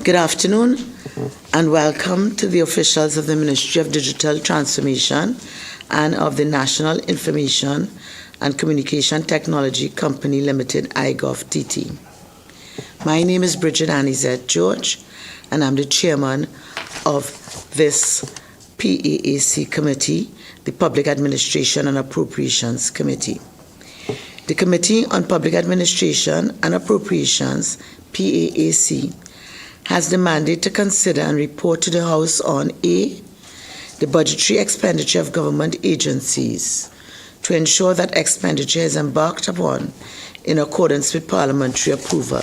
Good afternoon and welcome to the officials of the Ministry of Digital Transformation and of the National Information and Communication Technology Company Limited, IGovTT. My name is Bridget Annie Z. George and I'm the chairman of this PAAC committee, the Public Administration and Appropriations Committee. The Committee on Public Administration and Appropriations, PAAC, has the mandate to consider and report to the House on A, the budgetary expenditure of government agencies to ensure that expenditure is embarked upon in accordance with parliamentary approval.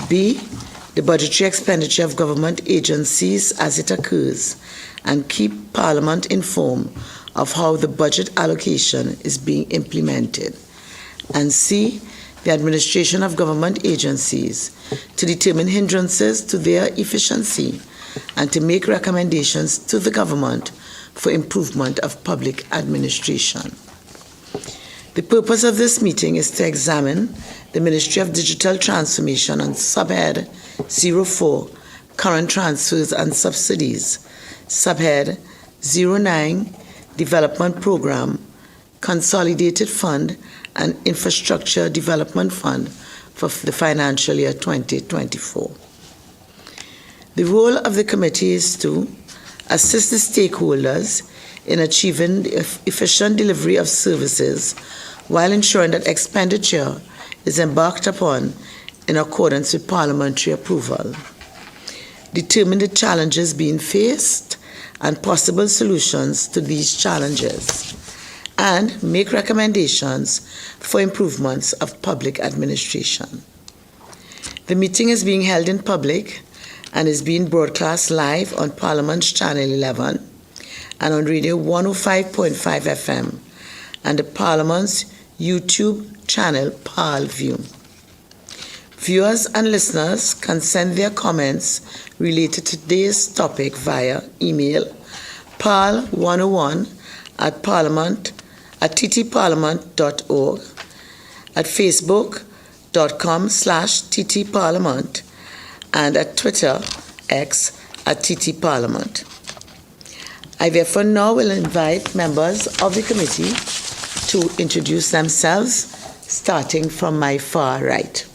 B, the budgetary expenditure of government agencies as it occurs and keep Parliament informed of how the budget allocation is being implemented. And C, the administration of government agencies to determine hindrances to their efficiency and to make recommendations to the government for improvement of public administration. The purpose of this meeting is to examine the Ministry of Digital Transformation on Subhead 04, Current Transfers and Subsidies, Subhead 09, Development Program, Consolidated Fund and Infrastructure Development Fund for the financial year 2024. The role of the committee is to assist the stakeholders in achieving the efficient delivery of services while ensuring that expenditure is embarked upon in accordance with parliamentary approval. Determine the challenges being faced and possible solutions to these challenges, and make recommendations for improvements of public administration. The meeting is being held in public and is being broadcast live on Parliament's Channel 11 and on Radio 105.5 FM and the Parliament's YouTube channel ParlView. Viewers and listeners can send their comments related to today's topic via email parl101@ttparliament.org, at facebook.com/ttparliament, and at Twitter, X, @ttparliament. I therefore now will invite members of the committee to introduce themselves, starting from my far right.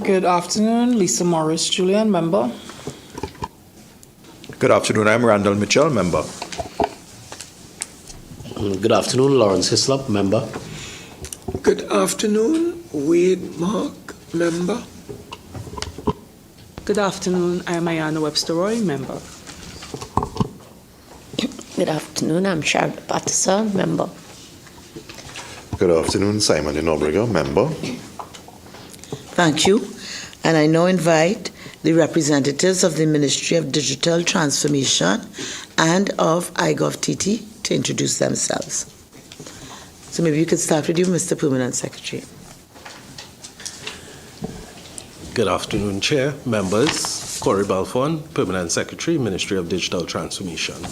Good afternoon, Lisa Morris Julian, member. Good afternoon, I'm Randall Mitchell, member. Good afternoon, Lawrence Hislop, member. Good afternoon, Wade Mark, member. Good afternoon, I'm Ayana Webster Roy, member. Good afternoon, I'm Charlotte Patterson, member. Good afternoon, Simon Inobriga, member. Thank you. And I now invite the representatives of the Ministry of Digital Transformation and of IGovTT to introduce themselves. So maybe you could start with you, Mr. Permanent Secretary. Good afternoon, Chair, members. Corey Balfon, Permanent Secretary, Ministry of Digital Transformation.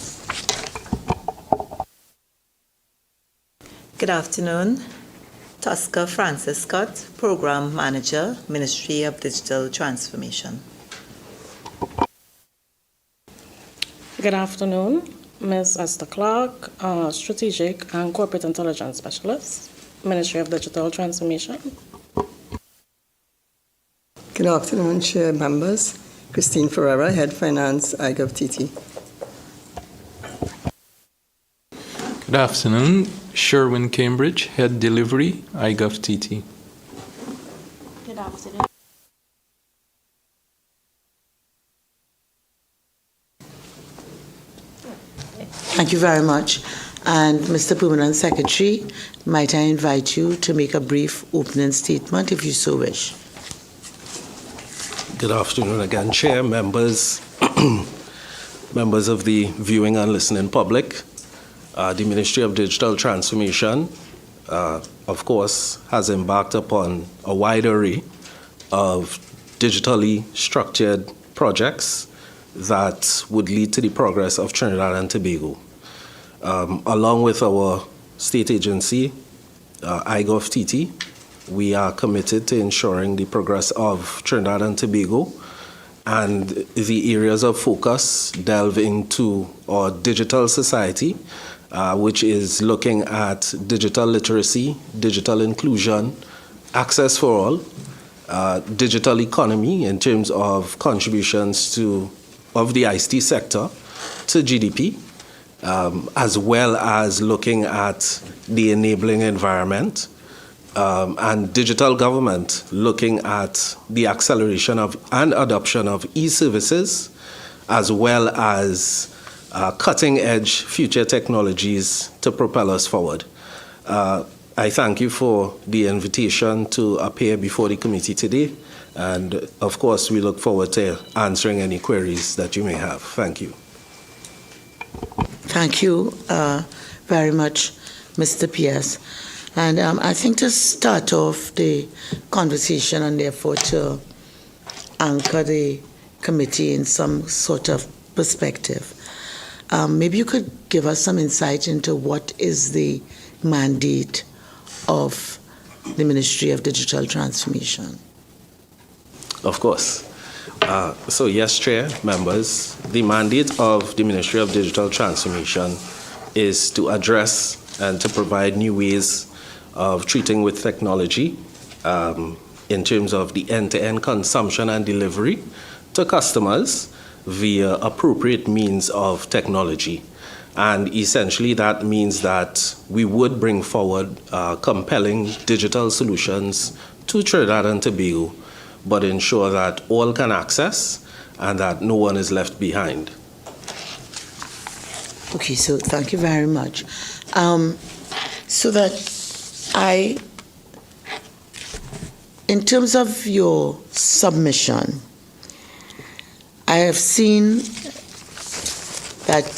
Good afternoon. Tosca Francis Scott, Program Manager, Ministry of Digital Transformation. Good afternoon, Ms. Esther Clark, Strategic and Corporate Intelligence Specialist, Ministry of Digital Transformation. Good afternoon, Chair members. Christine Ferreira, Head Finance, IGovTT. Good afternoon, Sherwin Cambridge, Head Delivery, IGovTT. Good afternoon. Thank you very much. And Mr. Permanent Secretary, might I invite you to make a brief opening statement if you so wish. Good afternoon again, Chair, members, members of the viewing and listening public. The Ministry of Digital Transformation, of course, has embarked upon a wide array of digitally structured projects that would lead to the progress of Trinidad and Tobago. Along with our state agency, IGovTT, we are committed to ensuring the progress of Trinidad and Tobago, and the areas of focus delve into our digital society, which is looking at digital literacy, digital inclusion, access for all, digital economy in terms of contributions of the ICT sector to GDP, as well as looking at the enabling environment, and digital government, looking at the acceleration of and adoption of e-services, as well as cutting-edge future technologies to propel us forward. I thank you for the invitation to appear before the committee today, and of course we look forward to answering any queries that you may have. Thank you. Thank you very much, Mr. P.S. And I think to start off the conversation and therefore to anchor the committee in some sort of perspective, maybe you could give us some insight into what is the mandate of the Ministry of Digital Transformation. Of course. So yes, Chair, members, the mandate of the Ministry of Digital Transformation is to address and to provide new ways of treating with technology in terms of the end-to-end consumption and delivery to customers via appropriate means of technology. And essentially that means that we would bring forward compelling digital solutions to Trinidad and Tobago, but ensure that all can access and that no one is left behind. Okay, so thank you very much. So that in terms of your submission, I have seen that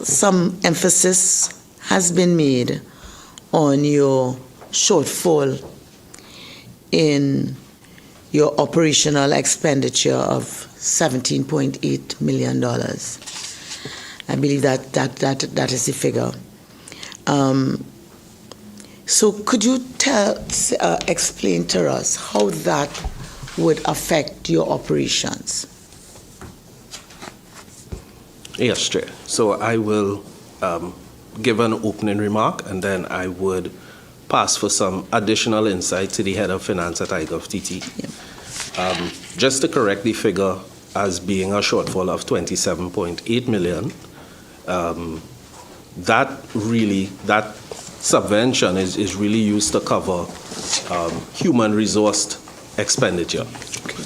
some emphasis has been made on your shortfall in your operational expenditure of $17.8 million. I believe that is the figure. So could you explain to us how that would affect your operations? Yes, Chair. So I will give an opening remark, and then I would pass for some additional insight to the Head of Finance at iGovTT. Yeah. Just to correct the figure as being a shortfall of $27.8 million, that subvention is really used to cover human resource expenditure. Okay.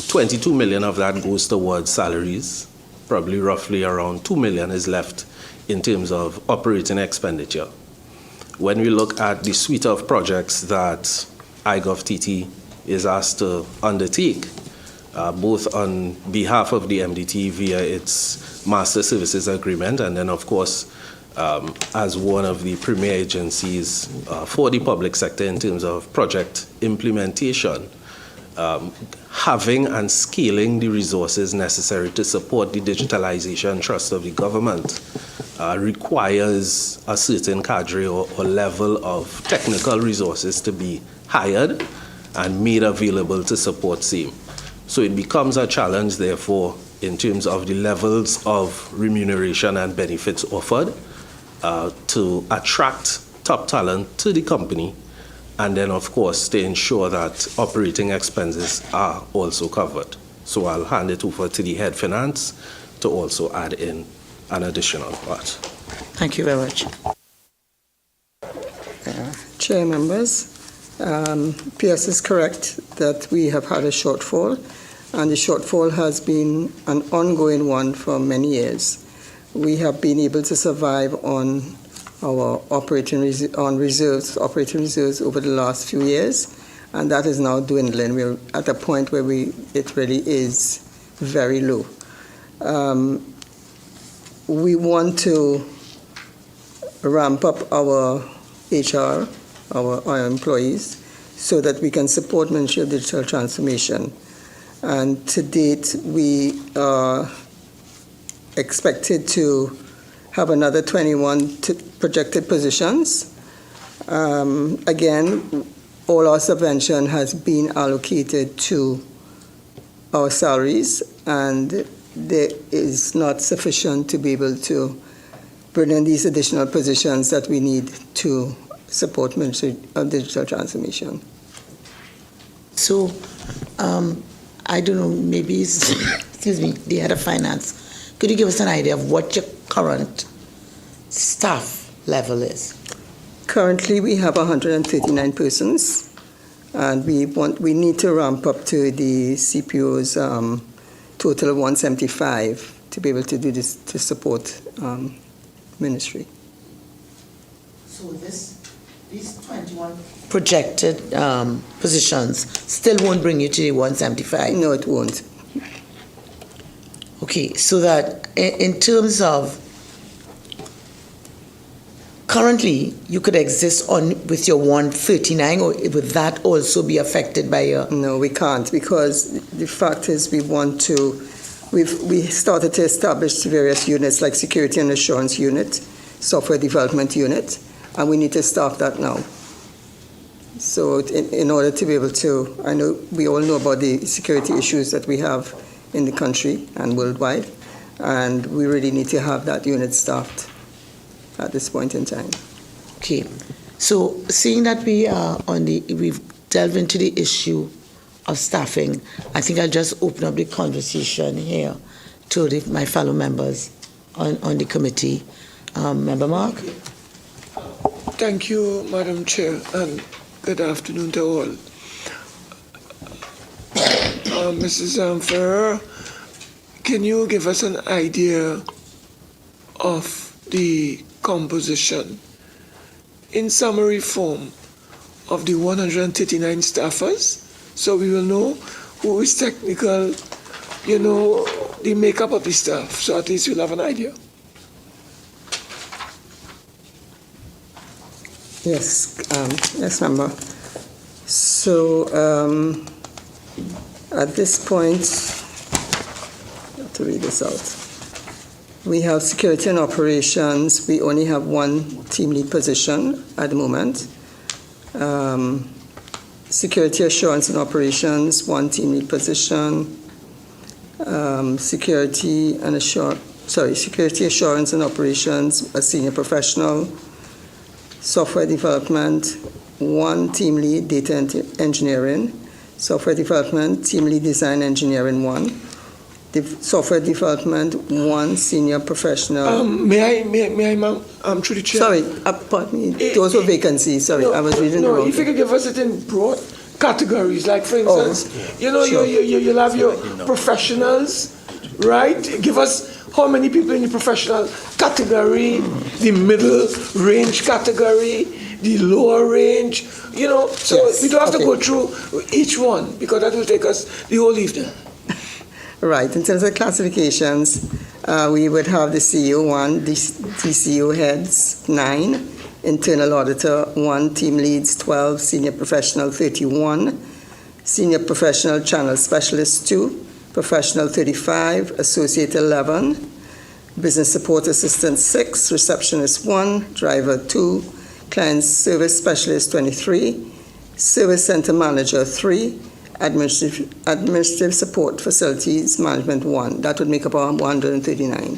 $22 million of that goes towards salaries. Probably roughly around $2 million is left in terms of operating expenditure. When we look at the suite of projects that iGovTT is asked to undertake, both on behalf of the MDT via its Master Services Agreement, and then of course as one of the premier agencies for the public sector in terms of project implementation, having and scaling the resources necessary to support the digitalization trust of the government requires a certain cadre or level of technical resources to be hired and made available to support same. So it becomes a challenge, therefore, in terms of the levels of remuneration and benefits offered to attract top talent to the company, and then, of course, to ensure that operating expenses are also covered. So I'll hand it over to the Head Finance to also add in an additional part. Thank you very much. Chair, members, PS is correct that we have had a shortfall, and the shortfall has been an ongoing one for many years. We have been able to survive on our operating reserves over the last few years, and that is now dwindling. We're at a point where it really is very low. We want to ramp up our HR, our employees, so that we can support Ministry of Digital Transformation. And to date, we are expected to have another 21 projected positions Again, all our subvention has been allocated to our salaries, and there is not sufficient to be able to bring in these additional positions that we need to support Ministry of Digital Transformation. So, I don't know, maybe, excuse me, the head of finance, could you give us an idea of what your current staff level is? Currently, we have 139 persons, and we need to ramp up to the CPO's total of 175 to be able to do this, to support ministry. So these 21 projected positions still won't bring you to the 175? No, it won't. Okay, so that in terms of currently you could exist on with your 139, or would that also be affected by your? No, we can't, because the fact is we started to establish various units like security and assurance unit, software development unit, and we need to staff that now. So in order to be able to, I know we all know about the security issues that we have in the country and worldwide, and we really need to have that unit staffed at this point in time. Okay, so seeing that we've delved into the issue of staffing, I think I'll just open up the conversation here to my fellow members on the committee. Member Mark? Thank you, Madam Chair, and good afternoon to all. Mrs. Ferrer, can you give us an idea of the composition in summary form of the 139 staffers, so we will know who is technical, the makeup of the staff, so at least we'll have an idea. Yes, member. So at this point, I have to read this out. We have security and operations. We only have one team lead position at the moment. Security assurance and operations, one team lead position. Security assurance and operations, a senior professional. Software development, one team lead, data engineering. Software development, team lead, design engineering, one. Software development, one senior professional. May I, ma'am? Through the chair. Sorry, pardon me. Those were vacancies. Sorry, I was reading the wrong. If you could give us it in broad categories, like for instance, you'll have your professionals, right? Give us how many people in the professional category, the middle range category, the lower range, so yes. We don't have to go through each one, because that will take us the whole evening. Right. In terms of classifications, we would have the CEO 1, the DCO heads 9, internal auditor 1, team leads 12, senior professional 31, senior professional channel specialist 2, professional 35, associate 11, business support assistant 6, receptionist 1, driver 2, client service specialist 23, service center manager 3, administrative support facilities management 1. That would make up our 139.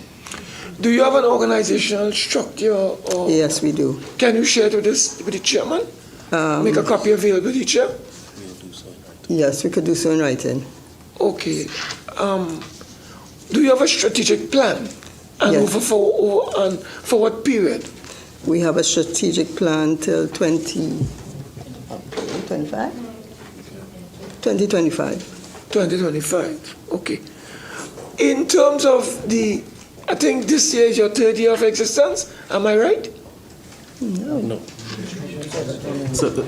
Do you have an organizational structure? Or yes, we do. Can you share it with the chairman? Make a copy available to the chair? Yes, we could do so in writing. Okay. Do you have a strategic plan? And yes. For what period? We have a strategic plan till 2025. 2025. Okay. In terms of I think this year is your 3rd year of existence. Am I right? No. So, the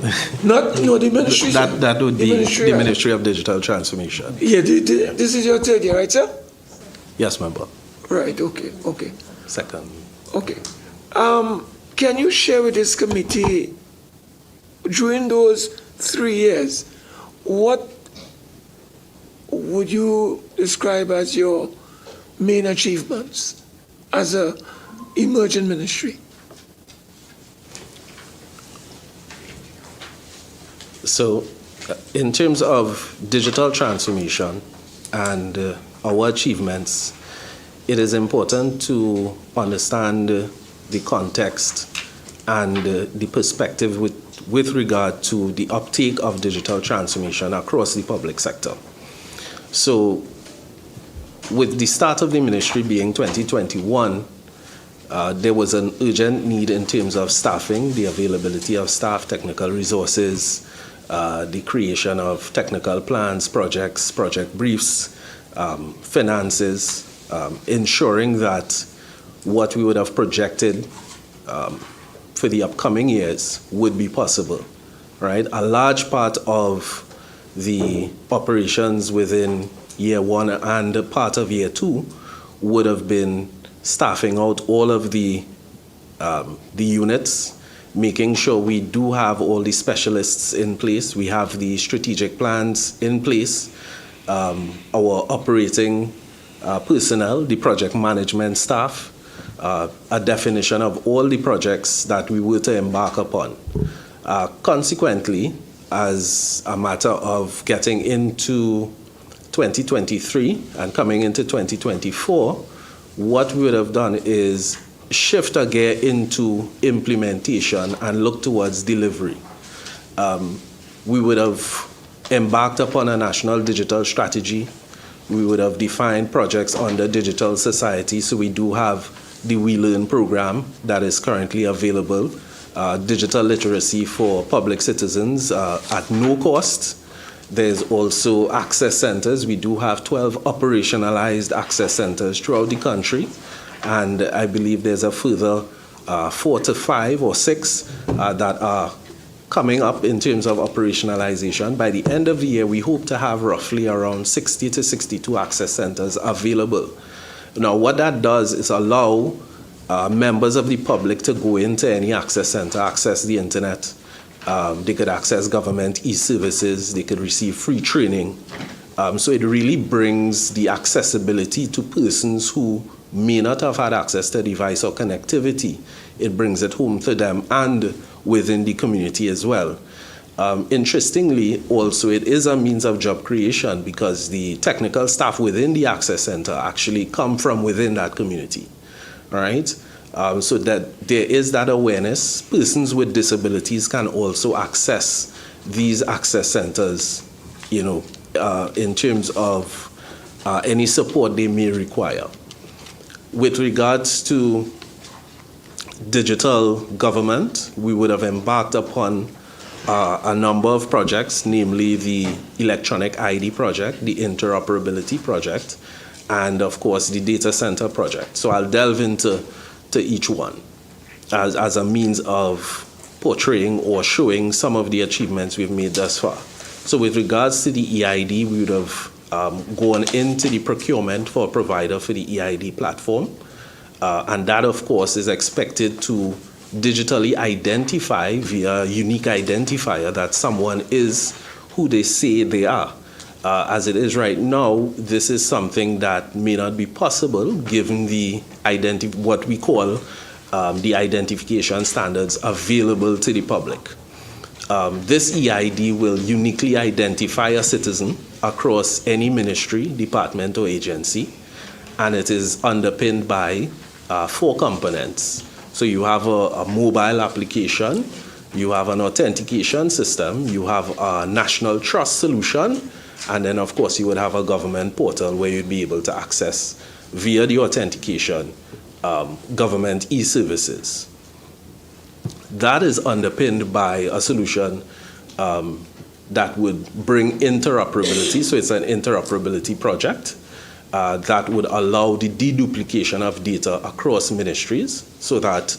ministry. That would be the Ministry of Digital Transformation. Yeah, this is your 3rd year, right, sir? Yes, member. Right. Okay. Second. Okay. Can you share with this committee, during those 3 years, what would you describe as your main achievements as a emerging ministry? So, in terms of digital transformation and our achievements, it is important to understand the context and the perspective with regard to the uptake of digital transformation across the public sector. So, with the start of the ministry being 2021, there was an urgent need in terms of staffing, the availability of staff, technical resources, the creation of technical plans, projects, project briefs, finances, ensuring that what we would have projected for the upcoming years would be possible, right? A large part of the operations within year one and part of year two would have been staffing out all of the units, making sure we do have all the specialists in place. We have the strategic plans in place, our operating personnel, the project management staff, a definition of all the projects that we were to embark upon. Consequently, as a matter of getting into 2023 and coming into 2024, what we would have done is shift a gear into implementation and look towards delivery. We would have embarked upon a national digital strategy. We would have defined projects under digital society. So we do have the We Learn program that is currently available, digital literacy for public citizens at no cost. There's also access centers. We do have 12 operationalized access centers throughout the country. And I believe there's a further 4 to 5 or 6 that are coming up in terms of operationalization. By the end of the year, we hope to have roughly around 60 to 62 access centers available. Now, what that does is allow members of the public to go into any access center, access the internet. They could access government e-services. They could receive free training. So it really brings the accessibility to persons who may not have had access to device or connectivity. It brings it home to them and within the community as well. Interestingly, also, it is a means of job creation because the technical staff within the access center actually come from within that community, all right? So that there is that awareness. Persons with disabilities can also access these access centers, in terms of any support they may require. With regards to digital government, we would have embarked upon a number of projects, namely the electronic ID project, the interoperability project, and of course the data center project. So I'll delve into each one as a means of portraying or showing some of the achievements we've made thus far. So with regards to the EID, we would have gone into the procurement for a provider for the EID platform. And that, of course, is expected to digitally identify via a unique identifier that someone is who they say they are. As it is right now, this is something that may not be possible given the what we call the identification standards available to the public. This EID will uniquely identify a citizen across any ministry, department, or agency, and it is underpinned by 4 components. So you have a mobile application, you have an authentication system, you have a national trust solution, and then of course you would have a government portal where you'd be able to access via the authentication government e-services. That is underpinned by a solution that would bring interoperability. So it's an interoperability project that would allow the deduplication of data across ministries so that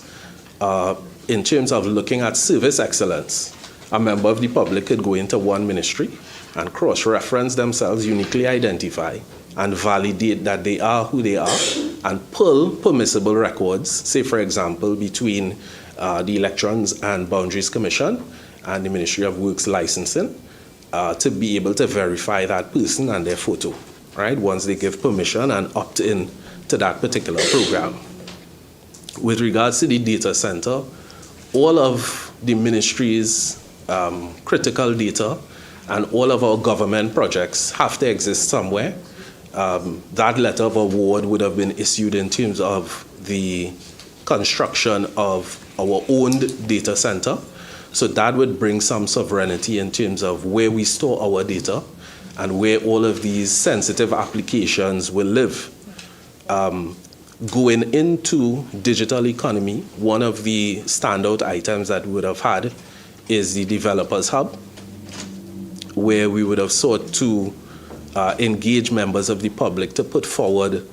in terms of looking at service excellence, a member of the public could go into one ministry and cross-reference themselves, uniquely identify, and validate that they are who they are, and pull permissible records, say, for example, between the Elections and Boundaries Commission and the Ministry of Works Licensing to be able to verify that person and their photo, right, once they give permission and opt in to that particular program. With regards to the data center, all of the ministries critical data, and all of our government projects have to exist somewhere. That letter of award would have been issued in terms of the construction of our own data center. So that would bring some sovereignty in terms of where we store our data and where all of these sensitive applications will live. Going into digital economy, one of the standout items that we would have had is the Developers Hub, where we would have sought to engage members of the public to put forward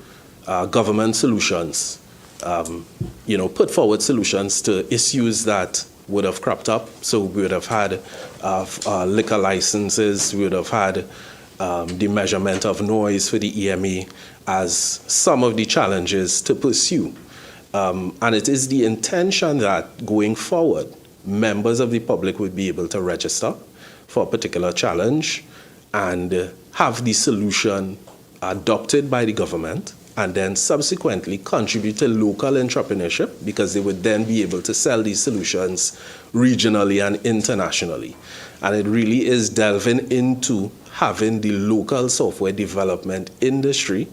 government solutions, put forward solutions to issues that would have cropped up. So we would have had liquor licenses, we would have had the measurement of noise for the EMA as some of the challenges to pursue. And it is the intention that going forward, members of the public would be able to register for a particular challenge and have the solution adopted by the government and then subsequently contribute to local entrepreneurship, because they would then be able to sell these solutions regionally and internationally. And it really is delving into having the local software development industry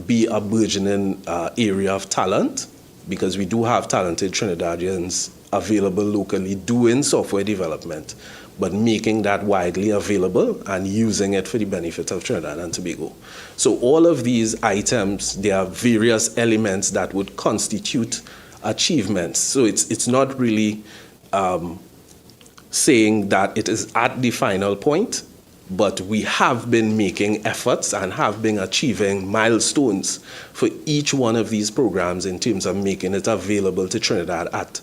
be a burgeoning area of talent, because we do have talented Trinidadians available locally doing software development, but making that widely available and using it for the benefit of Trinidad and Tobago. So all of these items, there are various elements that would constitute achievements. So it's not really saying that it is at the final point, but we have been making efforts and have been achieving milestones for each one of these programs in terms of making it available to Trinidad at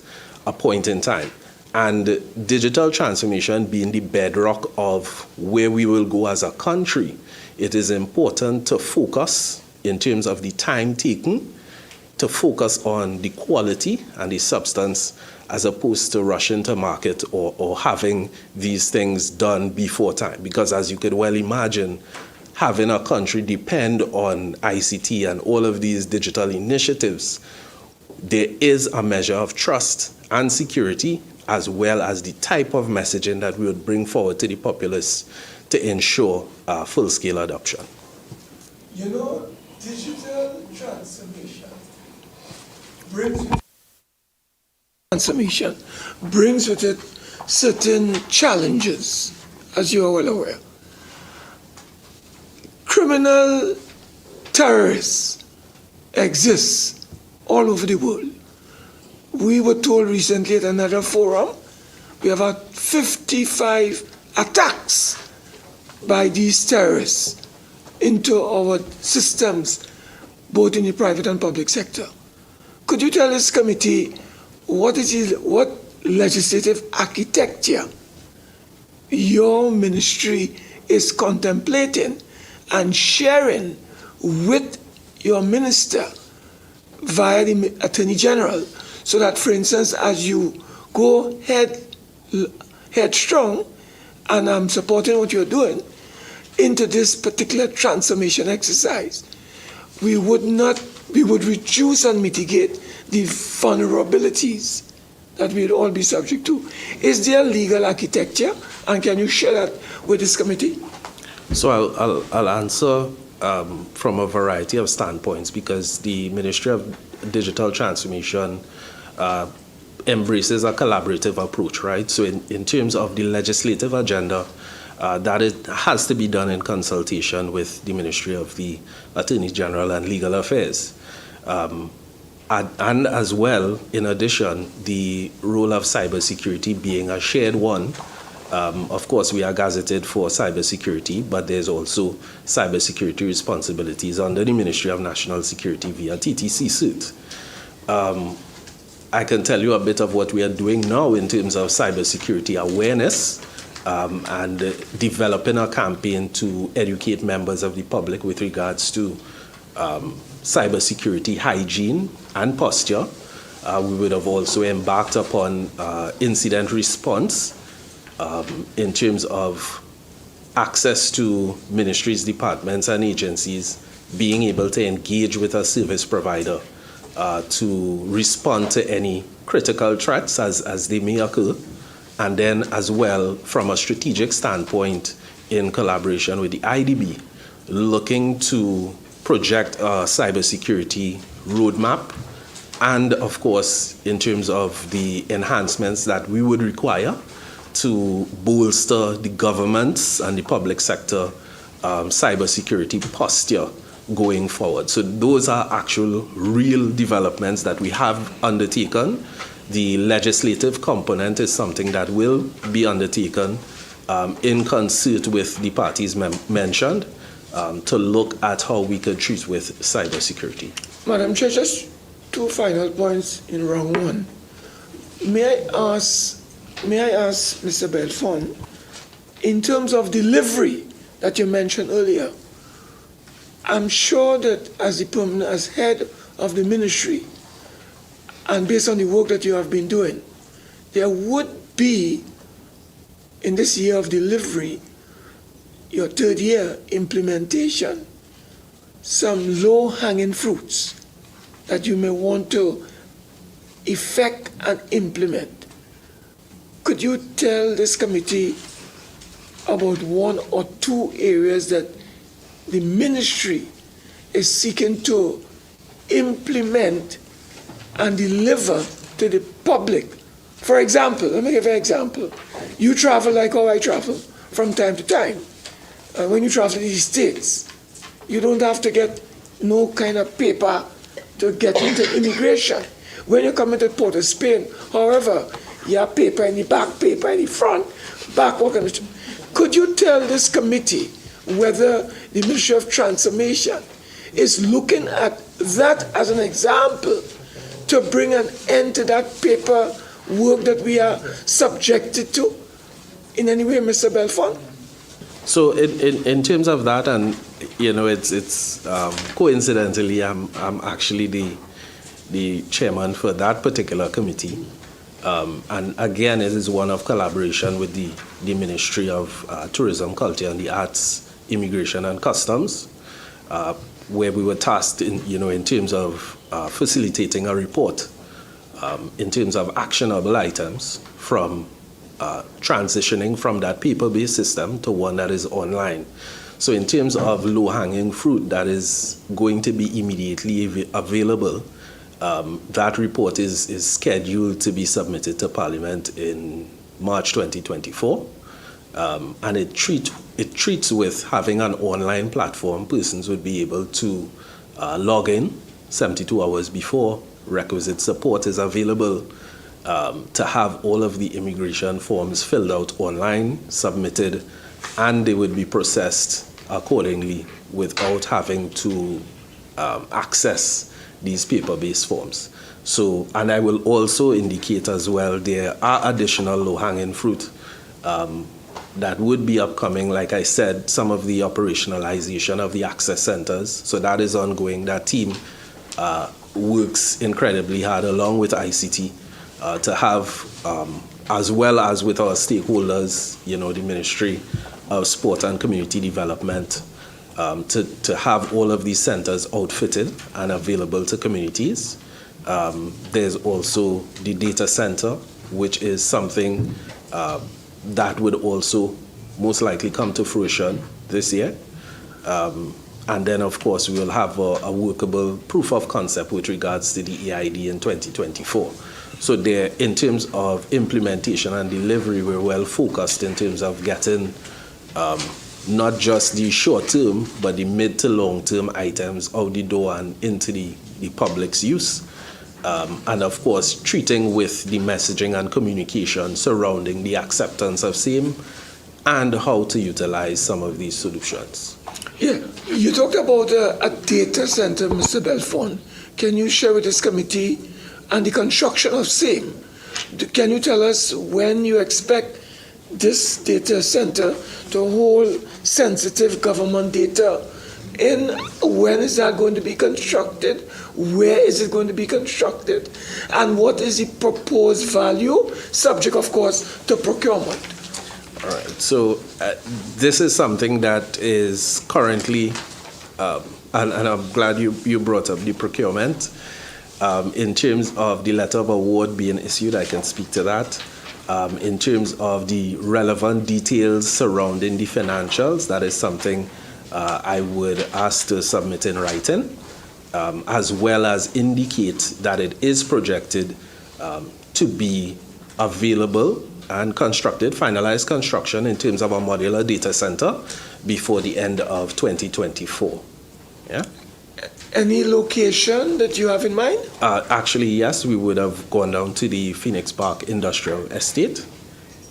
a point in time. And digital transformation being the bedrock of where we will go as a country, it is important to focus in terms of the time taken, to focus on the quality and the substance, as opposed to rushing to market or having these things done before time. Because as you could well imagine, having a country depend on ICT and all of these digital initiatives, there is a measure of trust and security, as well as the type of messaging that we would bring forward to the populace to ensure full-scale adoption. Digital transformation brings with it certain challenges, as you are well aware. Criminal terrorists exist all over the world. We were told recently at another forum, we have had 55 attacks by these terrorists into our systems, both in the private and public sector. Could you tell this committee what legislative architecture your ministry is contemplating and sharing with your minister via the Attorney General, so that, for instance, as you go headstrong, and I'm supporting what you're doing, into this particular transformation exercise, we would reduce and mitigate the vulnerabilities that we'd all be subject to. Is there legal architecture, and can you share that with this committee? So I'll answer from a variety of standpoints, because the Ministry of Digital Transformation embraces a collaborative approach, right? So in terms of the legislative agenda, that has to be done in consultation with the Ministry of the Attorney General and Legal Affairs. And as well, in addition, the role of cybersecurity being a shared one. Of course, we are gazetted for cybersecurity, but there's also cybersecurity responsibilities under the Ministry of National Security via TTC suit. I can tell you a bit of what we are doing now in terms of cybersecurity awareness and developing a campaign to educate members of the public with regards to cybersecurity hygiene and posture. We would have also embarked upon incident response in terms of access to ministries, departments, and agencies being able to engage with a service provider to respond to any critical threats as they may occur, and then as well from a strategic standpoint in collaboration with the IDB, looking to project a cybersecurity roadmap, and of course in terms of the enhancements that we would require to bolster the government's and the public sector cybersecurity posture going forward. So those are actual real developments that we have undertaken. The legislative component is something that will be undertaken in concert with the parties mentioned to look at how we could treat with cybersecurity. Madam Chair, just two final points in round one. May I ask Mr. Belfon, in terms of delivery that you mentioned earlier, I'm sure that as head of the ministry, and based on the work that you have been doing, there would be, in this year of delivery, your third year implementation, some low-hanging fruits that you may want to effect and implement. Could you tell this committee about one or two areas that the ministry is seeking to implement and deliver to the public? For example, let me give you an example. You travel like how I travel from time to time. When you travel to the States, you don't have to get no kind of paper to get into immigration. When you come into Port of Spain, however, you have paper in the back, paper in the front, back, what kind of... Could you tell this committee whether the Ministry of Transformation is looking at that as an example to bring an end to that paper work that we are subjected to in any way, Mr. Belfon? So in terms of that, and you know, it's coincidentally, I'm actually the chairman for that particular committee, and again, it is one of collaboration with the Ministry of Tourism, Culture and the Arts, Immigration and Customs, where we were tasked in terms of facilitating a report in terms of actionable items from transitioning from that paper-based system to one that is online. So in terms of low-hanging fruit that is going to be immediately available, that report is scheduled to be submitted to Parliament in March 2024. And it treats with having an online platform. Persons would be able to log in 72 hours before. Requisite support is available to have all of the immigration forms filled out online, submitted, and they would be processed accordingly without having to access these paper-based forms. So, and I will also indicate as well, there are additional low-hanging fruit that would be upcoming. Like I said, some of the operationalization of the access centers. So that is ongoing. That team works incredibly hard along with ICT to have, as well as with our stakeholders, the Ministry of Sport and Community Development, to have all of these centers outfitted and available to communities. There's also the data center, which is something that would also most likely come to fruition this year. And then, of course, we will have a workable proof of concept with regards to the EID in 2024. So there, in terms of implementation and delivery, we're well focused in terms of getting not just the short-term, but the mid to long-term items out the door and into the public's use. And of course, treating with the messaging and communication surrounding the acceptance of same and how to utilize some of these solutions. Yeah, you talked about a data center, Mr. Belfon. Can you share with this committee and the construction of same? Can you tell us when you expect this data center to hold sensitive government data? When is that going to be constructed? Where is it going to be constructed? And what is the proposed value, subject, of course, to procurement? All right. So this is something that is currently, and I'm glad you brought up the procurement. In terms of the letter of award being issued, I can speak to that. In terms of the relevant details surrounding the financials, that is something I would ask to submit in writing, as well as indicate that it is projected to be available and finalized construction in terms of a modular data center before the end of 2024. Yeah? Any location that you have in mind? Actually, yes, we would have gone down to the Phoenix Park Industrial Estate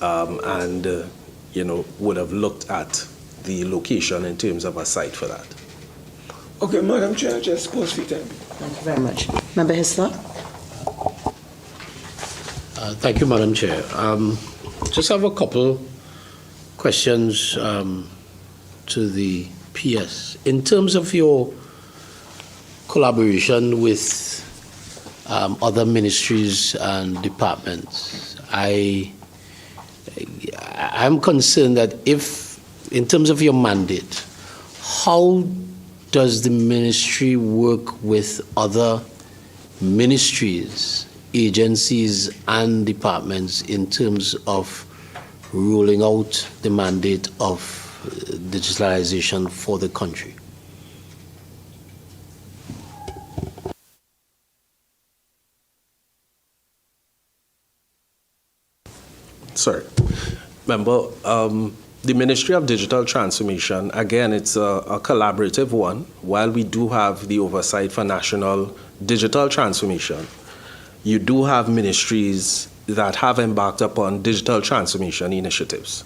and, would have looked at the location in terms of a site for that. Okay, Madam Chair, just pause for time. Thank you very much. Member Hissler? Thank you, Madam Chair. Just have a couple questions to the PS. In terms of your collaboration with other ministries and departments, I'm concerned that if, in terms of your mandate, how does the ministry work with other ministries, agencies, and departments in terms of rolling out the mandate of digitalization for the country? Sorry. Remember, the Ministry of Digital Transformation, again, it's a collaborative one. While we do have the oversight for national digital transformation, you do have ministries that have embarked upon digital transformation initiatives.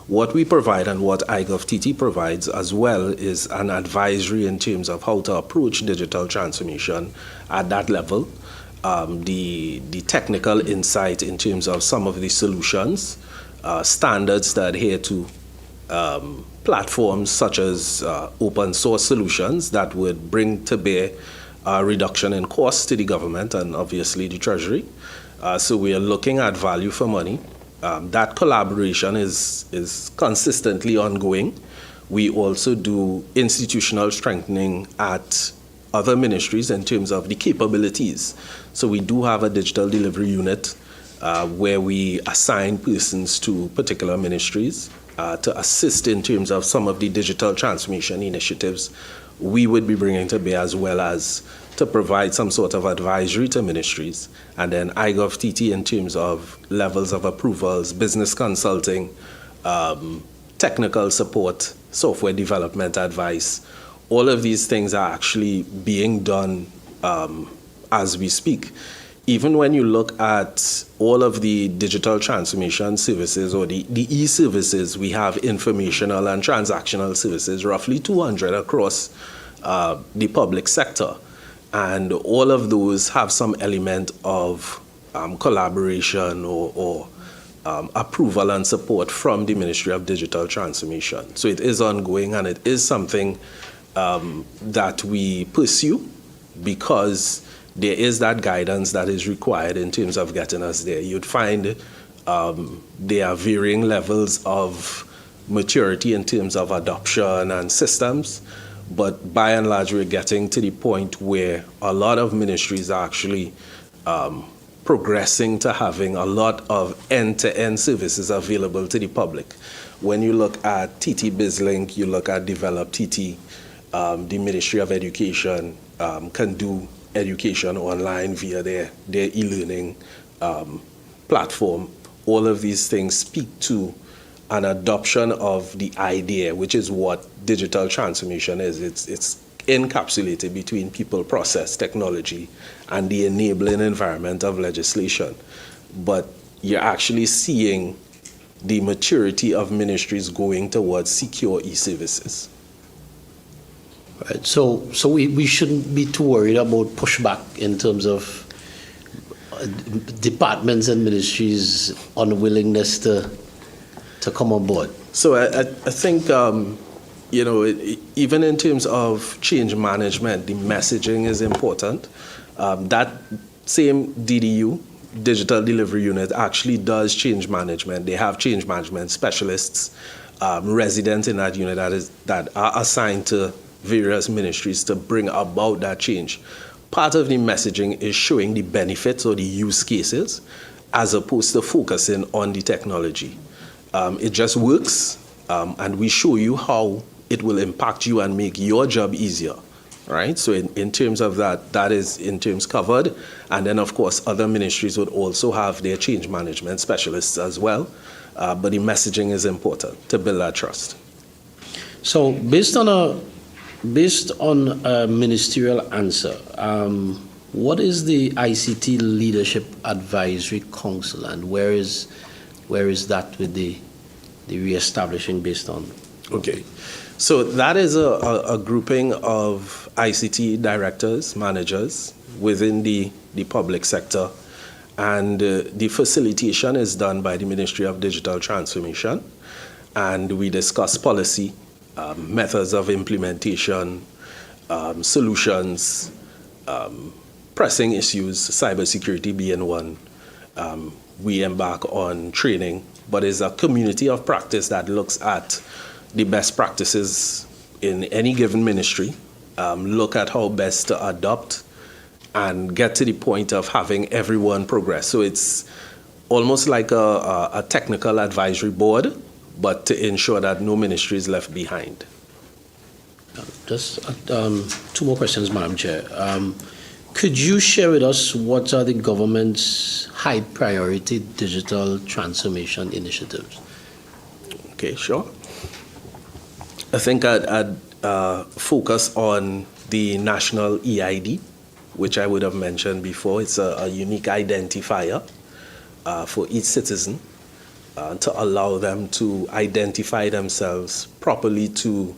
What we provide and what iGovTT provides as well is an advisory in terms of how to approach digital transformation at that level. The technical insight in terms of some of the solutions, standards that adhere to platforms such as open source solutions that would bring to bear a reduction in costs to the government and obviously the Treasury. So we are looking at value for money. That collaboration is consistently ongoing. We also do institutional strengthening at other ministries in terms of the capabilities. So we do have a digital delivery unit where we assign persons to particular ministries to assist in terms of some of the digital transformation initiatives we would be bringing to bear, as well as to provide some sort of advisory to ministries. And then iGovTT in terms of levels of approvals, business consulting, technical support, software development advice. All of these things are actually being done as we speak. Even when you look at all of the digital transformation services or the e-services, we have informational and transactional services, roughly 200 across the public sector. And all of those have some element of collaboration or approval and support from the Ministry of Digital Transformation. So it is ongoing, and it is something that we pursue because there is that guidance that is required in terms of getting us there. You'd find there are varying levels of maturity in terms of adoption and systems, but by and large, we're getting to the point where a lot of ministries are actually progressing to having a lot of end-to-end services available to the public. When you look at TT BizLink, you look at Develop TT, the Ministry of Education can do education online via their e-learning platform. All of these things speak to an adoption of the idea, which is what digital transformation is. It's encapsulated between people, process, technology, and the enabling environment of legislation. But you're actually seeing the maturity of ministries going towards secure e-services. Right. So we shouldn't be too worried about pushback in terms of departments and ministries' unwillingness to come on board. So I think, even in terms of change management, the messaging is important. That same DDU, Digital Delivery Unit, actually does change management. They have change management specialists, residents in that unit that are assigned to various ministries to bring about that change. Part of the messaging is showing the benefits or the use cases as opposed to focusing on the technology. It just works, and we show you how it will impact you and make your job easier, right? So in terms of that, that is in terms covered. And then, of course, other ministries would also have their change management specialists as well. But the messaging is important to build that trust. So based on a ministerial answer, what is the ICT Leadership Advisory Council, and where is that with the reestablishing based on? Okay, so that is a grouping of ICT directors, managers within the public sector, and the facilitation is done by the Ministry of Digital Transformation, and we discuss policy, methods of implementation, solutions, pressing issues, cybersecurity being one. We embark on training, but it's a community of practice that looks at the best practices in any given ministry, look at how best to adopt and get to the point of having everyone progress. So it's almost like a technical advisory board, but to ensure that no ministry is left behind. Just two more questions, Madam Chair. Could you share with us what are the government's high priority digital transformation initiatives? Okay, sure. I think I'd focus on the national EID, which I would have mentioned before. It's a unique identifier for each citizen to allow them to identify themselves properly to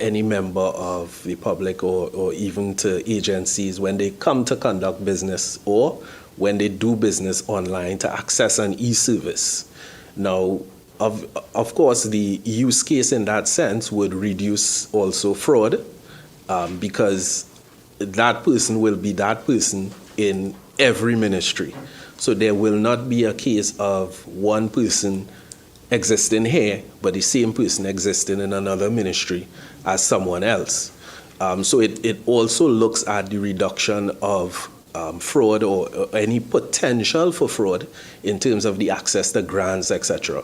any member of the public or even to agencies when they come to conduct business or when they do business online to access an e-service. Now, of course, the use case in that sense would reduce also fraud because that person will be that person in every ministry. So there will not be a case of one person existing here, but the same person existing in another ministry as someone else. So it also looks at the reduction of fraud or any potential for fraud in terms of the access to grants, etc.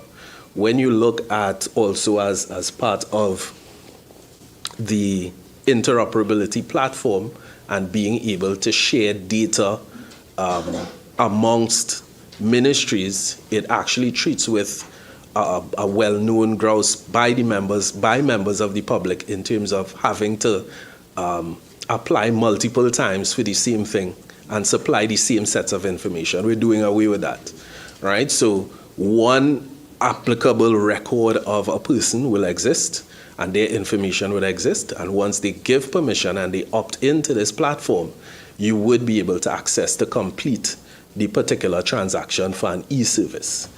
When you look at also as part of the interoperability platform and being able to share data amongst ministries, it actually treats with a well-known grouse by members of the public in terms of having to apply multiple times for the same thing and supply the same sets of information. We're doing away with that, right? So one applicable record of a person will exist and their information will exist, and once they give permission and they opt into this platform, you would be able to access to complete the particular transaction for an e-service.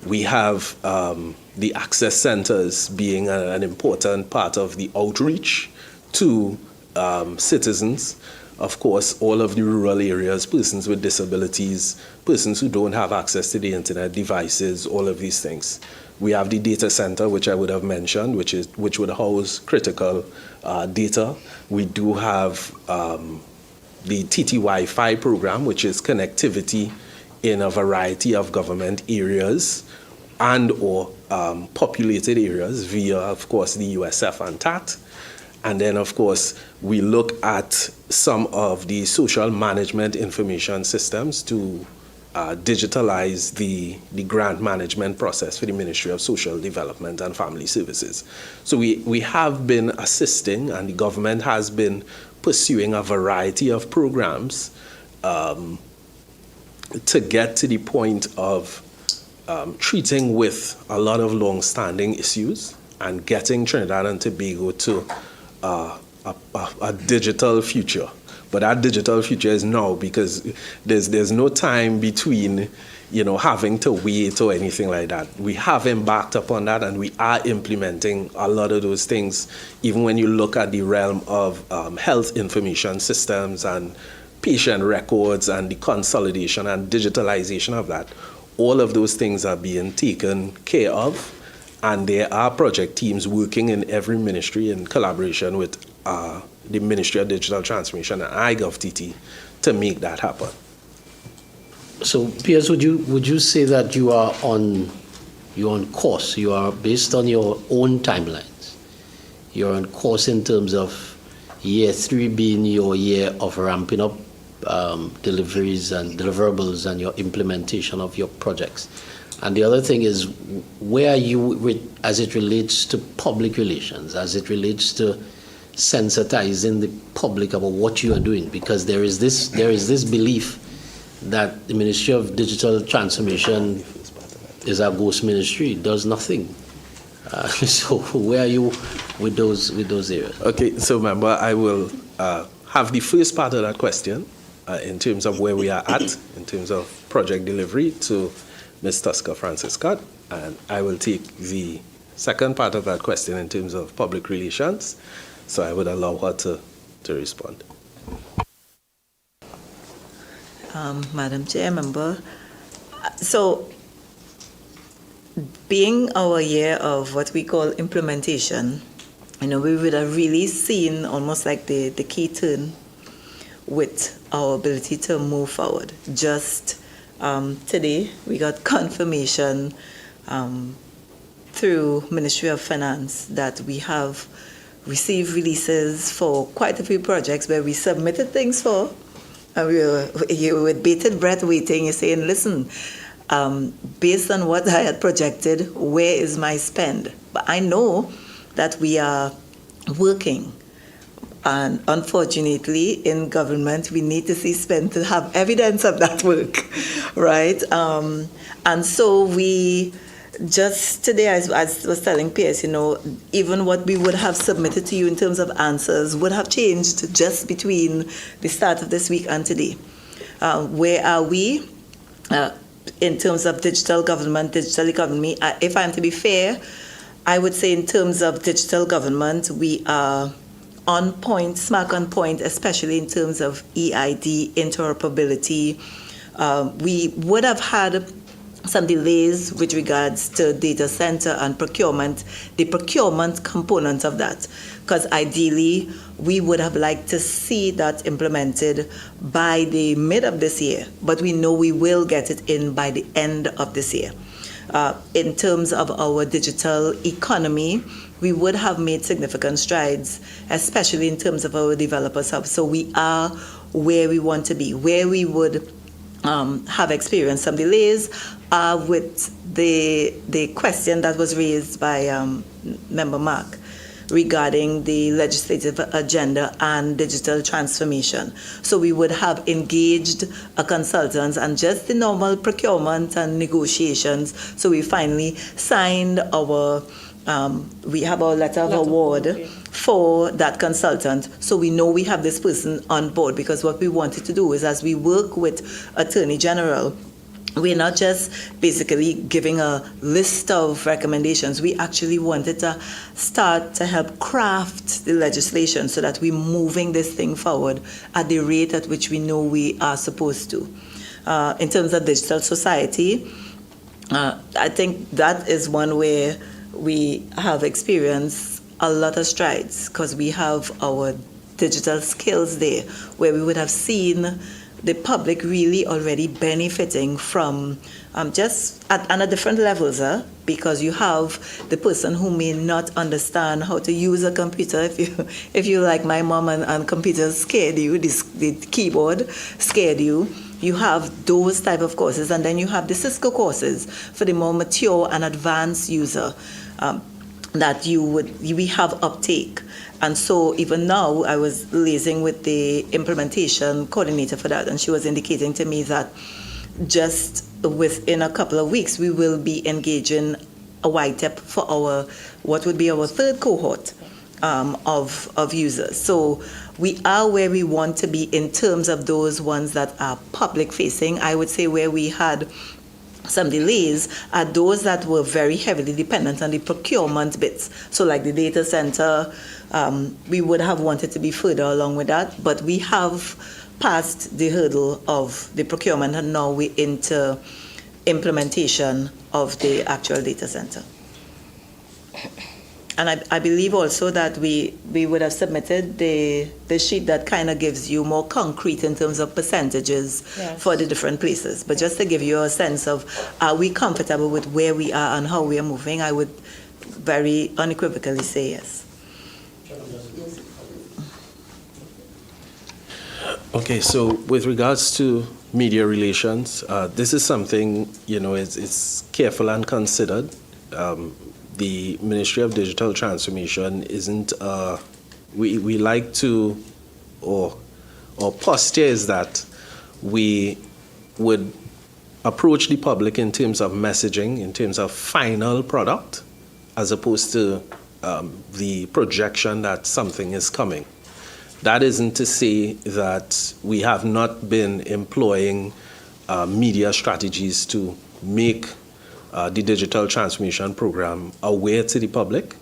We have the access centers being an important part of the outreach to citizens. Of course, all of the rural areas, persons with disabilities, persons who don't have access to the internet, devices, all of these things. We have the data center, which I would have mentioned, which would house critical data. We do have the TTY-5 program, which is connectivity in a variety of government areas and or populated areas via, of course, the USF and TAT. And then, of course, we look at some of the social management information systems to digitalize the grant management process for the Ministry of Social Development and Family Services. So we have been assisting, and the government has been pursuing a variety of programs to get to the point of treating with a lot of long-standing issues and getting Trinidad and Tobago to a digital future. But that digital future is now, because there's no time between, having to wait or anything like that. We have embarked upon that, and we are implementing a lot of those things. Even when you look at the realm of health information systems and patient records and the consolidation and digitalization of that, all of those things are being taken care of. And there are project teams working in every ministry in collaboration with the Ministry of Digital Transformation and iGovTT to make that happen. So, Piers, would you say that you're on course? You are based on your own timelines. You're on course in terms of year 3 being your year of ramping up deliveries and deliverables and your implementation of your projects. And the other thing is, where are you as it relates to public relations, as it relates to sensitizing the public about what you are doing? Because there is this belief that the Ministry of Digital Transformation is a ghost ministry, it does nothing. So where are you with those areas? Okay, so member, I will have the first part of that question in terms of where we are at, in terms of project delivery to Ms. Tusker Francis Scott, and I will take the second part of that question in terms of public relations, so I would allow her to respond. Madam Chair, member, so being our year of what we call implementation, we would have really seen almost like the key turn with our ability to move forward. Just today, we got confirmation through Ministry of Finance that we have received releases for quite a few projects where we submitted things for, and you with bated breath waiting, you're saying, listen, based on what I had projected, where is my spend? But I know that we are working. And unfortunately, in government, we need to see spend to have evidence of that work, right? And so we just today, as I was telling Piers, even what we would have submitted to you in terms of answers would have changed just between the start of this week and today. Where are we in terms of digital government, digital economy? If I'm to be fair, I would say in terms of digital government, we are on point, smack on point, especially in terms of EID, interoperability. We would have had some delays with regards to data center and procurement, the procurement component of that, because ideally we would have liked to see that implemented by the mid of this year, but we know we will get it in by the end of this year. In terms of our digital economy, we would have made significant strides, especially in terms of our developers hub. So we are where we want to be. Where we would have experienced some delays with the question that was raised by Member Mark regarding the legislative agenda and digital transformation. So we would have engaged a consultant and just the normal procurement and negotiations. So we finally signed our we have our letter of award for that consultant, so we know we have this person on board, because what we wanted to do is, as we work with Attorney General, we're not just basically giving a list of recommendations. We actually wanted to start to help craft the legislation so that we're moving this thing forward at the rate at which we know we are supposed to. In terms of digital society, I think that is one where we have experienced a lot of strides, because we have our digital skills there, where we would have seen the public really already benefiting from just at a different levels, because you have the person who may not understand how to use a computer. If you like my mom and computers scared you, the keyboard scared you. You have those type of courses, and then you have the Cisco courses for the more mature and advanced user that we have uptake. And so even now, I was liaising with the implementation coordinator for that, and she was indicating to me that just within a couple of weeks, we will be engaging a YTEP for what would be our third cohort of users. So we are where we want to be in terms of those ones that are public facing. I would say where we had some delays are those that were very heavily dependent on the procurement bits. So like the data center, we would have wanted to be further along with that, but we have passed the hurdle of the procurement, and now we're into implementation of the actual data center. And I believe also that we would have submitted the sheet that kind of gives you more concrete in terms of percentages for the different places. But just to give you a sense of, are we comfortable with where we are and how we are moving, I would very unequivocally say yes. Okay, so with regards to media relations, this is something, it's careful and considered. The Ministry of Digital Transformation isn't, we like to, or posture is that we would approach the public in terms of messaging, in terms of final product, as opposed to the projection that something is coming. That isn't to say that we have not been employing media strategies to make the digital transformation program aware to the public.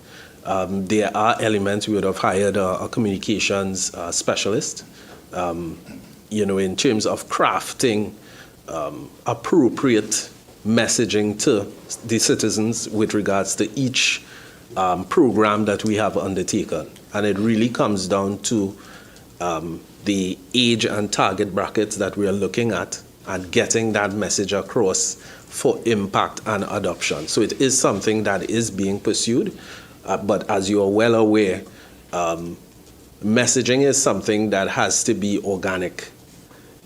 There are elements. We would have hired a communications specialist, in terms of crafting appropriate messaging to the citizens with regards to each program that we have undertaken. And it really comes down to the age and target brackets that we are looking at and getting that message across for impact and adoption. So it is something that is being pursued, but as you are well aware, messaging is something that has to be organic.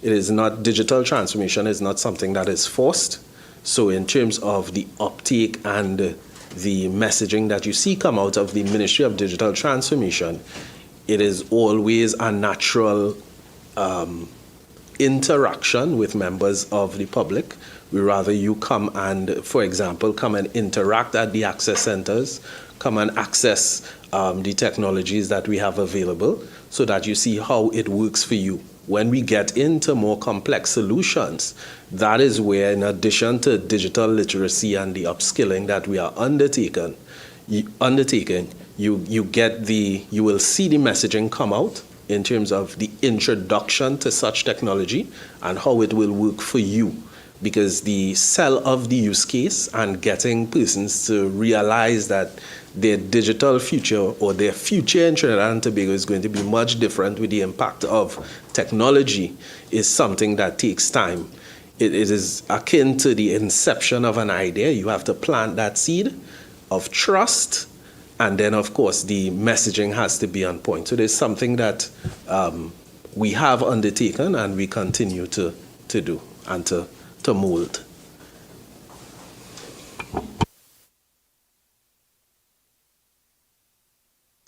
It is not, digital transformation is not something that is forced. So in terms of the uptake and the messaging that you see come out of the Ministry of Digital Transformation, it is always a natural interaction with members of the public. We rather you come and, for example, come and interact at the access centers, come and access the technologies that we have available so that you see how it works for you. When we get into more complex solutions, that is where, in addition to digital literacy and the upskilling that we are undertaking, you will see the messaging come out in terms of the introduction to such technology and how it will work for you. Because the sell of the use case and getting persons to realize that their digital future or their future in Trinidad and Tobago is going to be much different with the impact of technology is something that takes time. It is akin to the inception of an idea. You have to plant that seed of trust, and then, of course, the messaging has to be on point. So there's something that we have undertaken and we continue to do and to mold.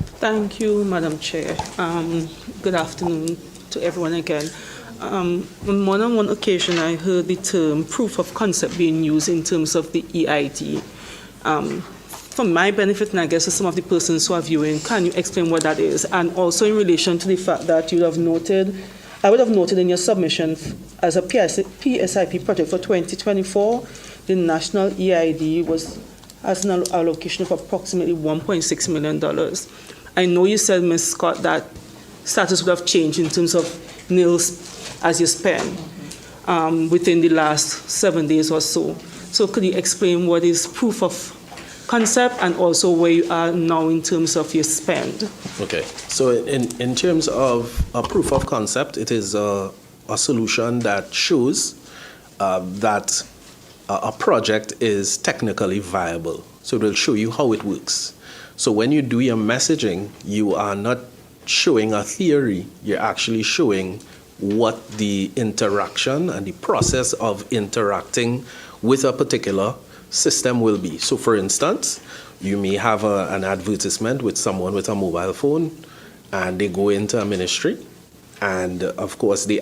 Thank you, Madam Chair. Good afternoon to everyone again. On more than one occasion, I heard the term proof of concept being used in terms of the EID. For my benefit, and I guess for some of the persons who are viewing, can you explain what that is? And also in relation to the fact that you have noted, I would have noted in your submission as a PSIP project for 2024, the national EID has an allocation of approximately $1.6 million. I know you said, Ms. Scott, that status would have changed in terms of nils as you spend within the last 7 days or so. So could you explain what is proof of concept and also where you are now in terms of your spend? Okay, so in terms of a proof of concept, it is a solution that shows that a project is technically viable. So it will show you how it works. So when you do your messaging, you are not showing a theory, you're actually showing what the interaction and the process of interacting with a particular system will be. So for instance, you may have an advertisement with someone with a mobile phone and they go into a ministry and of course they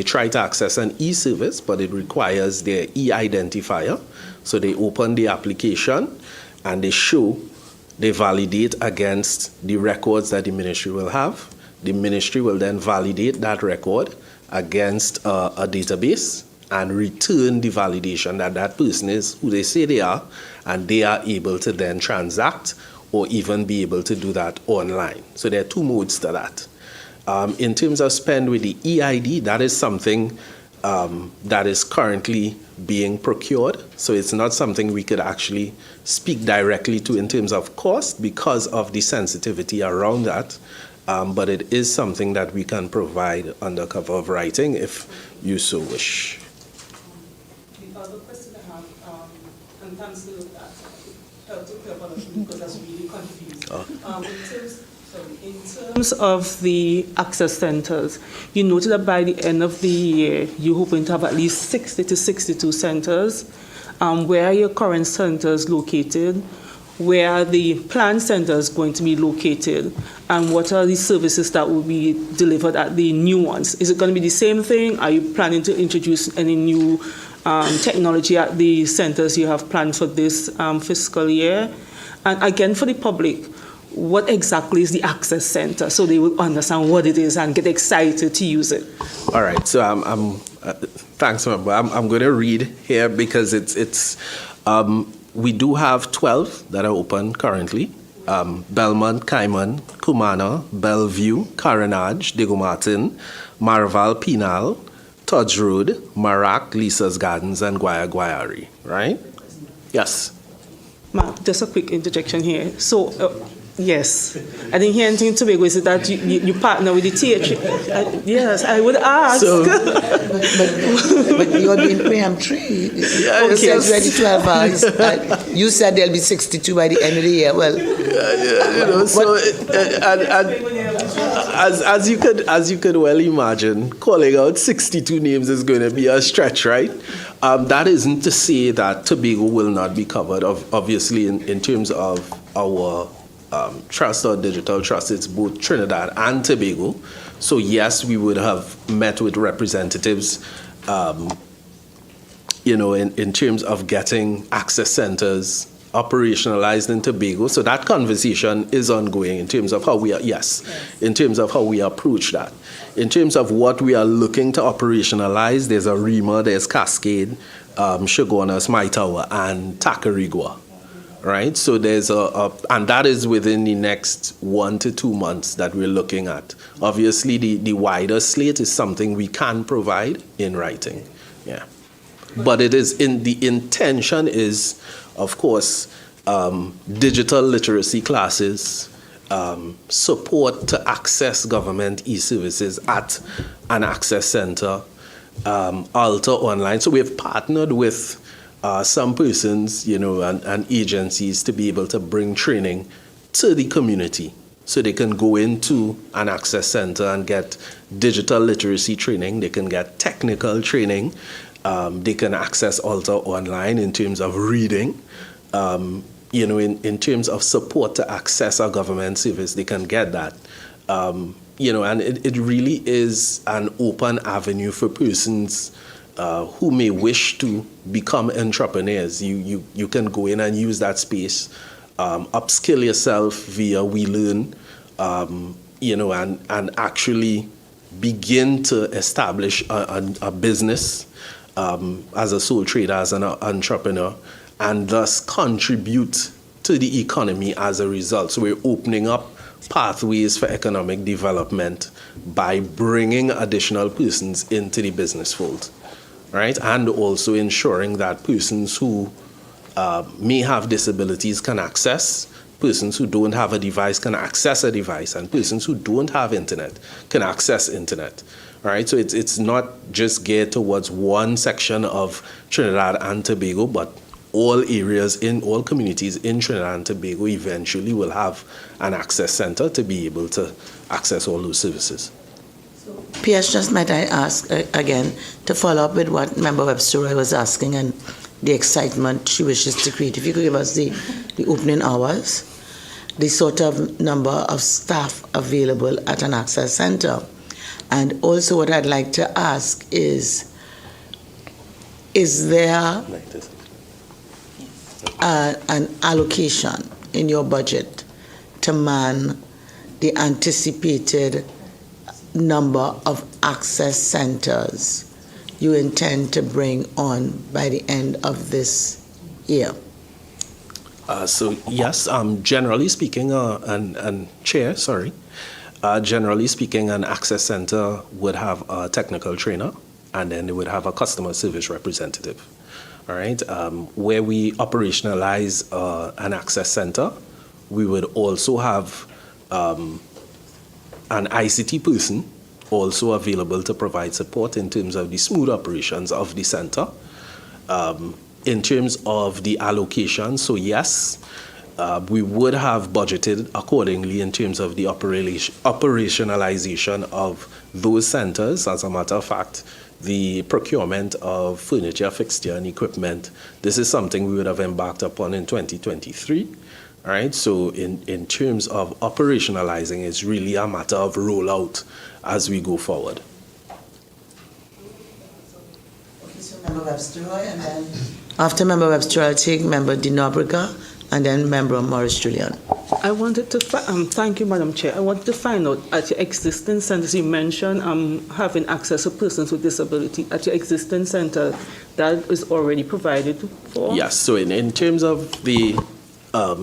try to access an e-service, but it requires their e-identifier. So they open the application and they validate against the records that the ministry will have. The ministry will then validate that record against a database and return the validation that that person is who they say they are, and they are able to then transact or even be able to do that online. So there are two modes to that. In terms of spend with the EID, that is something that is currently being procured. So it's not something we could actually speak directly to in terms of cost because of the sensitivity around that. But it is something that we can provide under cover of writing if you so wish. The other question I have, and thanks to that, help to clear up a little because that's really confusing. In terms of the access centers, you noted that by the end of the year, you're hoping to have at least 60 to 62 centers. Where are your current centers located? Where are the planned centers going to be located? And what are the services that will be delivered at the new ones? Is it going to be the same thing? Are you planning to introduce any new technology at the centers you have planned for this fiscal year? And again, for the public, what exactly is the access center so they will understand what it is and get excited to use it? All right, so thanks, member. I'm going to read here because we do have 12 that are open currently. Belmont, Cayman, Kumana, Bellevue, Carenage, Diego Martin, Marval, Pinal, Tudge Road, Marac, Lisa's Gardens, and Guayari, right? Yes. Mark, just a quick interjection here. So, yes, I didn't hear anything in Tobago. Is it that you partner with the TH? Yes, I would ask. So, but you're doing preemptory. It says ready 12 hours. You said there'll be 62 by the end of the year. Well, as you could well imagine, calling out 62 names is going to be a stretch, right? That isn't to say that Tobago will not be covered. Obviously, in terms of our trust or digital trust, it's both Trinidad and Tobago. So yes, we would have met with representatives, in terms of getting access centers operationalized in Tobago. So that conversation is ongoing in terms of how we are, in terms of how we approach that. In terms of what we are looking to operationalize, there's Arima, there's Cascade, Shogunas, Maitawa, and Tacarigua. Right, so there's and that is within the next 1 to 2 months that we're looking at. Obviously, the wider slate is something we can provide in writing, yeah. But it is the intention is, of course, digital literacy classes, support to access government e-services at an access center, Alter Online. So we have partnered with some persons, and agencies to be able to bring training to the community so they can go into an access center and get digital literacy training. They can get technical training. They can access Alter Online in terms of reading. In terms of support to access our government service, they can get that. And it really is an open avenue for persons who may wish to become entrepreneurs. You can go in and use that space, upskill yourself via WeLearn, and actually begin to establish a business as a sole trader, as an entrepreneur, and thus contribute to the economy as a result. So we're opening up pathways for economic development by bringing additional persons into the business fold. Right, and also ensuring that persons who may have disabilities can access, persons who don't have a device can access a device, and persons who don't have internet can access internet. Right, so it's not just geared towards one section of Trinidad and Tobago, but all areas in all communities in Trinidad and Tobago eventually will have an access center to be able to access all those services. P.S. just might I ask again to follow up with what Member Webster was asking and the excitement she wishes to create. If you could give us the opening hours, the sort of number of staff available at an access center. And also what I'd like to ask is there an allocation in your budget to man the anticipated number of access centers you intend to bring on by the end of this year? So yes, generally speaking, generally speaking, an access center would have a technical trainer and then they would have a customer service representative. All right. Where we operationalize an access center, we would also have an ICT person also available to provide support in terms of the smooth operations of the center. In terms of the allocation, so yes, we would have budgeted accordingly in terms of the operationalization of those centers. As a matter of fact, the procurement of furniture, fixture, and equipment, this is something we would have embarked upon in 2023. All right, so in terms of operationalizing, it's really a matter of rollout as we go forward. Okay, so Member Webster, and then after Member Webster, I'll take Member De Nobrega, and then Member Morris Julian. I wanted to thank you, Madam Chair. I wanted to find out, at your existing centers, you mentioned having access to persons with disability. At your existing center, that is already provided for? Yes, so in terms of the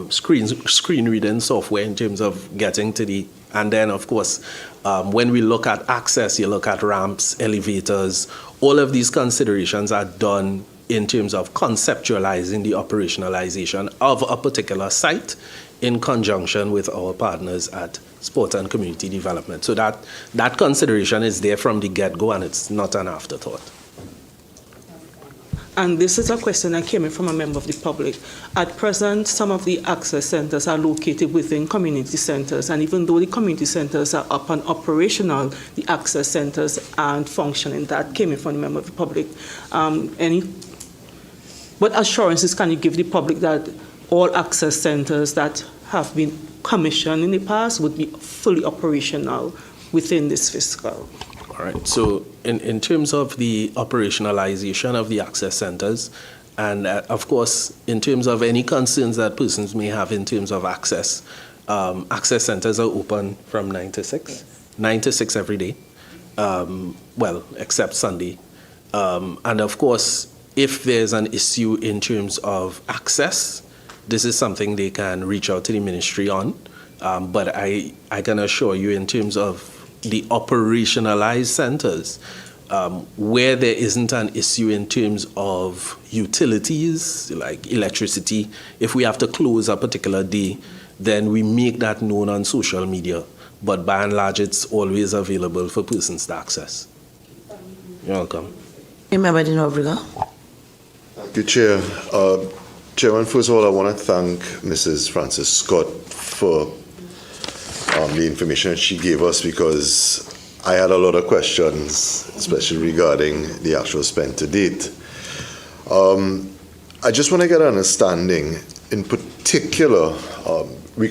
screen reading software, in terms of getting to the, and then of course, when we look at access, you look at ramps, elevators, all of these considerations are done in terms of conceptualizing the operationalization of a particular site in conjunction with our partners at Sport and Community Development. So that consideration is there from the get-go, and it's not an afterthought. And this is a question that came in from a member of the public. At present, some of the access centers are located within community centers, and even though the community centers are up and operational, the access centers aren't functioning. That came in from a member of the public. What assurances can you give the public that all access centers that have been commissioned in the past would be fully operational within this fiscal? All right, so in terms of the operationalization of the access centers, and of course, in terms of any concerns that persons may have in terms of access, access centers are open from 9 to 6, 9 to 6 every day, well, except Sunday. And of course, if there's an issue in terms of access, this is something they can reach out to the ministry on. But I can assure you, in terms of the operationalized centers, where there isn't an issue in terms of utilities, like electricity, if we have to close a particular day, then we make that known on social media. But by and large, it's always available for persons to access. You're welcome. Member De Nobrega. Thank you, Chair. Chairman, first of all, I want to thank Mrs. Francis Scott for the information that she gave us, because I had a lot of questions, especially regarding the actual spend to date. I just want to get an understanding, in particular, we're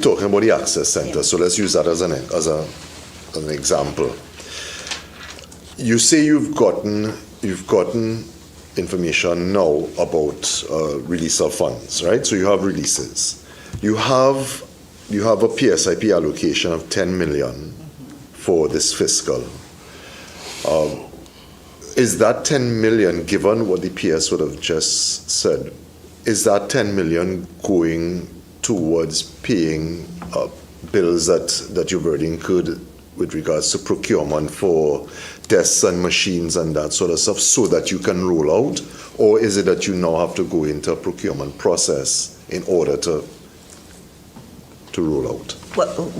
talking about the access center, so let's use that as an example. You say you've gotten information now about release of funds, right? So you have releases. You have a PSIP allocation of 10 million for this fiscal. Is that 10 million, given what the PS would have just said, is that 10 million going towards paying bills that you've already incurred with regards to procurement for desks and machines and that sort of stuff, so that you can roll out? Or is it that you now have to go into a procurement process in order to roll out? Well,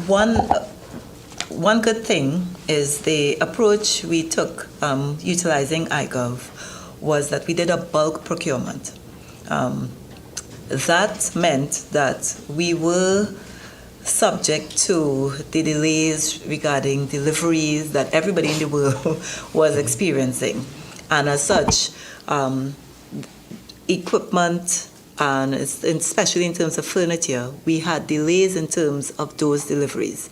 one good thing is the approach we took utilizing iGov was that we did a bulk procurement. That meant that we were subject to the delays regarding deliveries that everybody in the world was experiencing. And as such, equipment, and especially in terms of furniture, we had delays in terms of those deliveries.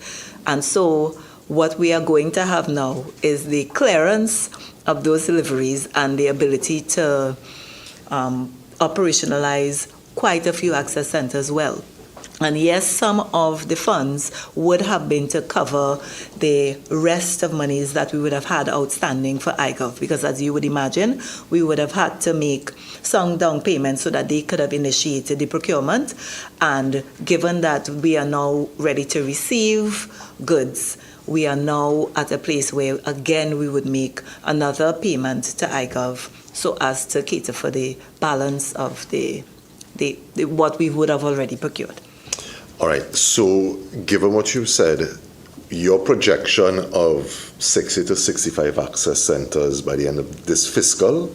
And so what we are going to have now is the clearance of those deliveries and the ability to operationalize quite a few access centers well. And yes, some of the funds would have been to cover the rest of monies that we would have had outstanding for iGov, because as you would imagine, we would have had to make some down payments so that they could have initiated the procurement. And given that we are now ready to receive goods, we are now at a place where, again, we would make another payment to iGov so as to cater for the balance of the what we would have already procured. All right. So, given what you said, your projection of 60 to 65 access centers by the end of this fiscal,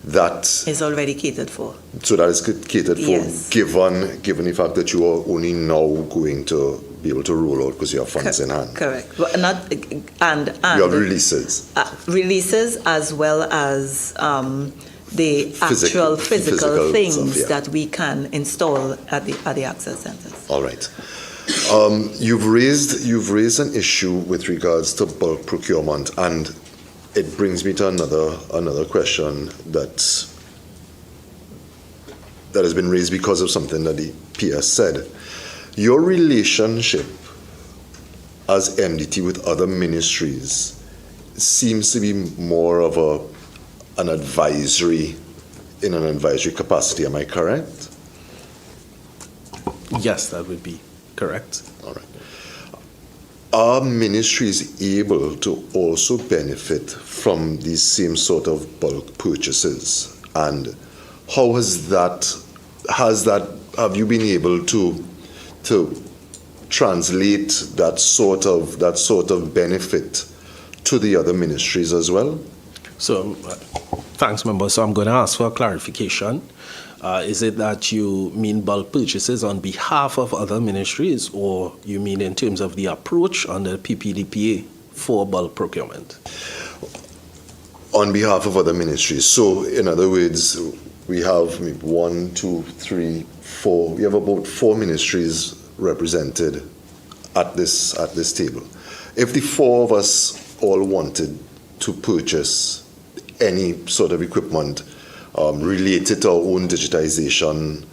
that is already catered for. So that is catered for, yes. given the fact that you are only now going to be able to roll out because you have funds in hand. Correct. But not and you have releases. Releases as well as the actual physical things stuff, yeah. that we can install at the access centers. All right. You've raised an issue with regards to bulk procurement, and it brings me to another question that has been raised because of something that the PS said. Your relationship as MDT with other ministries seems to be more of an advisory capacity. Am I correct? Yes, that would be correct. All right. Are ministries able to also benefit from these same sort of bulk purchases? And how have you been able to translate that sort of benefit to the other ministries as well? So, thanks, member. So I'm going to ask for a clarification. Is it that you mean bulk purchases on behalf of other ministries, or you mean in terms of the approach under PPDPA for bulk procurement? On behalf of other ministries. So, in other words, we have 1, 2, 3, 4. We have about 4 ministries represented at this table. If the 4 of us all wanted to purchase any sort of equipment related to our own digitization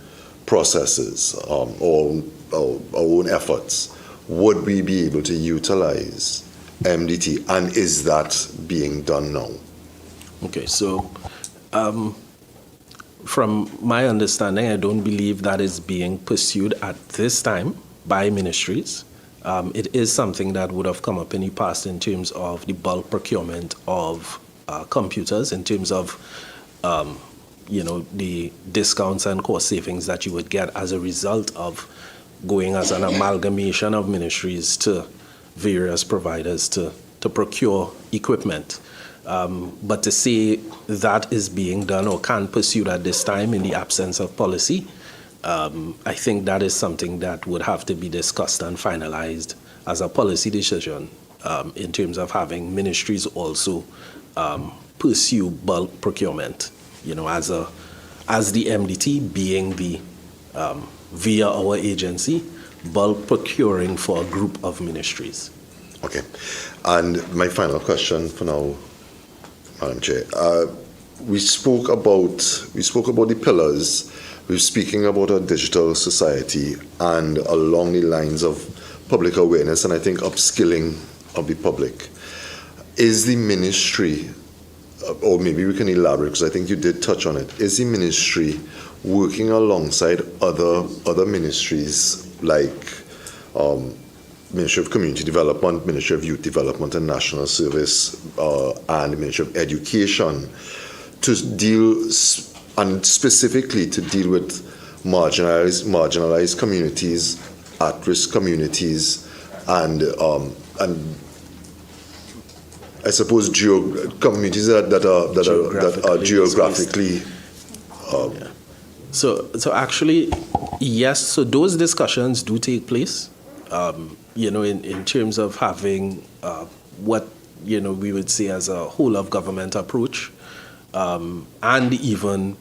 processes or our own efforts, would we be able to utilize MDT, and is that being done now? Okay, so from my understanding, I don't believe that is being pursued at this time by ministries. It is something that would have come up in the past in terms of the bulk procurement of computers, in terms of the discounts and cost savings that you would get as a result of going as an amalgamation of ministries to various providers to procure equipment. But to say that is being done or can pursue at this time in the absence of policy, I think that is something that would have to be discussed and finalized as a policy decision in terms of having ministries also pursue bulk procurement, as the MDT being the via our agency, bulk procuring for a group of ministries. Okay. And my final question for now, Madam Chair. We spoke about the pillars. We're speaking about a digital society and along the lines of public awareness and I think upskilling of the public. Is the ministry, or maybe we can elaborate because I think you did touch on it, is the ministry working alongside other ministries like Ministry of Community Development, Ministry of Youth Development and National Service, and the Ministry of Education to deal, and specifically to deal with marginalized communities, at-risk communities, and I suppose communities that are geographically. So actually, yes. So those discussions do take place. In terms of having what we would say as a whole of government approach, and even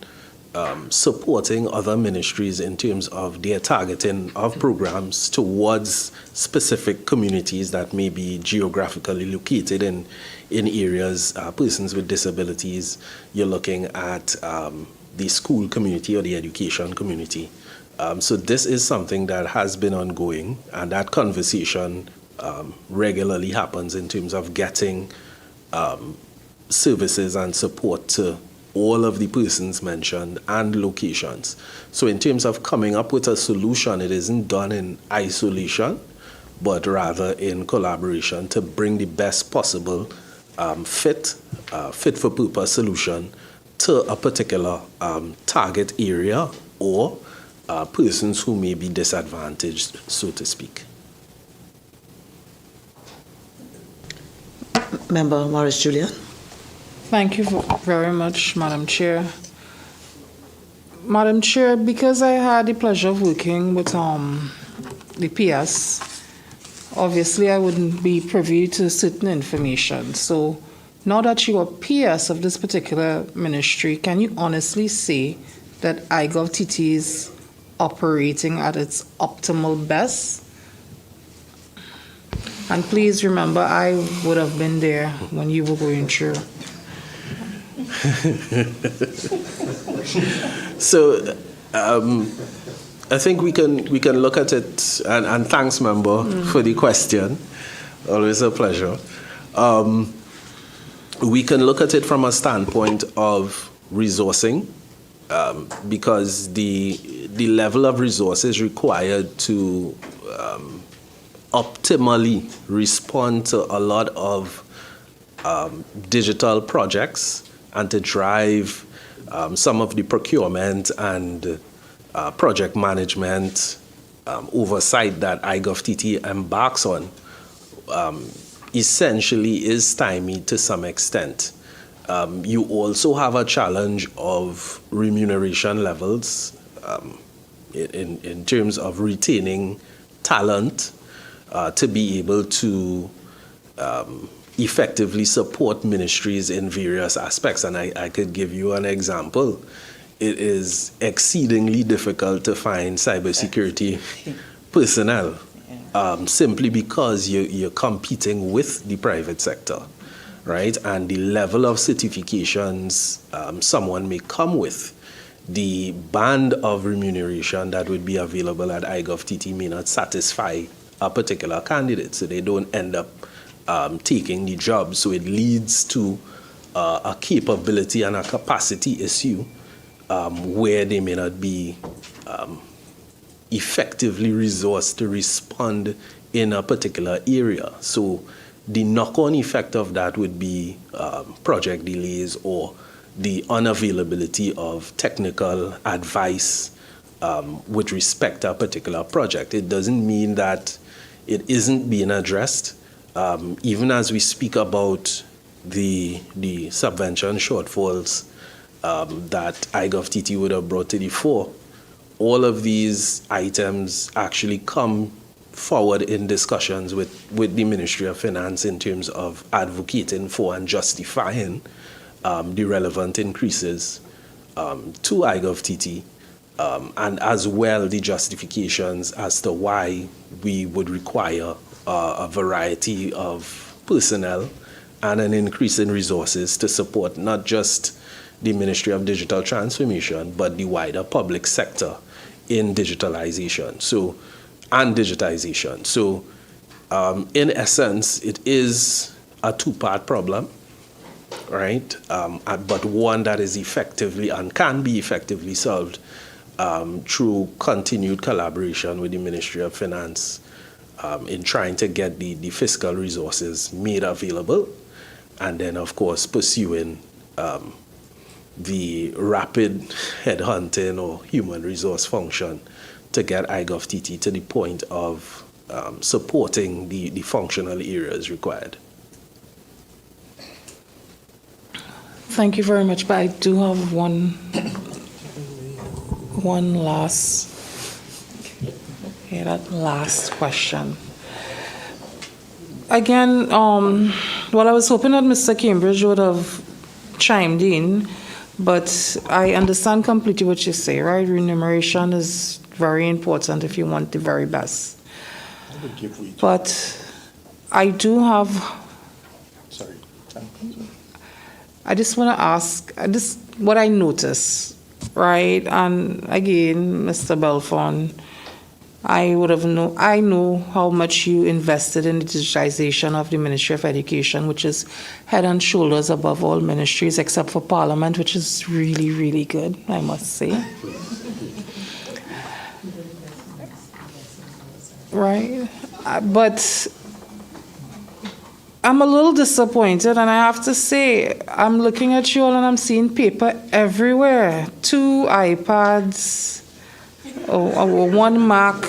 supporting other ministries in terms of their targeting of programs towards specific communities that may be geographically located in areas, persons with disabilities. You're looking at the school community or the education community. So this is something that has been ongoing, and that conversation regularly happens in terms of getting services and support to all of the persons mentioned and locations. So in terms of coming up with a solution, it isn't done in isolation, but rather in collaboration to bring the best possible fit for purpose solution to a particular target area or persons who may be disadvantaged, so to speak. Member Morris Julian. Thank you very much, Madam Chair. Madam Chair, because I had the pleasure of working with the PS, obviously I wouldn't be privy to certain information. So now that you are PS of this particular ministry, can you honestly say that iGovTT is operating at its optimal best? And please remember, I would have been there when you were going through. So I think we can look at it, and thanks, member, for the question. Always a pleasure. We can look at it from a standpoint of resourcing, because the level of resources required to optimally respond to a lot of digital projects and to drive some of the procurement and project management oversight that iGovTT embarks on essentially is stymied to some extent. You also have a challenge of remuneration levels in terms of retaining talent to be able to effectively support ministries in various aspects. And I could give you an example. It is exceedingly difficult to find cybersecurity personnel simply because you're competing with the private sector, right? And the level of certifications someone may come with, the band of remuneration that would be available at iGovTT may not satisfy a particular candidate, so they don't end up taking the job. So it leads to a capability and a capacity issue where they may not be effectively resourced to respond in a particular area. So the knock-on effect of that would be project delays or the unavailability of technical advice with respect to a particular project. It doesn't mean that it isn't being addressed. Even as we speak about the subvention shortfalls that iGovTT would have brought to the fore, all of these items actually come forward in discussions with the Ministry of Finance in terms of advocating for and justifying the relevant increases to iGovTT, and as well the justifications as to why we would require a variety of personnel and an increase in resources to support not just the Ministry of Digital Transformation, but the wider public sector in digitalization, and digitization. So in essence, it is a two-part problem, right? But one that is effectively and can be effectively solved through continued collaboration with the Ministry of Finance in trying to get the fiscal resources made available, and then, of course, pursuing the rapid headhunting or human resource function to get iGovTT to the point of supporting the functional areas required. Thank you very much, but I do have one last question. Again, well, I was hoping that Mr. Cambridge would have chimed in, but I understand completely what you say, right? Remuneration is very important if you want the very best. But I do have... Sorry. I just want to ask, what I notice, right? And again, Mr. Belfon, I know how much you invested in the digitization of the Ministry of Education, which is head and shoulders above all ministries except for Parliament, which is really, really good, I must say. Right? But I'm a little disappointed, and I have to say, I'm looking at you all and I'm seeing paper everywhere. 2 iPads, or 1 Mac.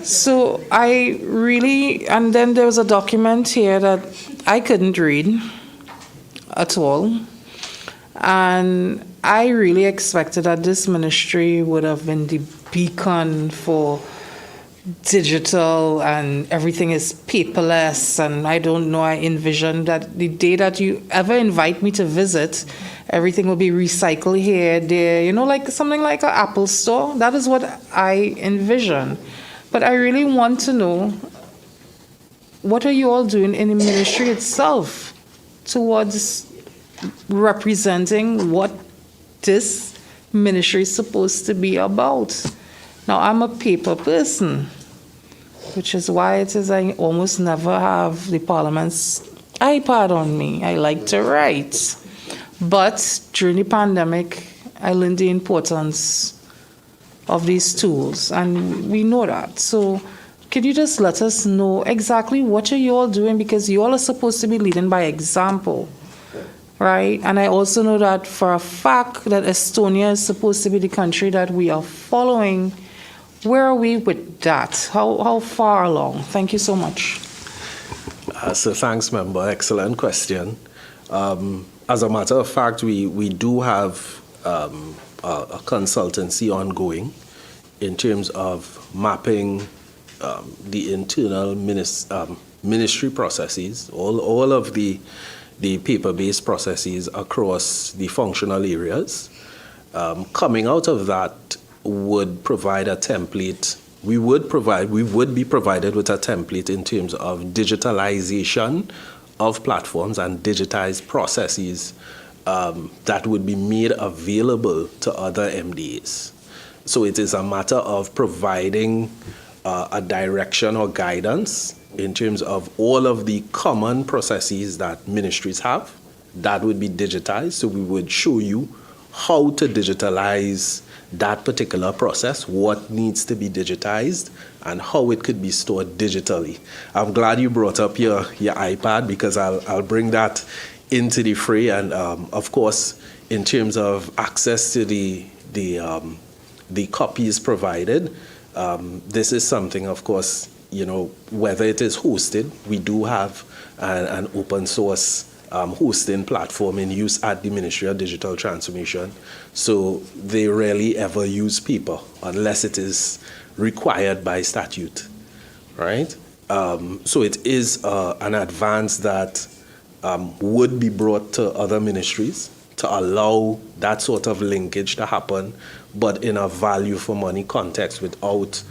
So I really, and then there was a document here that I couldn't read at all. And I really expected that this ministry would have been the beacon for digital, and everything is paperless, and I don't know, I envisioned that the day that you ever invite me to visit, everything will be recycled here, there, you know, like something like an Apple store. That is what I envision. But I really want to know, what are you all doing in the ministry itself towards representing what this ministry is supposed to be about? Now, I'm a paper person, which is why it is I almost never have the Parliament's iPad on me. I like to write. But during the pandemic, I learned the importance of these tools, and we know that. So could you just let us know exactly what are you all doing? Because you all are supposed to be leading by example, right? And I also know that for a fact that Estonia is supposed to be the country that we are following. Where are we with that? How far along? Thank you so much. So thanks, member. Excellent question. As a matter of fact, we do have a consultancy ongoing in terms of mapping the internal ministry processes, all of the paper-based processes across the functional areas. Coming out of that would provide a template. We would be provided with a template in terms of digitalization of platforms and digitized processes that would be made available to other MDAs. So it is a matter of providing a direction or guidance in terms of all of the common processes that ministries have. That would be digitized. So we would show you how to digitalize that particular process, what needs to be digitized, and how it could be stored digitally. I'm glad you brought up your iPad, because I'll bring that into the fray. And of course, in terms of access to the copies provided, this is something, of course, whether it is hosted, we do have an open source hosting platform in use at the Ministry of Digital Transformation. So they rarely ever use paper unless it is required by statute, right? So it is an advance that would be brought to other ministries to allow that sort of linkage to happen, but in a value for money context without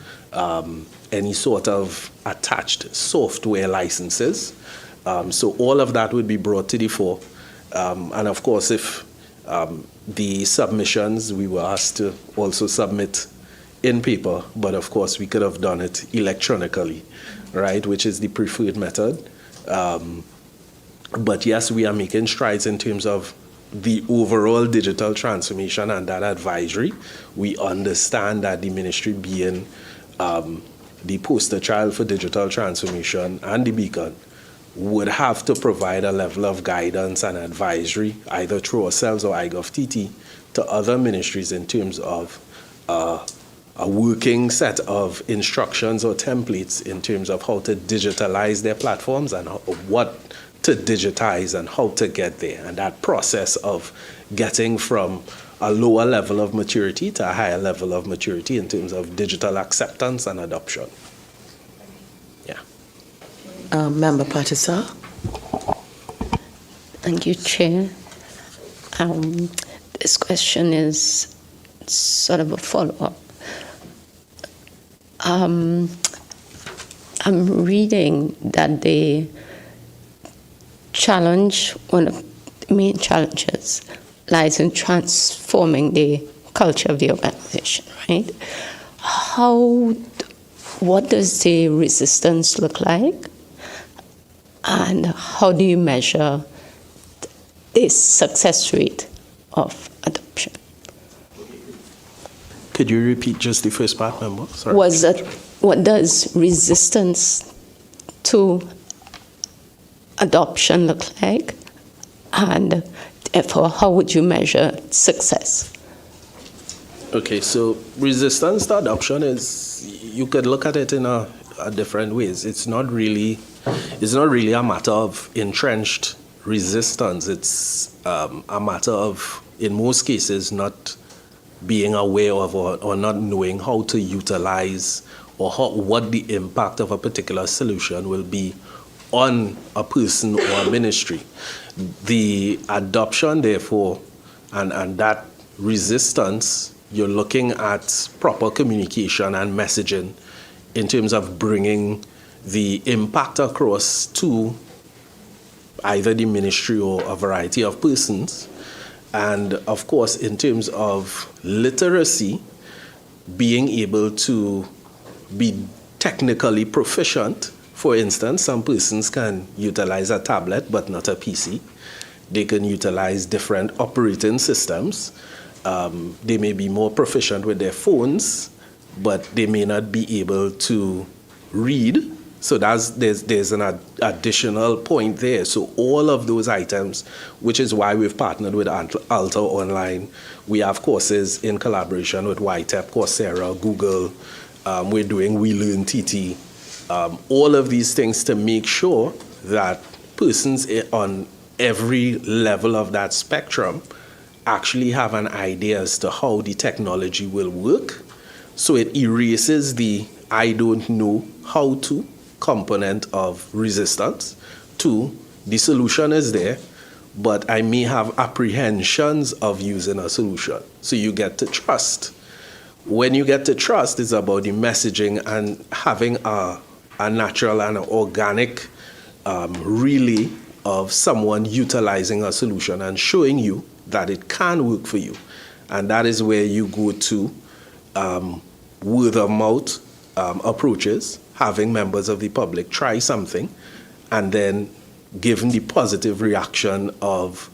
any sort of attached software licenses. So all of that would be brought to the fore. And of course, if the submissions, we were asked to also submit in paper, but of course we could have done it electronically, right, which is the preferred method. But yes, we are making strides in terms of the overall digital transformation and that advisory. We understand that the ministry being the poster child for digital transformation and the beacon would have to provide a level of guidance and advisory, either through ourselves or iGovTT, to other ministries in terms of a working set of instructions or templates in terms of how to digitalize their platforms and what to digitize and how to get there. And that process of getting from a lower level of maturity to a higher level of maturity in terms of digital acceptance and adoption. Member Patterson. Thank you, Chair. This question is sort of a follow-up. I'm reading that the challenge, one of the main challenges, lies in transforming the culture of the organization, right? What does the resistance look like? And how do you measure the success rate of adoption? Could you repeat just the first part, member? Sorry. Was what does resistance to adoption look like? And therefore, how would you measure success? Okay, so resistance to adoption is, you could look at it in a different ways. It's not really a matter of entrenched resistance. It's a matter of, in most cases, not being aware of or not knowing how to utilize or what the impact of a particular solution will be on a person or a ministry. The adoption, therefore, and that resistance, you're looking at proper communication and messaging in terms of bringing the impact across to either the ministry or a variety of persons. And of course, in terms of literacy, being able to be technically proficient. For instance, some persons can utilize a tablet but not a PC. They can utilize different operating systems. They may be more proficient with their phones, but they may not be able to read. So there's an additional point there. So all of those items, which is why we've partnered with Alta Online. We have courses in collaboration with YTEP, Coursera, Google. We're doing We Learn TT. All of these things to make sure that persons on every level of that spectrum actually have an idea as to how the technology will work. So it erases the I don't know how to component of resistance to the solution is there, but I may have apprehensions of using a solution. So you get to trust. When you get to trust, it's about the messaging and having a natural and organic relay of someone utilizing a solution and showing you that it can work for you. And that is where you go to word of mouth approaches, having members of the public try something, and then giving the positive reaction of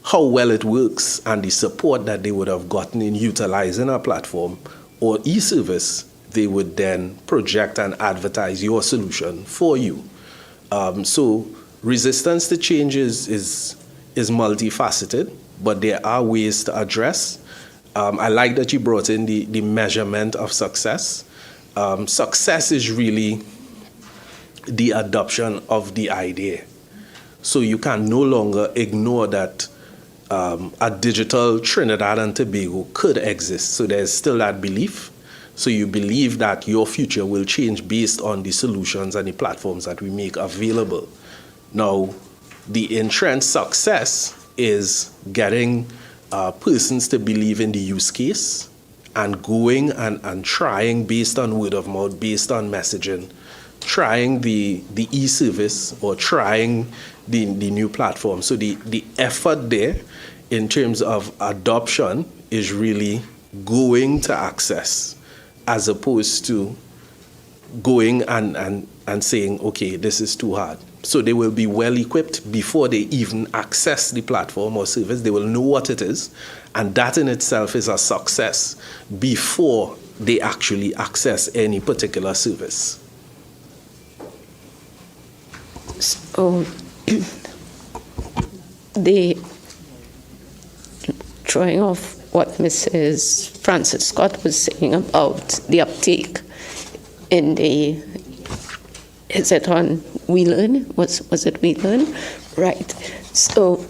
how well it works and the support that they would have gotten in utilizing a platform or e-service, they would then project and advertise your solution for you. So resistance to change is multifaceted, but there are ways to address. I like that you brought in the measurement of success. Success is really the adoption of the idea. So you can no longer ignore that a digital Trinidad and Tobago could exist. So there's still that belief. So you believe that your future will change based on the solutions and the platforms that we make available. Now, the entrenched success is getting persons to believe in the use case and going and trying based on word of mouth, based on messaging, trying the e-service or trying the new platform. So the effort there in terms of adoption is really going to access as opposed to going and saying, okay, this is too hard. So they will be well equipped before they even access the platform or service. They will know what it is. And that in itself is a success before they actually access any particular service. So the drawing off what Mrs. Francis Scott was saying about the uptake in the, is it on We Learn? Was it We Learn? Right. So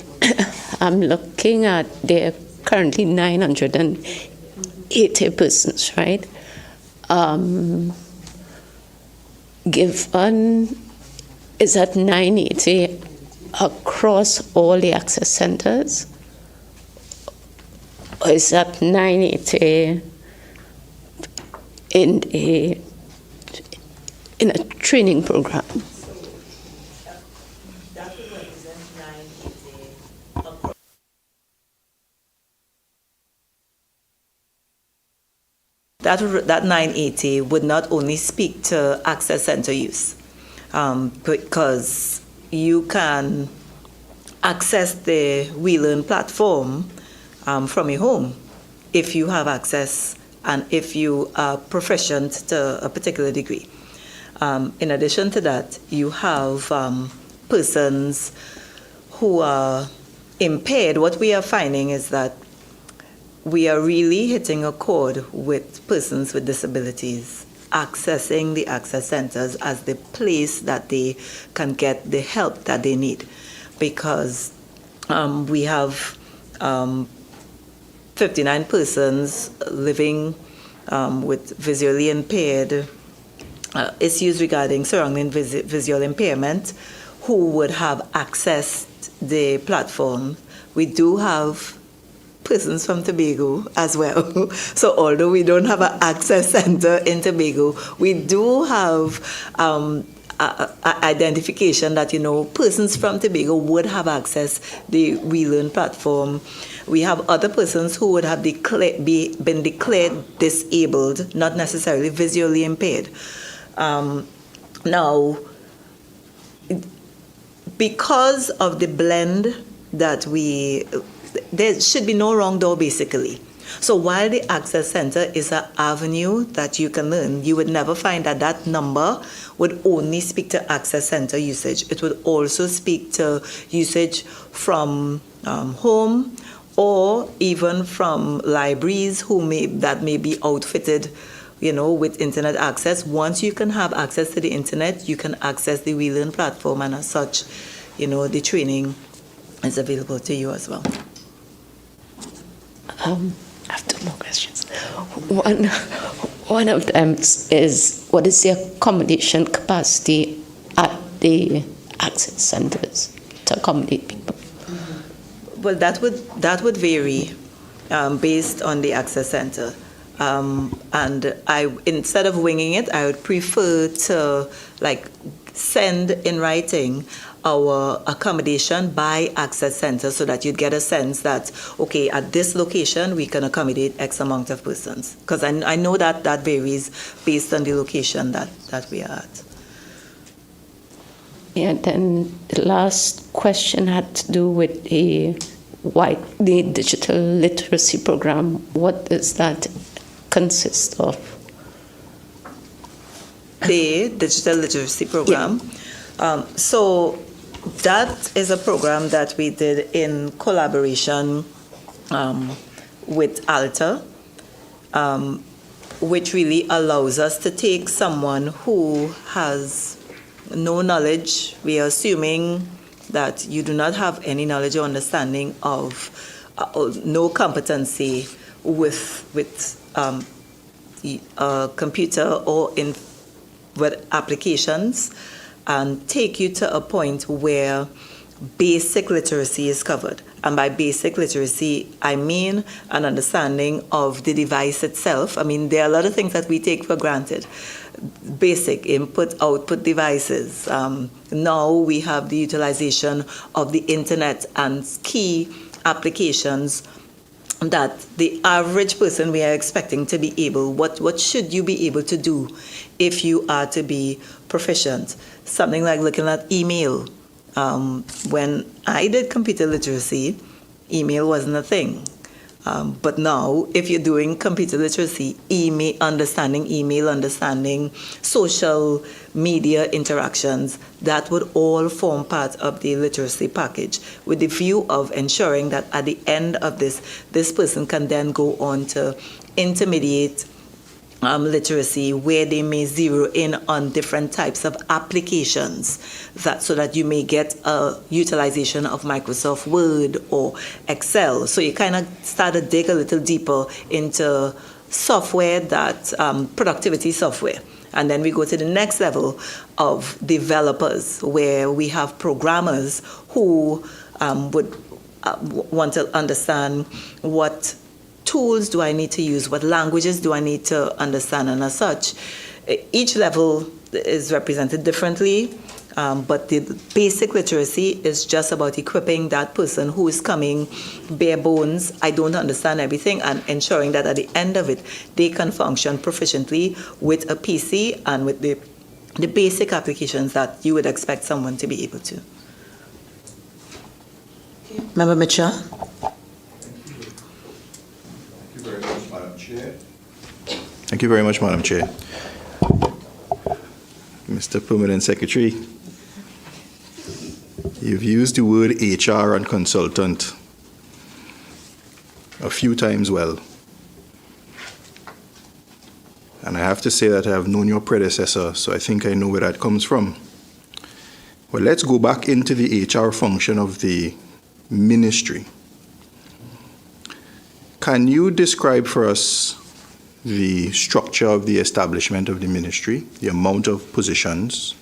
I'm looking at there are currently 980 persons, right? Given, is that 980 across all the access centers? Or is that 980 in a training program? That would represent 980. That 980 would not only speak to access center use, because you can access the We Learn platform from your home if you have access and if you are proficient to a particular degree. In addition to that, you have persons who are impaired. What we are finding is that we are really hitting a chord with persons with disabilities, accessing the access centers as the place that they can get the help that they need. Because we have 59 persons living with visually impaired issues regarding surrounding visual impairment who would have accessed the platform. We do have persons from Tobago as well. So although we don't have an access center in Tobago, we do have identification that, persons from Tobago would have access the WeLearn platform. We have other persons who would have been declared disabled, not necessarily visually impaired. Now, because of the blend that there should be no wrong door, basically. So while the Access Center is an avenue that you can learn, you would never find that number would only speak to Access Center usage. It would also speak to usage from home or even from libraries that may be outfitted, with internet access. Once you can have access to the internet, you can access the WeLearn platform, and as such, the training is available to you as well. I have two more questions. One of them is, what is the accommodation capacity at the access centers to accommodate people? Well, that would vary based on the access center. And instead of winging it, I would prefer to send in writing our accommodation by access center so that you'd get a sense that, okay, at this location we can accommodate X amount of persons. Because I know that varies based on the location that we are at. Yeah, then the last question had to do with the digital literacy program. What does that consist of? The digital literacy program. Yeah. So that is a program that we did in collaboration with ALTA, which really allows us to take someone who has no knowledge. We are assuming that you do not have any knowledge or understanding of no competency with a computer or with applications, and take you to a point where basic literacy is covered. And by basic literacy, I mean an understanding of the device itself. I mean, there are a lot of things that we take for granted. Basic input-output devices. Now we have the utilization of the internet and key applications that the average person we are expecting to be able, what should you be able to do if you are to be proficient? Something like looking at email. When I did computer literacy, email wasn't a thing. But now, if you're doing computer literacy, understanding social media interactions, that would all form part of the literacy package, with the view of ensuring that at the end of this person can then go on to intermediate literacy, where they may zero in on different types of applications, so that you may get a utilization of Microsoft Word or Excel. So you kind of start to dig a little deeper into software, productivity software. And then we go to the next level of developers, where we have programmers who would want to understand what tools do I need to use, what languages do I need to understand, and as such, each level is represented differently, but the basic literacy is just about equipping that person who is coming bare bones, I don't understand everything, and ensuring that at the end of it, they can function proficiently with a PC and with the basic applications that you would expect someone to be able to. Member Mitchell? Very much, Madam Chair. Thank you very much, Madam Chair. Mr. Permanent Secretary, you've used the word HR and consultant a few times well. And I have to say that I have known your predecessor, so I think I know where that comes from. Well, let's go back into the HR function of the ministry. Can you describe for us the structure of the establishment of the ministry, the amount of positions,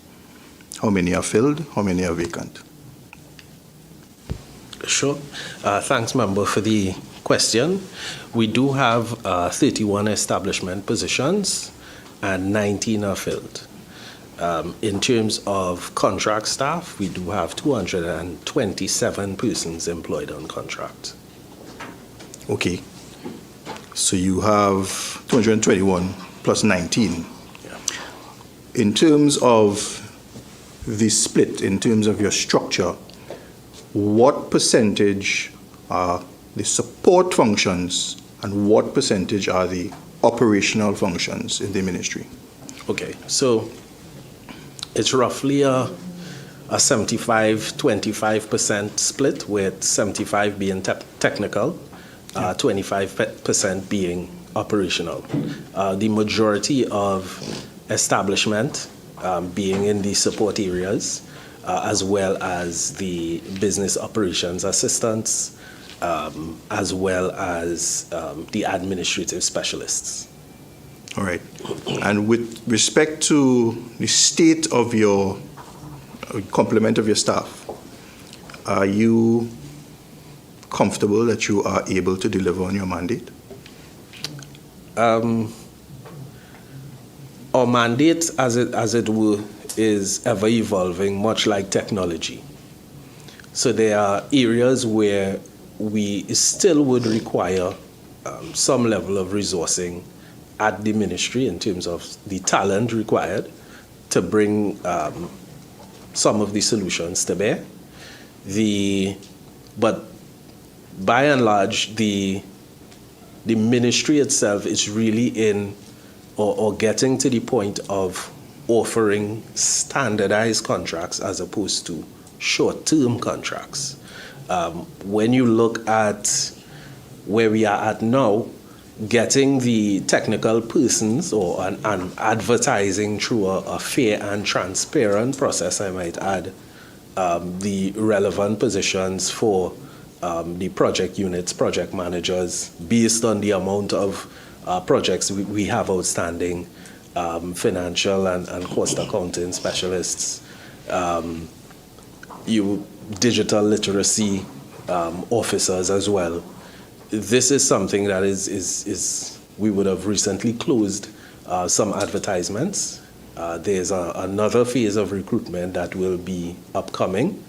how many are filled, how many are vacant? Sure. Thanks, member, for the question. We do have 31 establishment positions and 19 are filled. In terms of contract staff, we do have 227 persons employed on contract. Okay. So you have 221 plus 19. Yeah. In terms of the split, in terms of your structure, what percentage are the support functions and what percentage are the operational functions in the ministry? Okay, so it's roughly a 75-25% split, with 75 being technical, 25% being operational. The majority of establishment being in the support areas, as well as the business operations assistants, as well as the administrative specialists. All right. And with respect to the state of your complement of your staff, are you comfortable that you are able to deliver on your mandate? Our mandate, as it were, is ever evolving, much like technology. So there are areas where we still would require some level of resourcing at the ministry in terms of the talent required to bring some of the solutions to bear. But by and large, the ministry itself is really in or getting to the point of offering standardized contracts as opposed to short-term contracts. When you look at where we are at now, getting the technical persons and advertising through a fair and transparent process, I might add, the relevant positions for the project units, project managers, based on the amount of projects we have outstanding, financial and cost accounting specialists, digital literacy officers as well. This is something that is we would have recently closed some advertisements. There's another phase of recruitment that will be upcoming,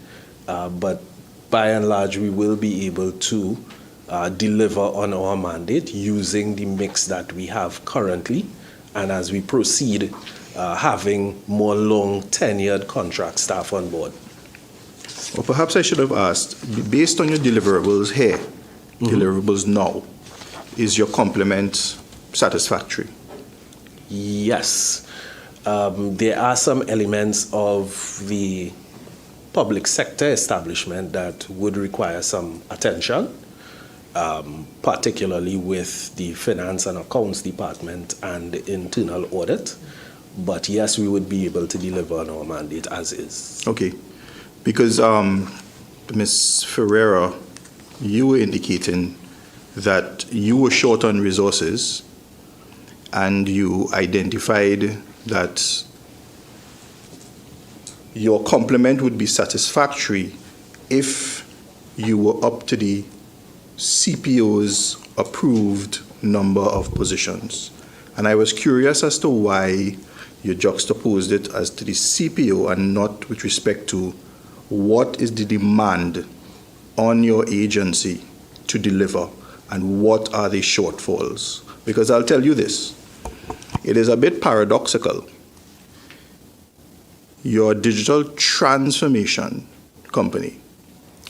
but by and large, we will be able to deliver on our mandate using the mix that we have currently, and as we proceed, having more long-tenured contract staff on board. Well, perhaps I should have asked, based on your deliverables here, deliverables now, is your complement satisfactory? Yes. There are some elements of the public sector establishment that would require some attention, particularly with the finance and accounts department and internal audit. But yes, we would be able to deliver on our mandate as is. Okay. Because Ms. Ferreira, you were indicating that you were short on resources and you identified that your complement would be satisfactory if you were up to the CPO's approved number of positions. And I was curious as to why you juxtaposed it as to the CPO and not with respect to what is the demand on your agency to deliver and what are the shortfalls. Because I'll tell you this, it is a bit paradoxical. You're a digital transformation company,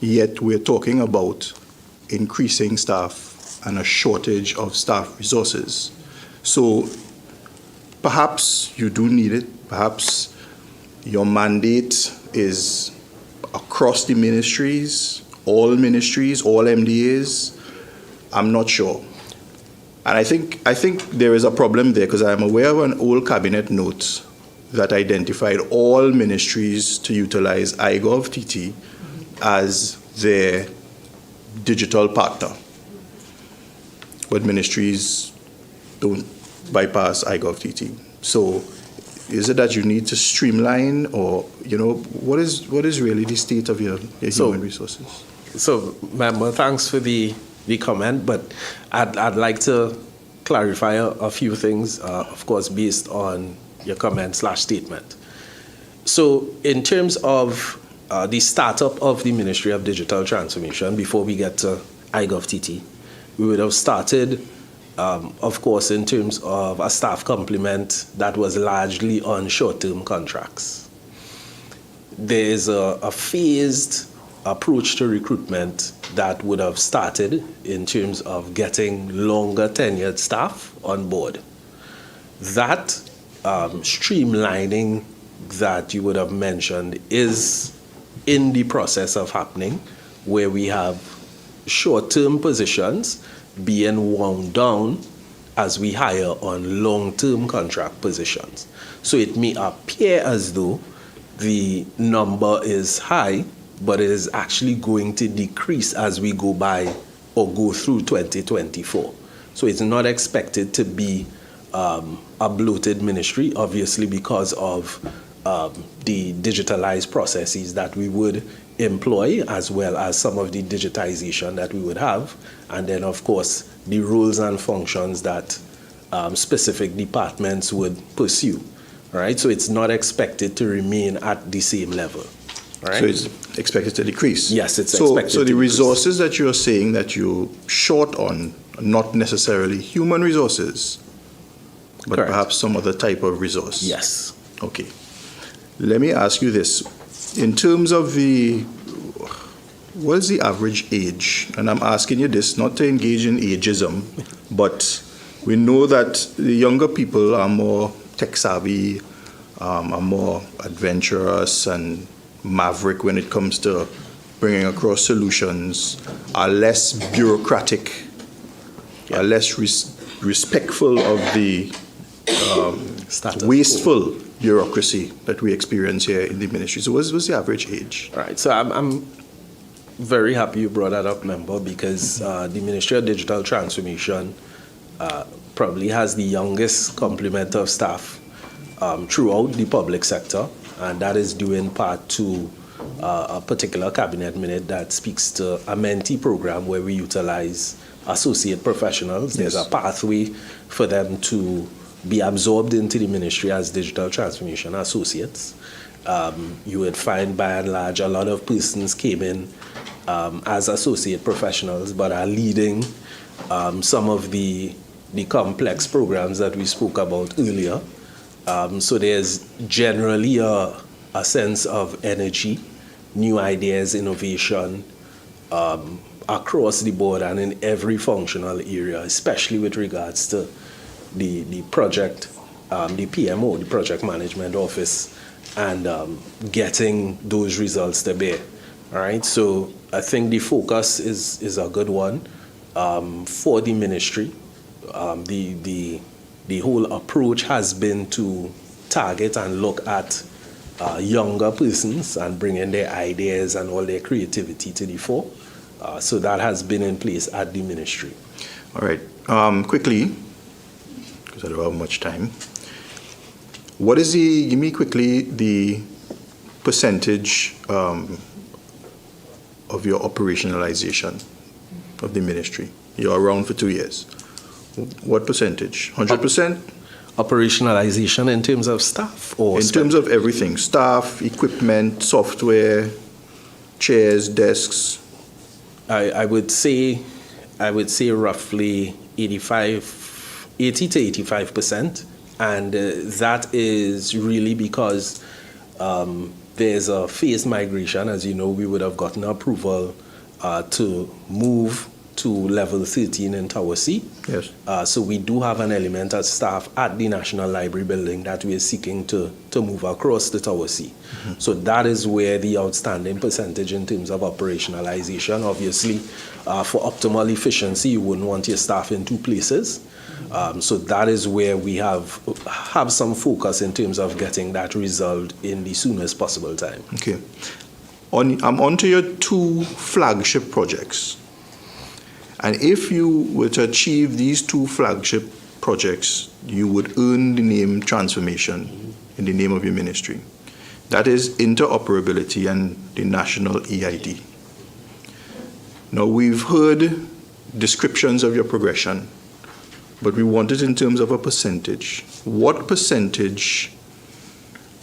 yet we're talking about increasing staff and a shortage of staff resources. So perhaps you do need it. Perhaps your mandate is across the ministries, all MDAs. I'm not sure. And I think there is a problem there, because I am aware of an old cabinet note that identified all ministries to utilize iGov-TT as their digital partner. But ministries don't bypass iGov-TT. So is it that you need to streamline, or, what is really the state of your human resources? So, member, thanks for the comment, but I'd like to clarify a few things, of course, based on your comment/statement. So, in terms of the startup of the Ministry of Digital Transformation, before we get to iGov-TT, we would have started, of course, in terms of a staff complement that was largely on short-term contracts. There is a phased approach to recruitment that would have started in terms of getting longer tenured staff on board. That streamlining that you would have mentioned is in the process of happening, where we have short-term positions being wound down as we hire on long-term contract positions. So it may appear as though the number is high, but it is actually going to decrease as we go by or go through 2024. So it's not expected to be a bloated ministry, obviously, because of the digitalized processes that we would employ, as well as some of the digitization that we would have, and then, of course, the roles and functions that specific departments would pursue. Right? So it's not expected to remain at the same level. Right? So it's expected to decrease. Yes, it's expected So the to resources that you're saying that you're short on are not necessarily human resources, but Correct. perhaps some other type of resource. Yes. Okay. Let me ask you this. In terms of what is the average age? And I'm asking you this not to engage in ageism, but we know that the younger people are more tech-savvy, are more adventurous and maverick when it comes to bringing across solutions, are less bureaucratic, are less respectful of the wasteful bureaucracy that we experience here in the ministry. So what's the average age? Right. So I'm very happy you brought that up, member, because the Ministry of Digital Transformation probably has the youngest complement of staff throughout the public sector, and that is due in part to a particular cabinet minute that speaks to a mentee program where we utilize associate professionals. There's a pathway for them to be absorbed into the ministry as digital transformation associates. You would find, by and large, a lot of persons came in as associate professionals, but are leading some of the complex programs that we spoke about earlier. So there's generally a sense of energy, new ideas, innovation across the board and in every functional area, especially with regards to the project, the PMO, the Project Management Office, and getting those results to bear. All right, so I think the focus is a good one for the ministry. The whole approach has been to target and look at younger persons and bring in their ideas and all their creativity to the fore. So that has been in place at the ministry. All right. Quickly, because I don't have much time, give me quickly the percentage of your operationalization of the ministry? You're around for 2 years. What percentage? 100%? Operationalization in terms of staff? Or in terms of everything, staff, equipment, software, chairs, desks. I would say roughly 80 to 85%, and that is really because there's a phased migration. As you know, we would have gotten approval to move to level 13 in Tower C. Yes. So we do have an element of staff at the National Library building that we are seeking to move across the Tower C. So that is where the outstanding percentage in terms of operationalization. Obviously, for optimal efficiency, you wouldn't want your staff in two places. So that is where we have some focus in terms of getting that resolved in the soonest possible time. Okay. I'm on to your two flagship projects. And if you were to achieve these two flagship projects, you would earn the name transformation in the name of your ministry. That is interoperability and the national EID. Now, we've heard descriptions of your progression, but we want it in terms of a percentage. What percentage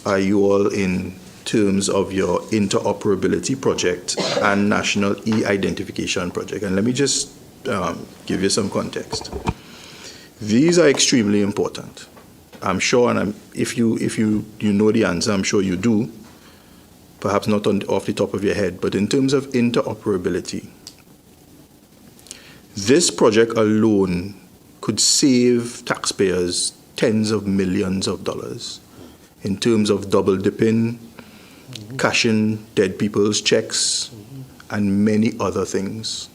are you all in terms of your interoperability project and national e-identification project? And let me just give you some context. These are extremely important. I'm sure, and if you know the answer, I'm sure you do, perhaps not off the top of your head, but in terms of interoperability, this project alone could save taxpayers tens of millions of dollars in terms of double dipping, cashing dead people's checks, and many other things.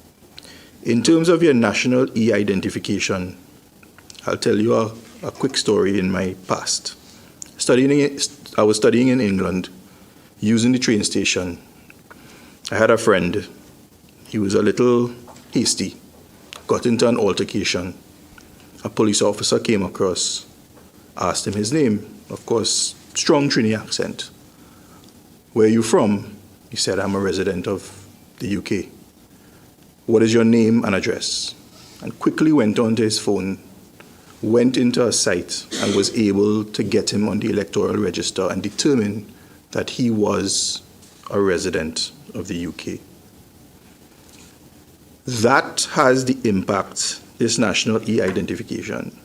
In terms of your national e-identification, I'll tell you a quick story in my past. I was studying in England, using the train station. I had a friend. He was a little hasty, got into an altercation. A police officer came across, asked him his name. Of course, strong Trini accent. Where are you from? He said, I'm a resident of the UK. What is your name and address? And quickly went onto his phone, went into a site, and was able to get him on the electoral register and determine that he was a resident of the UK. That has the impact, this national e-identification,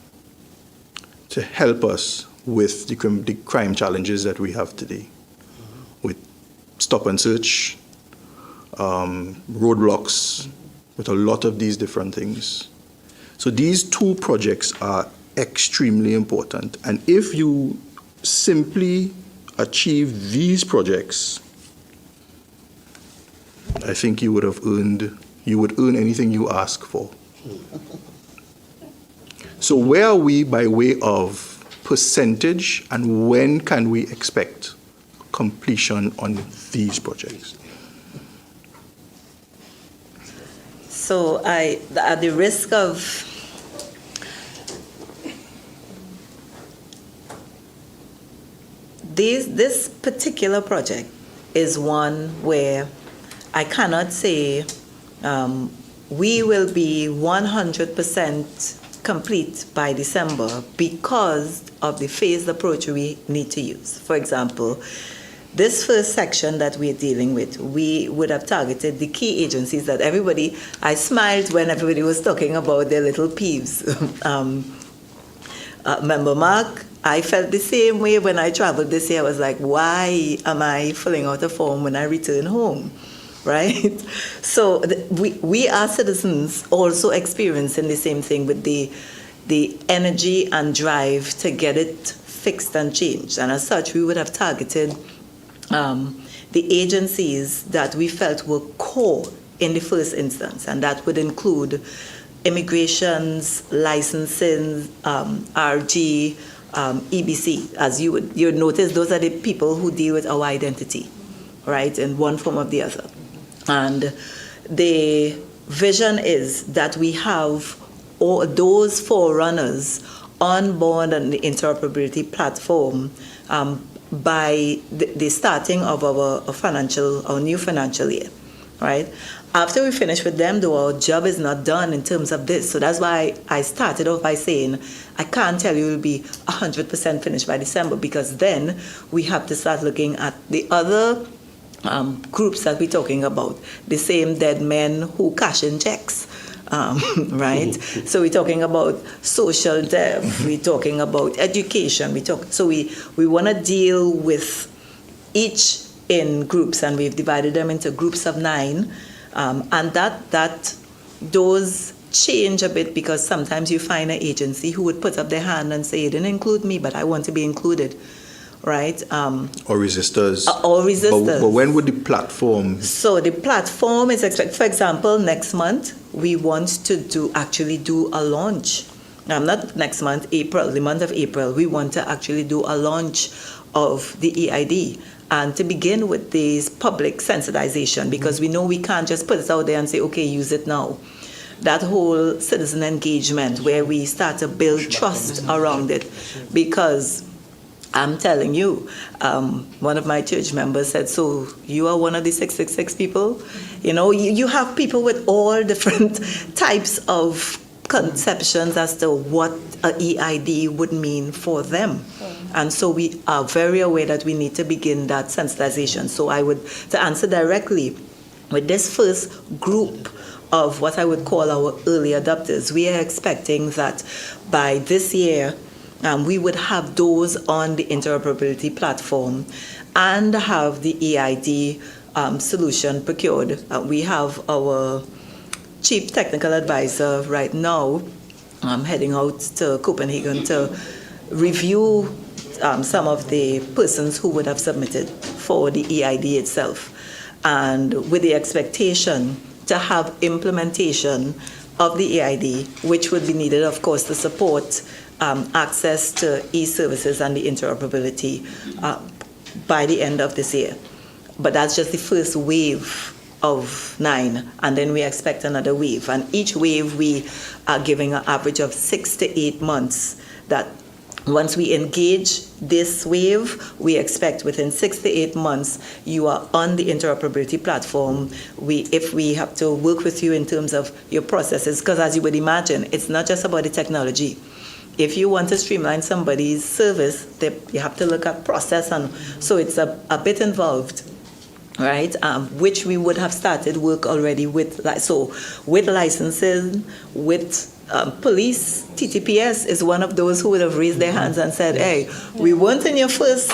to help us with the crime challenges that we have today, with stop and search, roadblocks, with a lot of these different things. So these two projects are extremely important. And if you simply achieve these projects, I think you would earn anything you ask for. So where are we by way of percentage, and when can we expect completion on these projects? So at the risk of this particular project is one where I cannot say we will be 100% complete by December because of the phased approach we need to use. For example, this first section that we're dealing with, we would have targeted the key agencies that I smiled when everybody was talking about their little peeves. Member Mark, I felt the same way when I traveled this year. I was like, why am I filling out a form when I return home, right? So we are citizens also experiencing the same thing with the energy and drive to get it fixed and changed. And as such, we would have targeted the agencies that we felt were core in the first instance, and that would include immigrations, licensing, RG, EBC. As you would notice, those are the people who deal with our identity, right, in one form or the other. And the vision is that we have all those forerunners on board on the interoperability platform by the starting of our new financial year, right? After we finish with them, though, our job is not done in terms of this. So that's why I started off by saying I can't tell you we'll be 100% finished by December, because then we have to start looking at the other groups that we're talking about, the same dead men who cash in checks. Right? So we're talking about social debt, we're talking about education, so we want to deal with each in groups, and we've divided them into groups of 9, and that those change a bit because sometimes you find an agency who would put up their hand and say, "You didn't include me, but I want to be included," right? Or resistors. Or resistors. But when would the platform? So the platform is expected, for example, next month, we want to actually do a launch. Not next month, April, the month of April, we want to actually do a launch of the EID. And to begin with this public sensitization, because we know we can't just put it out there and say, okay, use it now. That whole citizen engagement where we start to build trust around it. Because I'm telling you, one of my church members said, "So you are one of the 666 people?" You know, you have people with all different types of conceptions as to what a EID would mean for them. And so we are very aware that we need to begin that sensitization. So to answer directly, with this first group of what I would call our early adopters, we are expecting that by this year, we would have those on the interoperability platform and have the EID solution procured. We have our chief technical advisor right now heading out to Copenhagen to review some of the persons who would have submitted for the EID itself, and with the expectation to have implementation of the EID, which would be needed, of course, to support access to e-services and the interoperability by the end of this year. But that's just the first wave of 9, and then we expect another wave. And each wave we are giving an average of 6 to 8 months. That once we engage this wave, we expect within 6 to 8 months you are on the interoperability platform. If we have to work with you in terms of your processes, because as you would imagine, it's not just about the technology. If you want to streamline somebody's service, you have to look at process, and so it's a bit involved, right? Which we would have started work already with. So with licensing, with police, TTPS is one of those who would have raised their hands and said, "Hey, we weren't in your first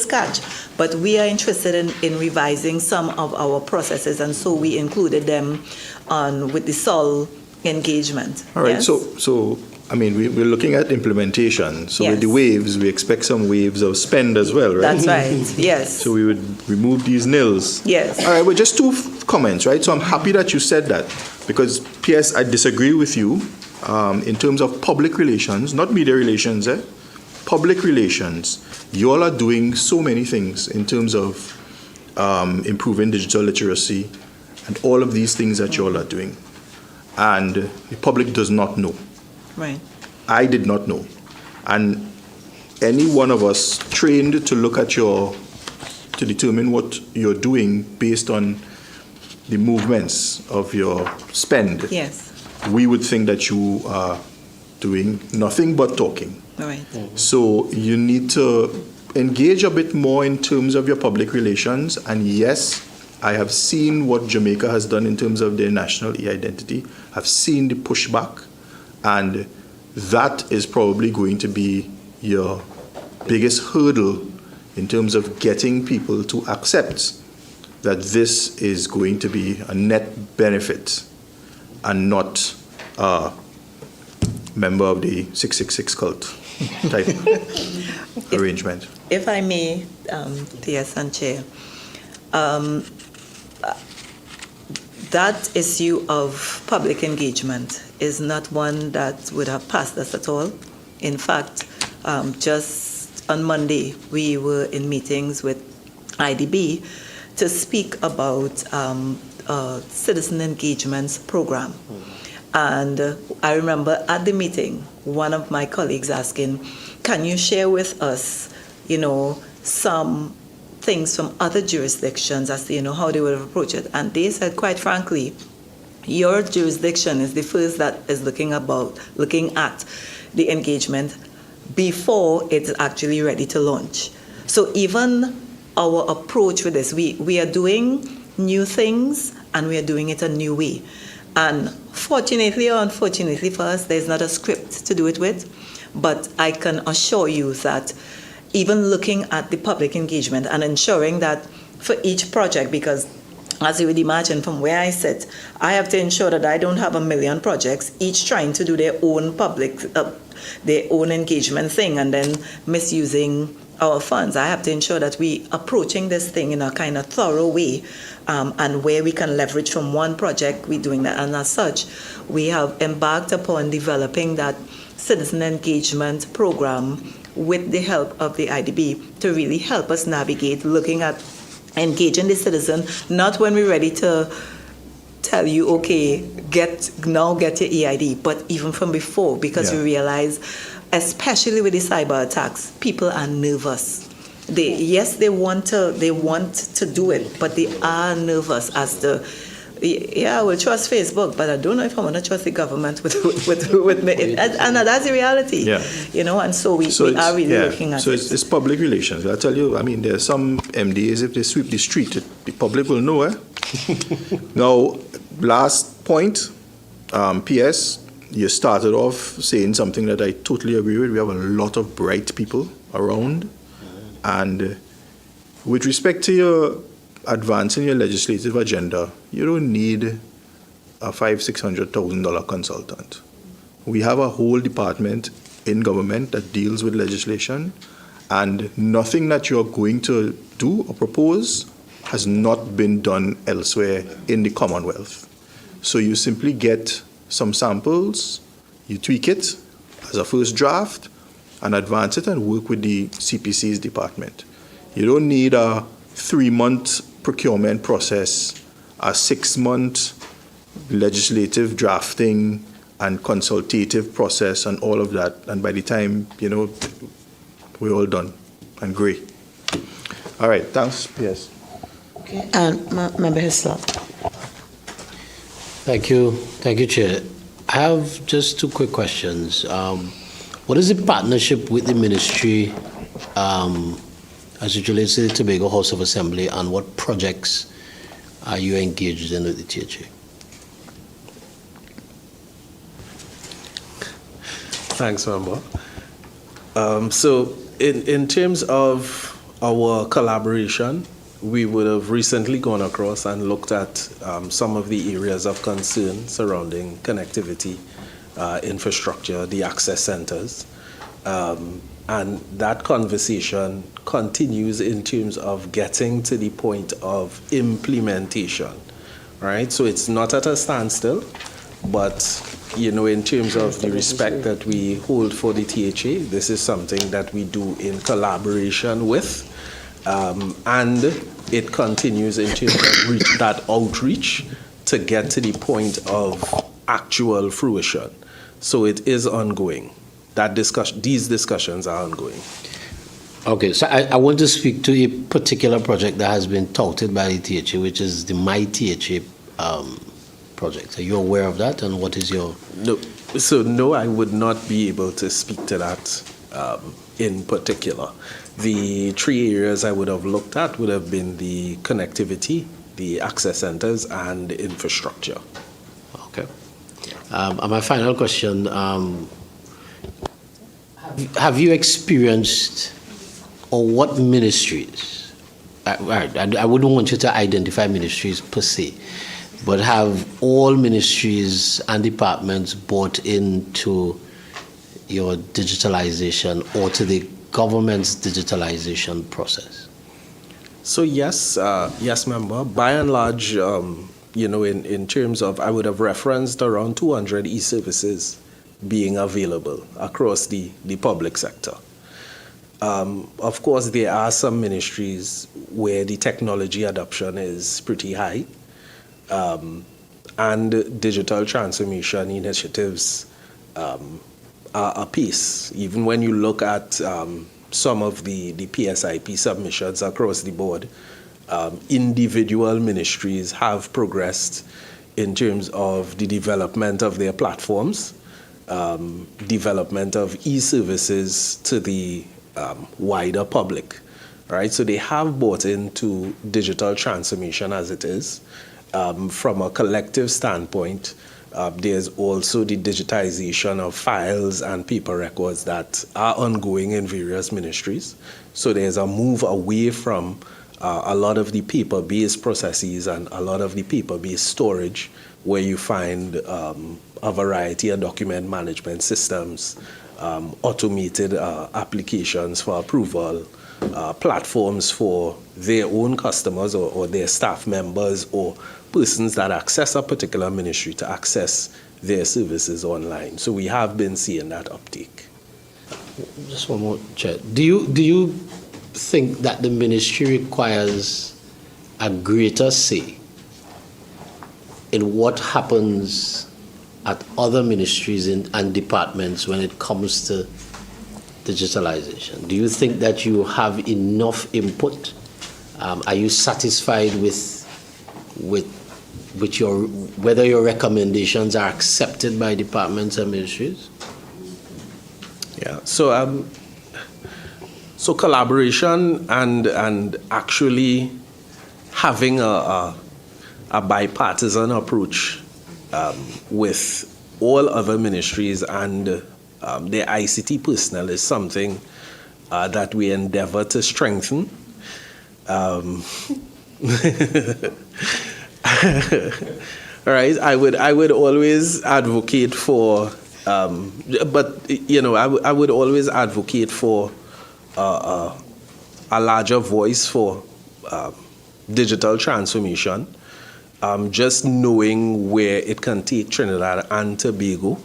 catch, but we are interested in revising some of our processes," and so we included them with the SOL engagement. All right. Yes? So I mean, we're looking at implementation. So Yes. with the waves, we expect some waves of spend as well, right? That's right. Yes. So we would remove these nils. Yes. All right, well, just two comments, right? So I'm happy that you said that, because PS, I disagree with you in terms of public relations, not media relations, public relations. You all are doing so many things in terms of improving digital literacy and all of these things that you all are doing. And the public does not know. Right. I did not know. And any one of us trained to look at to determine what you're doing based on the movements of your spend. Yes. We would think that you are doing nothing but talking. Right. So you need to engage a bit more in terms of your public relations. And yes, I have seen what Jamaica has done in terms of their national e-identity. I've seen the pushback. And that is probably going to be your biggest hurdle in terms of getting people to accept that this is going to be a net benefit and not a member of the 666 cult type arrangement. If I may, PS and Chair, that issue of public engagement is not one that would have passed us at all. In fact, just on Monday, we were in meetings with IDB to speak about citizen engagements program. And I remember at the meeting, one of my colleagues asking, "Can you share with us, some things from other jurisdictions as to, how they would have approached it?" And they said, quite frankly, your jurisdiction is the first that is looking at the engagement before it's actually ready to launch. So even our approach with this, we are doing new things and we are doing it a new way. And fortunately or unfortunately for us, there's not a script to do it with, but I can assure you that even looking at the public engagement and ensuring that for each project, because as you would imagine from where I sit, I have to ensure that I don't have a million projects, each trying to do their own their own engagement thing and then misusing our funds. I have to ensure that we approaching this thing in a kind of thorough way, and where we can leverage from one project, we're doing that. And as such, we have embarked upon developing that citizen engagement program with the help of the IDB to really help us navigate looking at engaging the citizen, not when we're ready to tell you, okay, get your EID, but even from before, because we realize, especially with the cyber attacks, people are nervous. They want to do it, but they are nervous as to, I will trust Facebook, but I don't know if I want to trust the government with me. And that's the reality. Yeah. And so we are really looking at so it. it's public relations. I tell you, I mean, there's some MDAs, if they sweep the street, the public will know, Now, last point, PS, you started off saying something that I totally agree with. We have a lot of bright people around. And with respect to your advancing your legislative agenda, you don't need a $500,000-$600,000 consultant. We have a whole department in government that deals with legislation, and nothing that you're going to do or propose has not been done elsewhere in the Commonwealth. So you simply get some samples, you tweak it as a first draft, and advance it and work with the CPC's department. You don't need a 3-month procurement process, a 6-month legislative drafting and consultative process and all of that. And by the time, we're all done and great. All right, thanks, PS. Okay, and Member Hislop. Thank you, Chair. I have just 2 quick questions. What is the partnership with the ministry as it relates to the Tobago House of Assembly, and what projects are you engaged in with the THA? Thanks, Member. So in terms of our collaboration, we would have recently gone across and looked at some of the areas of concern surrounding connectivity, infrastructure, the access centers. And that conversation continues in terms of getting to the point of implementation, right? So it's not at a standstill, but, in terms of the respect that we hold for the THA, this is something that we do in collaboration with, and it continues in terms of that outreach to get to the point of actual fruition. So it is ongoing. These discussions are ongoing. Okay, so I want to speak to a particular project that has been touted by the THA, which is the My THA project. Are you aware of that, and what is your... No, I would not be able to speak to that in particular. The 3 areas I would have looked at would have been the connectivity, the access centers, and the infrastructure. Okay. And my final question, have you experienced, or what ministries, I wouldn't want you to identify ministries per se, but have all ministries and departments bought into your digitalization or to the government's digitalization process? So yes, Member. By and large, in terms of, I would have referenced around 200 e-services being available across the public sector. Of course, there are some ministries where the technology adoption is pretty high, and digital transformation initiatives are apace. Even when you look at some of the PSIP submissions across the board, individual ministries have progressed in terms of the development of their platforms, development of e-services to the wider public, right? So they have bought into digital transformation as it is. From a collective standpoint, there's also the digitization of files and paper records that are ongoing in various ministries. So there's a move away from a lot of the paper-based processes and a lot of the paper-based storage, where you find a variety of document management systems, automated applications for approval, platforms for their own customers or their staff members or persons that access a particular ministry to access their services online. So we have been seeing that uptake. Just one more, Chair. Do you think that the ministry requires a greater say in what happens at other ministries and departments when it comes to digitalization? Do you think that you have enough input? Are you satisfied with whether your recommendations are accepted by departments and ministries? Yeah. So collaboration and actually having a bipartisan approach with all other ministries and their ICT personnel is something that we endeavor to strengthen. Right? I would always advocate for, I would always advocate for a larger voice for digital transformation. Just knowing where it can take Trinidad and Tobago,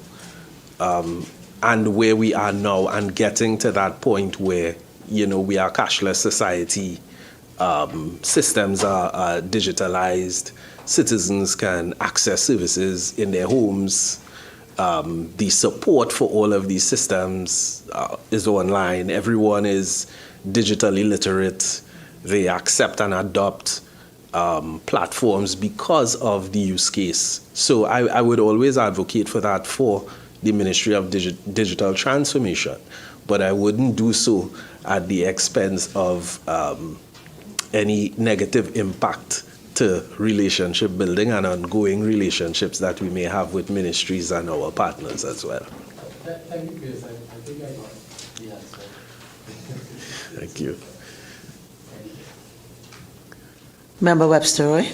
and where we are now, and getting to that point where we are a cashless society, systems are digitalized, citizens can access services in their homes. The support for all of these systems is online. Everyone is digitally literate. They accept and adopt platforms because of the use case. So I would always advocate for that for the Ministry of Digital Transformation, but I wouldn't do so at the expense of any negative impact to relationship building and ongoing relationships that we may have with ministries and our partners as well. Thank you, Chris. I think I got the answer. Thank you. Member Webster Roy.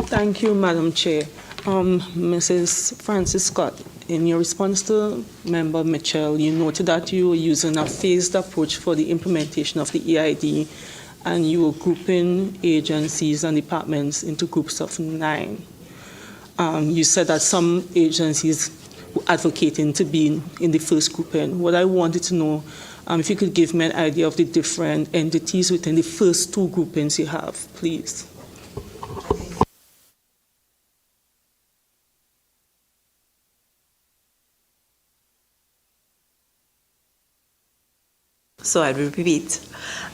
Thank you, Madam Chair. Mrs. Francis Scott, in your response to Member Mitchell, you noted that you were using a phased approach for the implementation of the EID, and you were grouping agencies and departments into groups of 9. You said that some agencies were advocating to be in the first grouping. What I wanted to know, if you could give me an idea of the different entities within the first 2 groupings you have, please. So I repeat,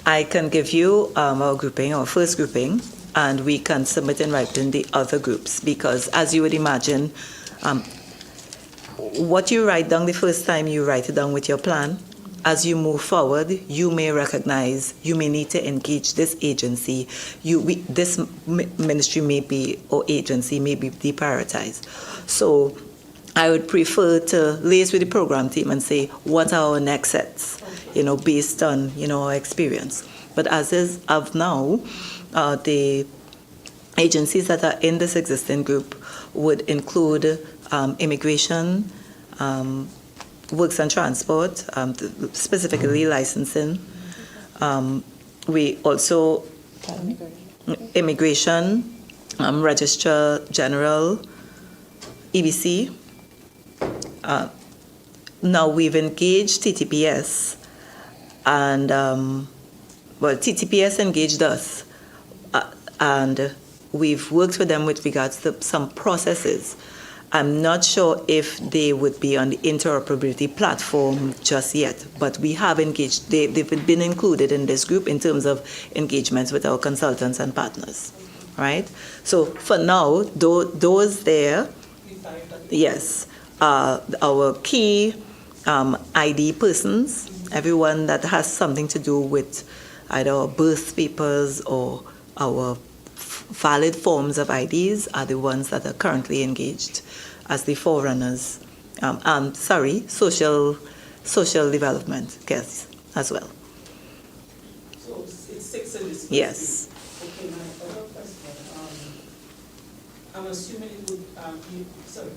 I can give you our grouping, our first grouping, and we can submit and write in the other groups, because as you would imagine, what you write down the first time, you write it down with your plan. As you move forward, you may recognize you may need to engage this agency. This ministry may be, or agency may be deprioritized. So I would prefer to liaise with the program team and say, what are our next sets, based on, our experience. But as is of now, the agencies that are in this existing group would include immigration, works and transport, specifically licensing. We also, immigration, Registrar General, EBC. Now we've engaged TTPS, and TTPS engaged us, and we've worked with them with regards to some processes. I'm not sure if they would be on the interoperability platform just yet, but we have engaged. They've been included in this group in terms of engagements with our consultants and partners, right? So for now, those there, yes, our key ID persons, everyone that has something to do with either our birth papers or our valid forms of IDs, are the ones that are currently engaged as the forerunners. Social development, yes, as well. So it's 6 in this. Yes. Okay, my other question, I'm assuming it would be, sorry.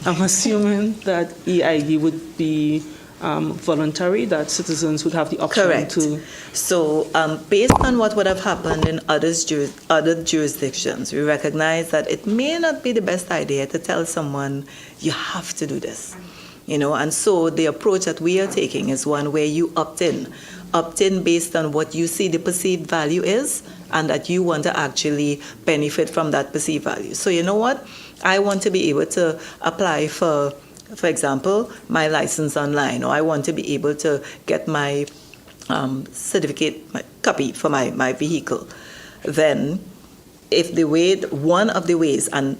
I'm assuming that EID would be voluntary, that citizens would have the option Correct. to. So, based on what would have happened in other jurisdictions, we recognize that it may not be the best idea to tell someone you have to do this, and so the approach that we are taking is one where you opt in based on what you see the perceived value is, and that you want to actually benefit from that perceived value. So you know what? I want to be able to apply for example, my license online, or I want to be able to get my certificate, my copy for my vehicle. Then, one of the ways, and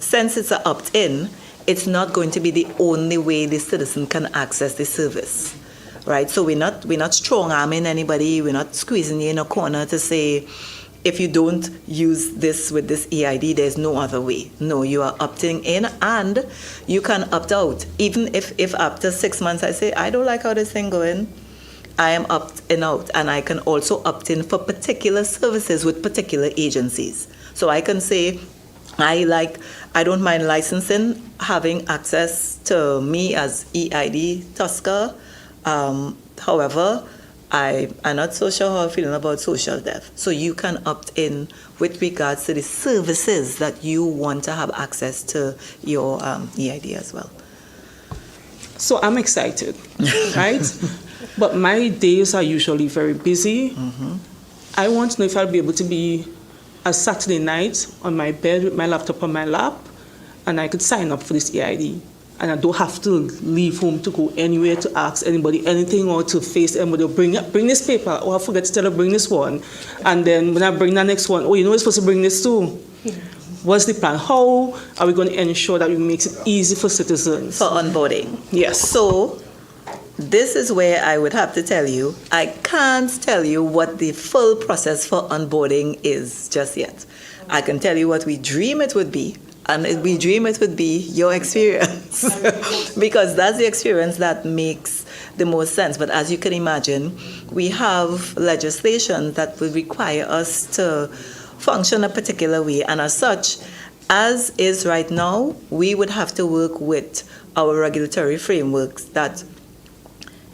since it's an opt-in, it's not going to be the only way the citizen can access the service, right? So we're not strong-arming anybody. We're not squeezing you in a corner to say, if you don't use this with this EID, there's no other way. No, you are opting in, and you can opt out. Even if after 6 months I say, I don't like how this thing going, I am opting out, and I can also opt in for particular services with particular agencies. So I can say, I don't mind licensing, having access to me as EID Tusker. However, I'm not so sure how I'm feeling about social deaf. So you can opt in with regards to the services that you want to have access to your EID as well. So I'm excited, right? But my days are usually very busy. Mm-hmm. I want to know if I'll be able to be a Saturday night on my bed with my laptop on my lap, and I could sign up for this EID. And I don't have to leave home to go anywhere to ask anybody anything, or to face anybody, or bring this paper, or I forget to tell her bring this one. And then when I bring the next one, you're supposed to bring this too. Yeah. What's the plan? How are we going to ensure that we make it easy for citizens? For onboarding. Yes. So this is where I would have to tell you, I can't tell you what the full process for onboarding is just yet. I can tell you what we dream it would be. And we dream it would be your experience, because that's the experience that makes the most sense. But as you can imagine, we have legislation that will require us to function a particular way. And as such, as is right now, we would have to work with our regulatory frameworks that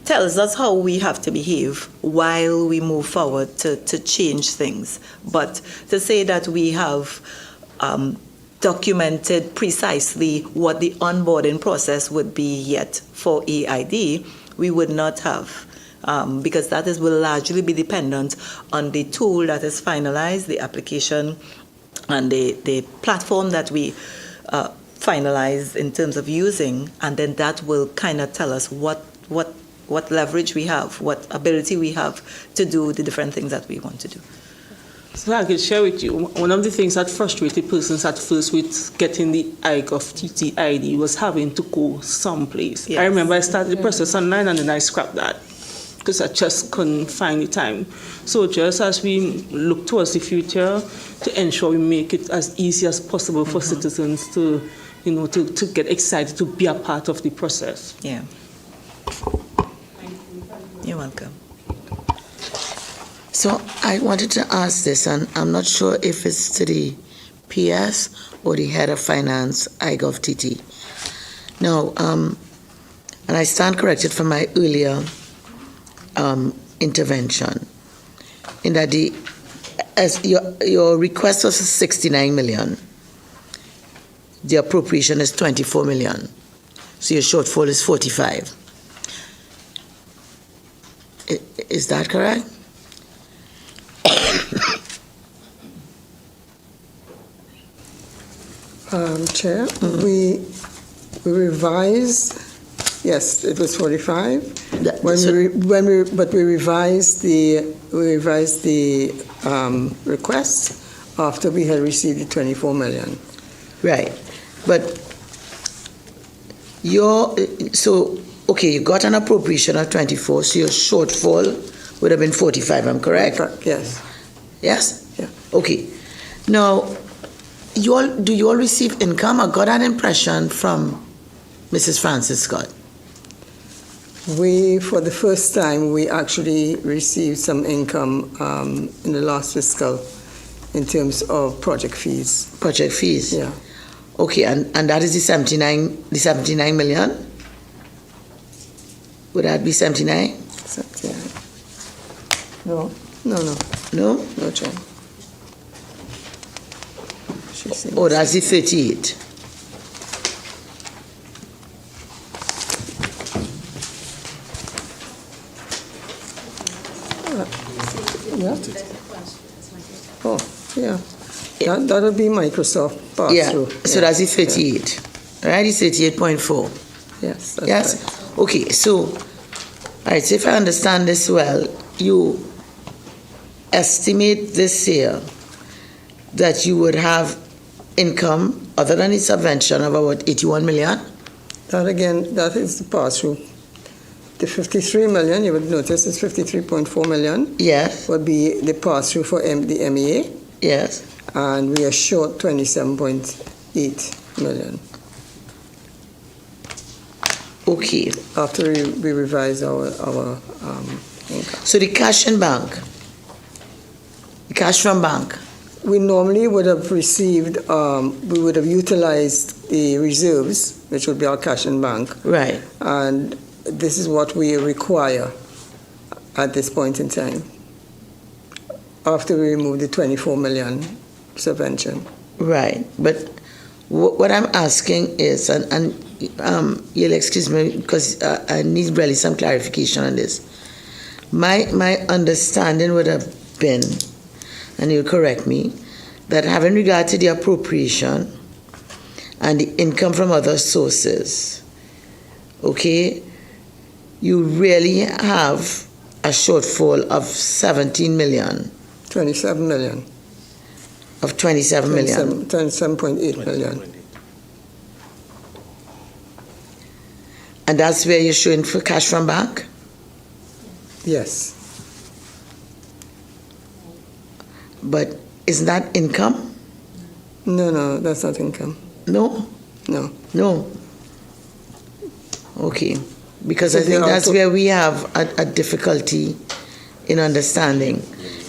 tells us how we have to behave while we move forward to change things. But to say that we have documented precisely what the onboarding process would be yet for EID, we would not have, because that will largely be dependent on the tool that is finalized, the application, and the platform that we finalize in terms of using, and then that will kind of tell us what leverage we have, what ability we have to do the different things that we want to do. So I can share with you, one of the things that frustrated persons at first with getting the iGovTT ID was having to go someplace. Yes. I remember I started the process online, and then I scrapped that because I just couldn't find the time. So just as we look towards the future to ensure we make it as easy as possible for citizens to get excited to be a part of the process. Yeah. You're welcome. So I wanted to ask this, and I'm not sure if it's to the PS or the head of finance, iGovTT. Now, and I stand corrected from my earlier intervention, in that as your request was 69 million, the appropriation is 24 million, so your shortfall is 45. Is that correct? Chair, we revised. Yes, it was 45. But we revised the request after we had received the 24 million. Right, but you got an appropriation of 24, so your shortfall would have been 45. I'm correct? Yes. Yes. Yeah. Okay. Now, do you all receive income? I got an impression from Mrs. Francis Scott We, for the first time, we actually received some income in the last fiscal in terms of project fees. Project fees? Yeah. Okay, and that is the 79 million? Would that be 79? 79. No, no, no. No? No, John. Oh, that's the 38. Yeah. Oh, yeah. That'll be Microsoft pass Yeah, through. so that's the 38. Right, it's 38.4. Yes, that's Yes? right. Okay, so, all right, so if I understand this well, you estimate this year that you would have income other than the subvention of about 81 million? That again, that is the pass-through. The 53 million, you would notice, is 53.4 million. Yes. Would be the pass-through for the MEA. Yes. And we are short 27.8 million. Okay. After we revise our income. So the cash in bank, the cash from bank? We normally would have received, we would have utilized the reserves, which would be our cash in bank. Right. And this is what we require at this point in time, after we remove the 24 million subvention. Right, but what I'm asking is, and you'll excuse me because I need really some clarification on this. My understanding would have been, and you'll correct me, that having regard to the appropriation and the income from other sources, okay, you really have a shortfall of 17 million. 27 million. Of 27 million. 27.8 million. And that's where you're showing for cash from bank? Yes. But isn't that income? No, that's not income. No? No. No. Okay. Because So I think there are that's where we have a difficulty in understanding.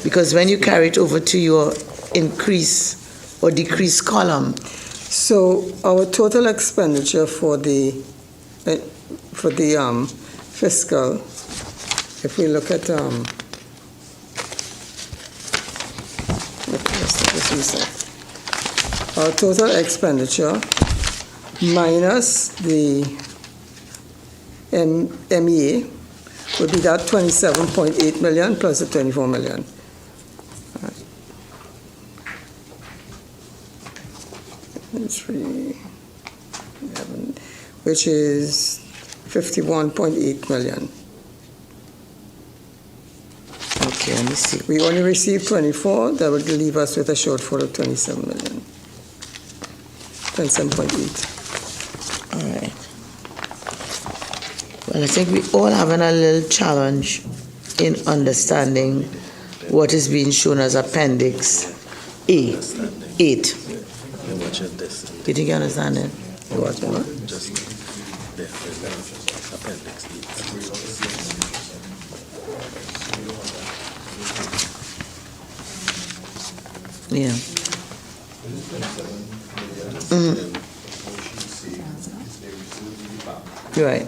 Because when you carry it over to your increase or decrease column. So our total expenditure for the fiscal, if we look at our total expenditure minus the MEA would be that 27.8 million plus the 24 million. Which is 51.8 million. Okay, let me see. We only received 24, that would leave us with a shortfall of 27 million. 27.8. All right. Well, I think we all having a little challenge in understanding what is being shown as Appendix A, 8. Do you think you understand it? What? Just there, Appendix 8. Yeah. Mm-hmm. Right.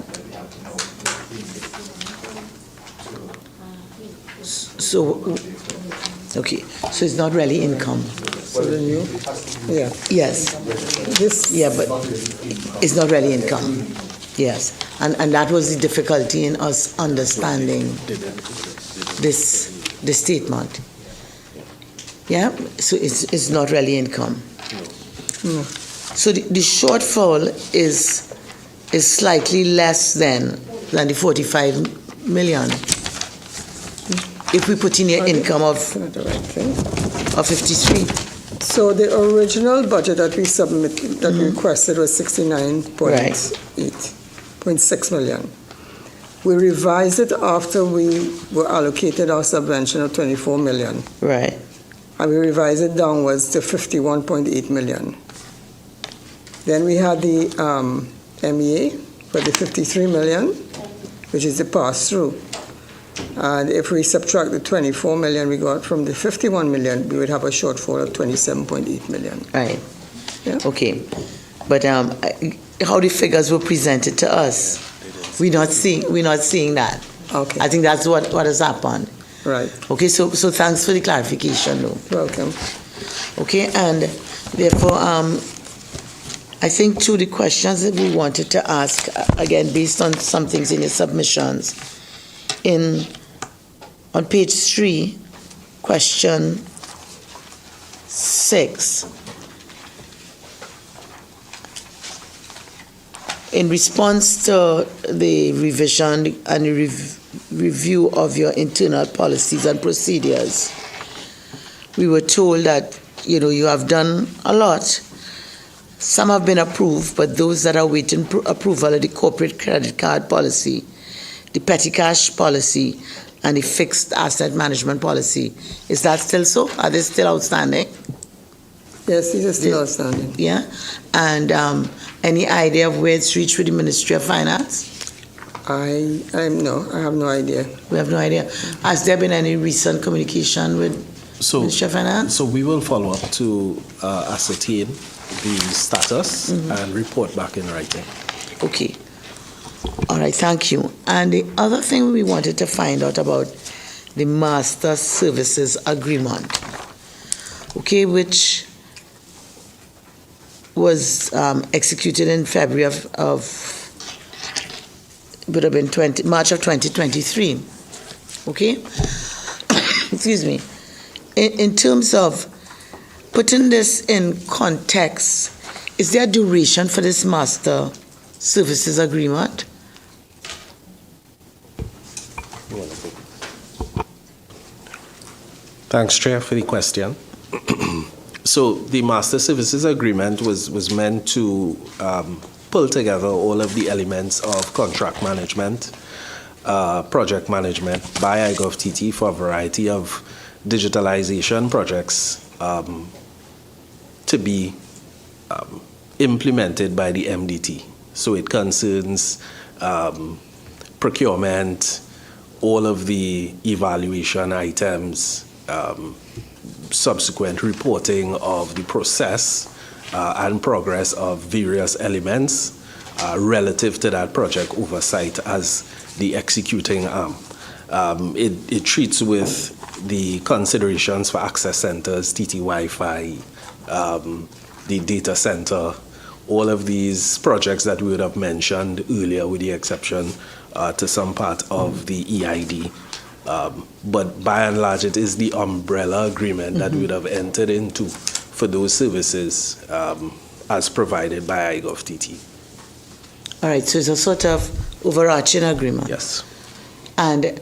So, okay, so it's not really income. So then you, yeah. Yes. This. Yeah, but it's not really income. Yes. And that was the difficulty in us understanding this statement. Yeah? So it's not really income. No. So the shortfall is slightly less than the 45 million. If we put in your income of 53. So the original budget that we submitted, that we requested was 69.6 million. We revised it after we were allocated our subvention of 24 million. Right. And we revised it downwards to 51.8 million. Then we had the MEA for the 53 million, which is the pass-through. And if we subtract the 24 million we got from the 51 million, we would have a shortfall of 27.8 million. Right. Yeah. Okay. But how the figures were presented to us, we're not seeing that. Okay. I think that's what has happened. Right. Okay, so thanks for the clarification, though. Welcome. Okay, and therefore, I think two of the questions that we wanted to ask, again, based on some things in your submissions, on page 3, question 6, in response to the revision and review of your internal policies and procedures, we were told that, you have done a lot. Some have been approved, but those that are waiting approval are the corporate credit card policy, the petty cash policy, and the fixed asset management policy. Is that still so? Are they still outstanding? Yes, these are still outstanding. Yeah? And any idea of where it's reached with the Ministry of Finance? I have no idea. We have no idea. Has there been any recent communication with Ministry of Finance? So we will follow up to ascertain the status and report back in writing. Okay. All right, thank you. And the other thing we wanted to find out about the Master Services Agreement, okay, which was executed in February would have been March of 2023, okay? Excuse me. In terms of putting this in context, is there a duration for this Master Services Agreement? Thanks, Chair, for the question. So the Master Services Agreement was meant to pull together all of the elements of contract management, project management by iGovTT for a variety of digitalization projects to be implemented by the MDT. So it concerns procurement, all of the evaluation items, subsequent reporting of the process and progress of various elements relative to that project oversight as the executing arm. It treats with the considerations for access centers, TT Wi-Fi, the data center, all of these projects that we would have mentioned earlier with the exception to some part of the EID. But by and large, it is the umbrella agreement that we would have entered into for those services as provided by iGovTT. All right, so it's a sort of overarching agreement. Yes. And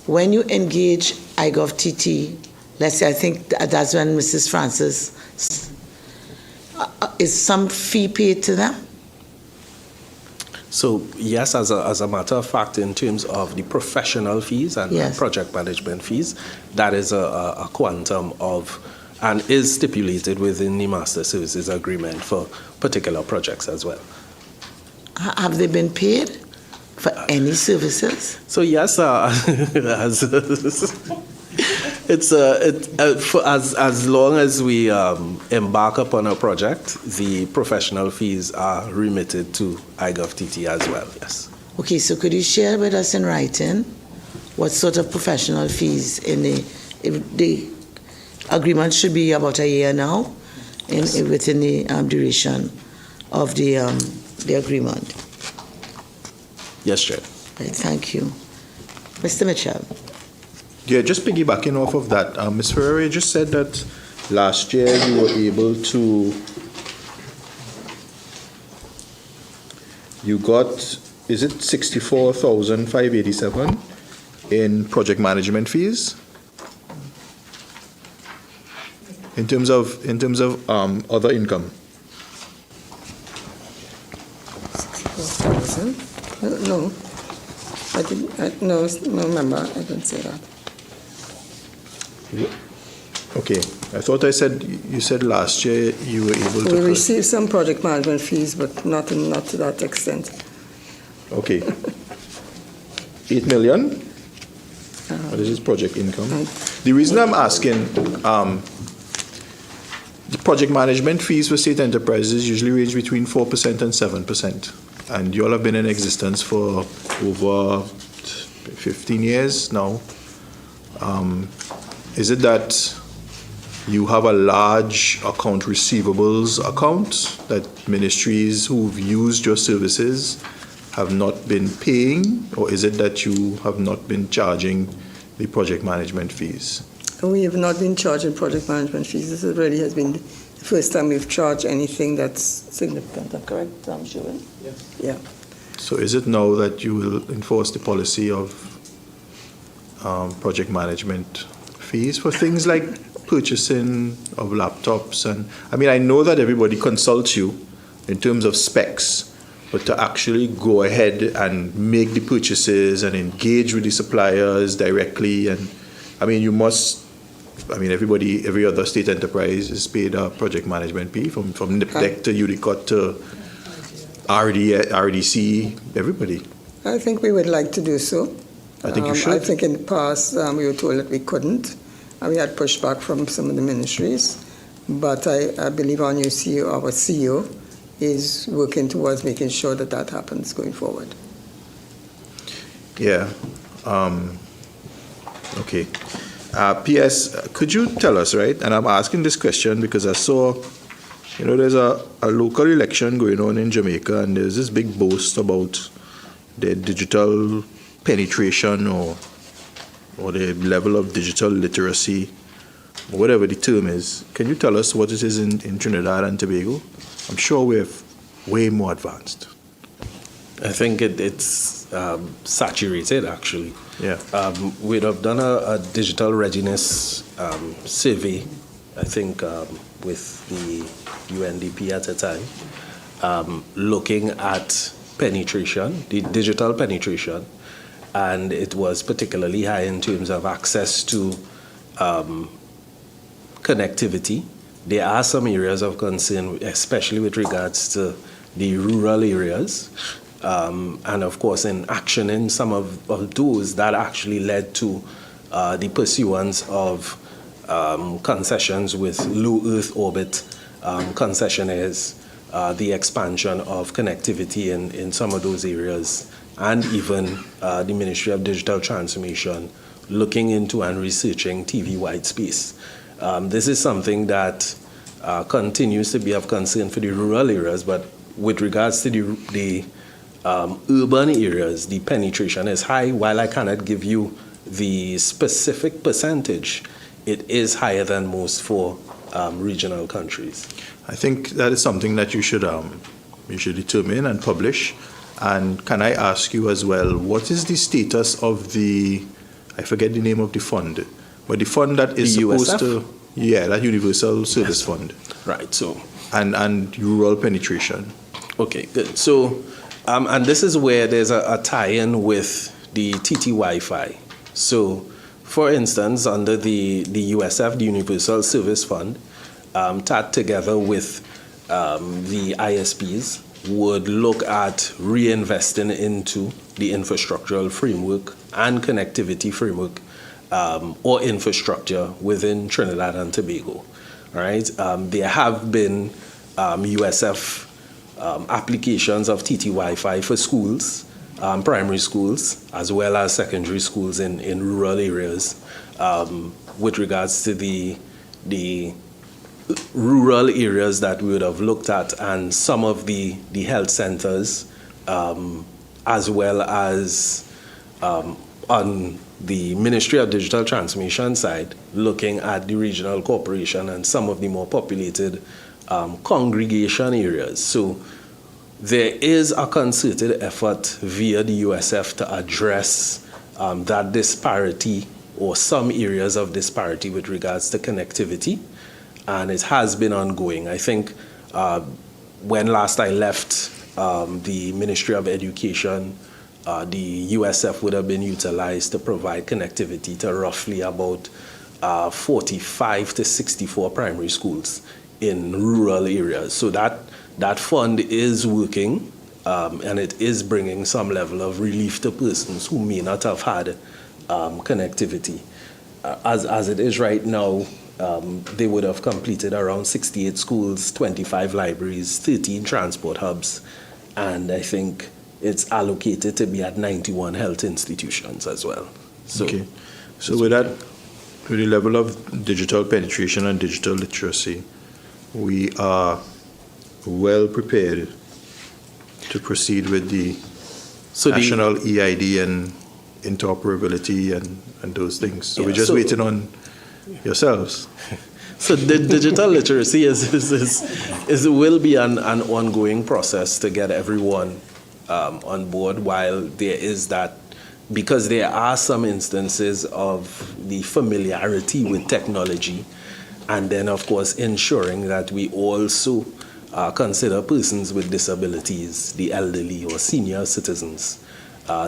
when you engage iGovTT, let's say, I think that's when Mrs. Francis, is some fee paid to them? So yes, as a matter of fact, in terms of the professional fees and project management fees, that is a quantum of, and is stipulated within the Master Services Agreement for particular projects as well. Have they been paid for any services? So yes, as long as we embark upon a project, the professional fees are remitted to iGovTT as well, yes. Okay, so could you share with us in writing what sort of professional fees if the agreement should be about a year now, within the duration of the agreement? Yes, Chair. Right, thank you. Mr. Mitchell. Yeah, just piggybacking off of that, Ms. Ferreira just said that last year you were able to, you got, is it 64,587 in project management fees? In terms of other income. 64,000? No, I didn't. No, remember, I didn't say that. Okay, I thought you said last year you were able to. We received some project management fees, but not to that extent. Okay. 8 million? What is his project income? The reason I'm asking, the project management fees for state enterprises usually range between 4% and 7%. And you all have been in existence for over 15 years now. Is it that you have a large account receivables account that ministries who've used your services have not been paying, or is it that you have not been charging the project management fees? We have not been charging project management fees. This really has been the first time we've charged anything that's significant. Am I correct, Sharon? Yes. Yeah. So is it now that you will enforce the policy of project management fees for things like purchasing of laptops? And I mean, I know that everybody consults you in terms of specs, but to actually go ahead and make the purchases and engage with the suppliers directly, and I mean, you must, I mean, every other state enterprise is paid a project management fee from NIPDEC to UDICOT to RDC, everybody. I think we would like to do so. I think you should. I think in the past we were told that we couldn't, and we had pushback from some of the ministries. But I believe our new CEO, our CEO, is working towards making sure that that happens going forward. Yeah. Okay. P.S., could you tell us, right, and I'm asking this question because I saw, there's a local election going on in Jamaica, and there's this big boast about their digital penetration or the level of digital literacy, or whatever the term is. Can you tell us what it is in Trinidad and Tobago? I'm sure we're way more advanced. I think it's saturated, actually. Yeah. We'd have done a digital readiness survey, I think, with the UNDP at the time, looking at penetration, the digital penetration, and it was particularly high in terms of access to connectivity. There are some areas of concern, especially with regards to the rural areas. And of course, in actioning some of those, that actually led to the pursuance of concessions with low Earth orbit concessionaires, the expansion of connectivity in some of those areas, and even the Ministry of Digital Transformation looking into and researching TV white space. This is something that continues to be of concern for the rural areas, but with regards to the urban areas, the penetration is high. While I cannot give you the specific percentage, it is higher than most for regional countries. I think that is something that you should determine and publish. And can I ask you as well, what is the status of I forget the name of the fund, but the fund that is supposed to, that Universal Service Fund. Right, so. And rural penetration. Okay, good. So, and this is where there's a tie-in with the TT Wi-Fi. So, for instance, under the USF, the Universal Service Fund, tied together with the ISPs, would look at reinvesting into the infrastructural framework and connectivity framework or infrastructure within Trinidad and Tobago. All right? There have been USF applications of TT Wi-Fi for schools, primary schools, as well as secondary schools in rural areas, with regards to the rural areas that we would have looked at, and some of the health centers, as well as on the Ministry of Digital Transformation side, looking at the regional corporation and some of the more populated congregation areas. So there is a concerted effort via the USF to address that disparity, or some areas of disparity with regards to connectivity, and it has been ongoing. I think when last I left the Ministry of Education, the USF would have been utilized to provide connectivity to roughly about 45 to 64 primary schools in rural areas. So that fund is working, and it is bringing some level of relief to persons who may not have had connectivity. As it is right now, they would have completed around 68 schools, 25 libraries, 13 transport hubs, and I think it's allocated to be at 91 health institutions as well. Okay. So with that, with the level of digital penetration and digital literacy, we are well prepared to proceed with the national EID and interoperability and those things. So we're just waiting on yourselves. So the digital literacy will be an ongoing process to get everyone on board, while there is that, because there are some instances of the familiarity with technology, and then of course ensuring that we also consider persons with disabilities, the elderly or senior citizens,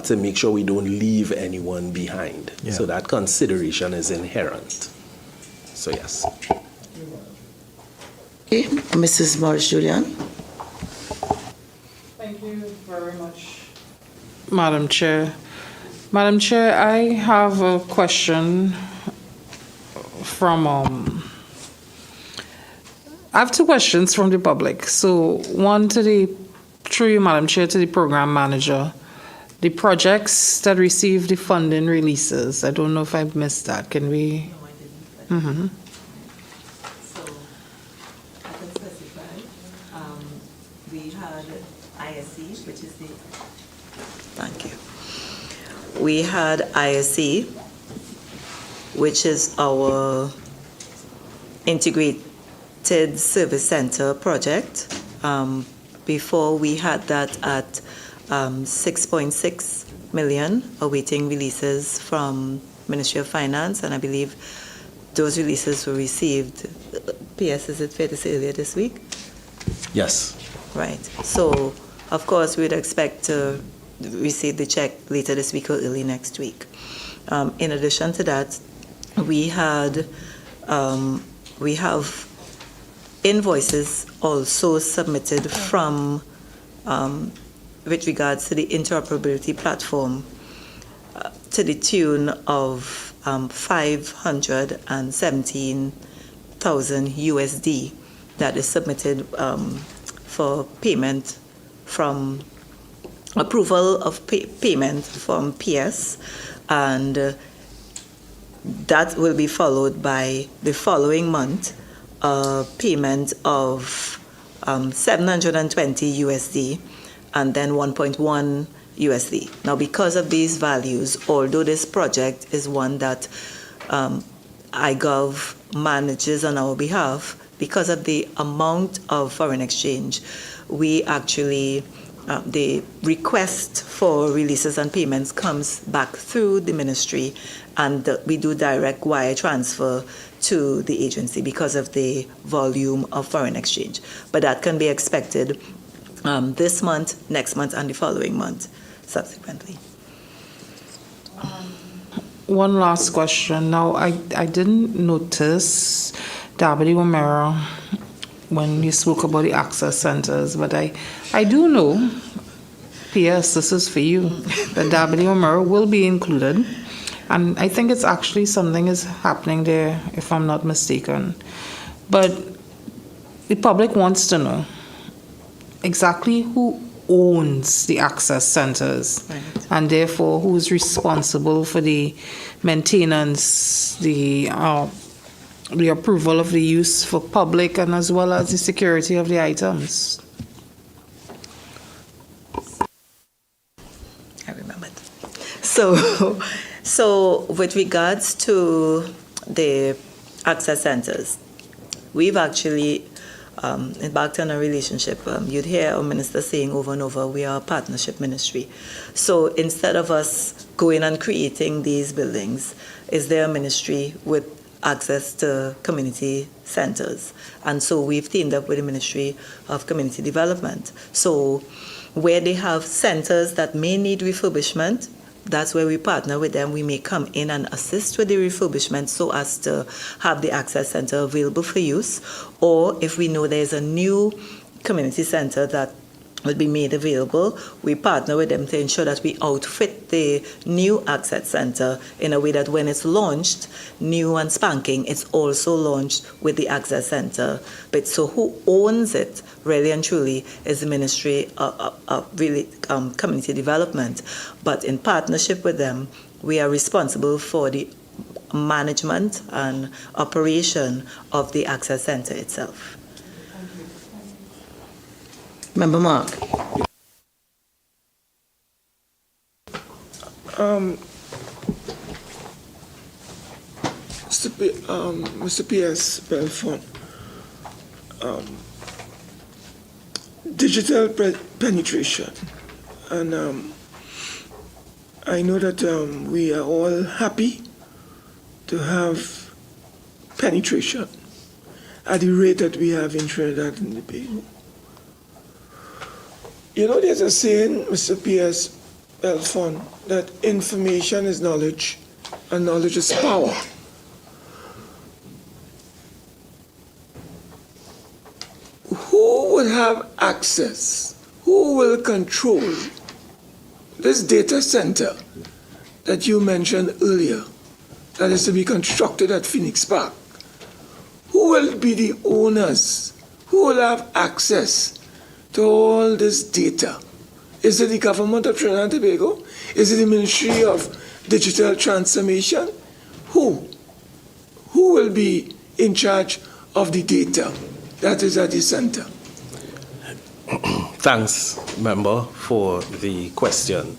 to make sure we don't leave anyone behind. Yeah. So that consideration is inherent. So yes. Okay, Mrs. Morris Julian. Thank you very much, Madam Chair. Madam Chair, I have a question from I have two questions from the public. So one through you, Madam Chair, to the program manager. The projects that received the funding releases, I don't know if I've missed that. Can we? No, I didn't. So I can specify. We had ISE, which is the. Thank you. We had ISE, which is our integrated service center project. Before we had that at 6.6 million, awaiting releases from Ministry of Finance, and I believe those releases were received. PS, is it fair to say earlier this week? Yes. Right. So, of course, we'd expect to receive the check later this week or early next week. In addition to that, we have invoices also submitted from, with regards to the interoperability platform, to the tune of 517,000 USD that is submitted for payment from approval of payment from PS, and that will be followed by the following month payment of 720 USD and then 1.1 USD. Now, because of these values, although this project is one that iGov manages on our behalf, because of the amount of foreign exchange, we actually, the request for releases and payments comes back through the ministry, and we do direct wire transfer to the agency because of the volume of foreign exchange. But that can be expected this month, next month, and the following month subsequently. One last question. Now, I didn't notice Dabity O'Meara when you spoke about the access centers, but I do know, P.S., this is for you, that Dabity O'Meara will be included. And I think it's actually something is happening there, if I'm not mistaken. But the public wants to know exactly who owns the access centers, right, and therefore who is responsible for the maintenance, the approval of the use for public, and as well as the security of the items. I remembered. So with regards to the access centers, we've actually embarked on a relationship. You'd hear our minister saying over and over, we are a partnership ministry. So instead of us going and creating these buildings, is there a ministry with access to community centers? And so we've teamed up with the Ministry of Community Development. So where they have centers that may need refurbishment, that's where we partner with them. We may come in and assist with the refurbishment so as to have the access center available for use. Or if we know there's a new community center that will be made available. We partner with them to ensure that we outfit the new Access Center in a way that when it's launched, new and spanking, it's also launched with the Access Center. But so who owns it, really and truly, is the Ministry of Community Development. But in partnership with them, we are responsible for the management and operation of the Access Center itself. Member Mark. Mr. P.S. Belfon, digital penetration, and I know that we are all happy to have penetration at the rate that we have in Trinidad and Tobago. You know, there's a saying, Mr. P.S. Belfon, that information is knowledge and knowledge is power. Who will have access? Who will control this data center that you mentioned earlier that is to be constructed at Phoenix Park? Who will be the owners? Who will have access to all this data? Is it the government of Trinidad and Tobago? Is it the Ministry of Digital Transformation? Who will be in charge of the data that is at the center? Thanks, member, for the question.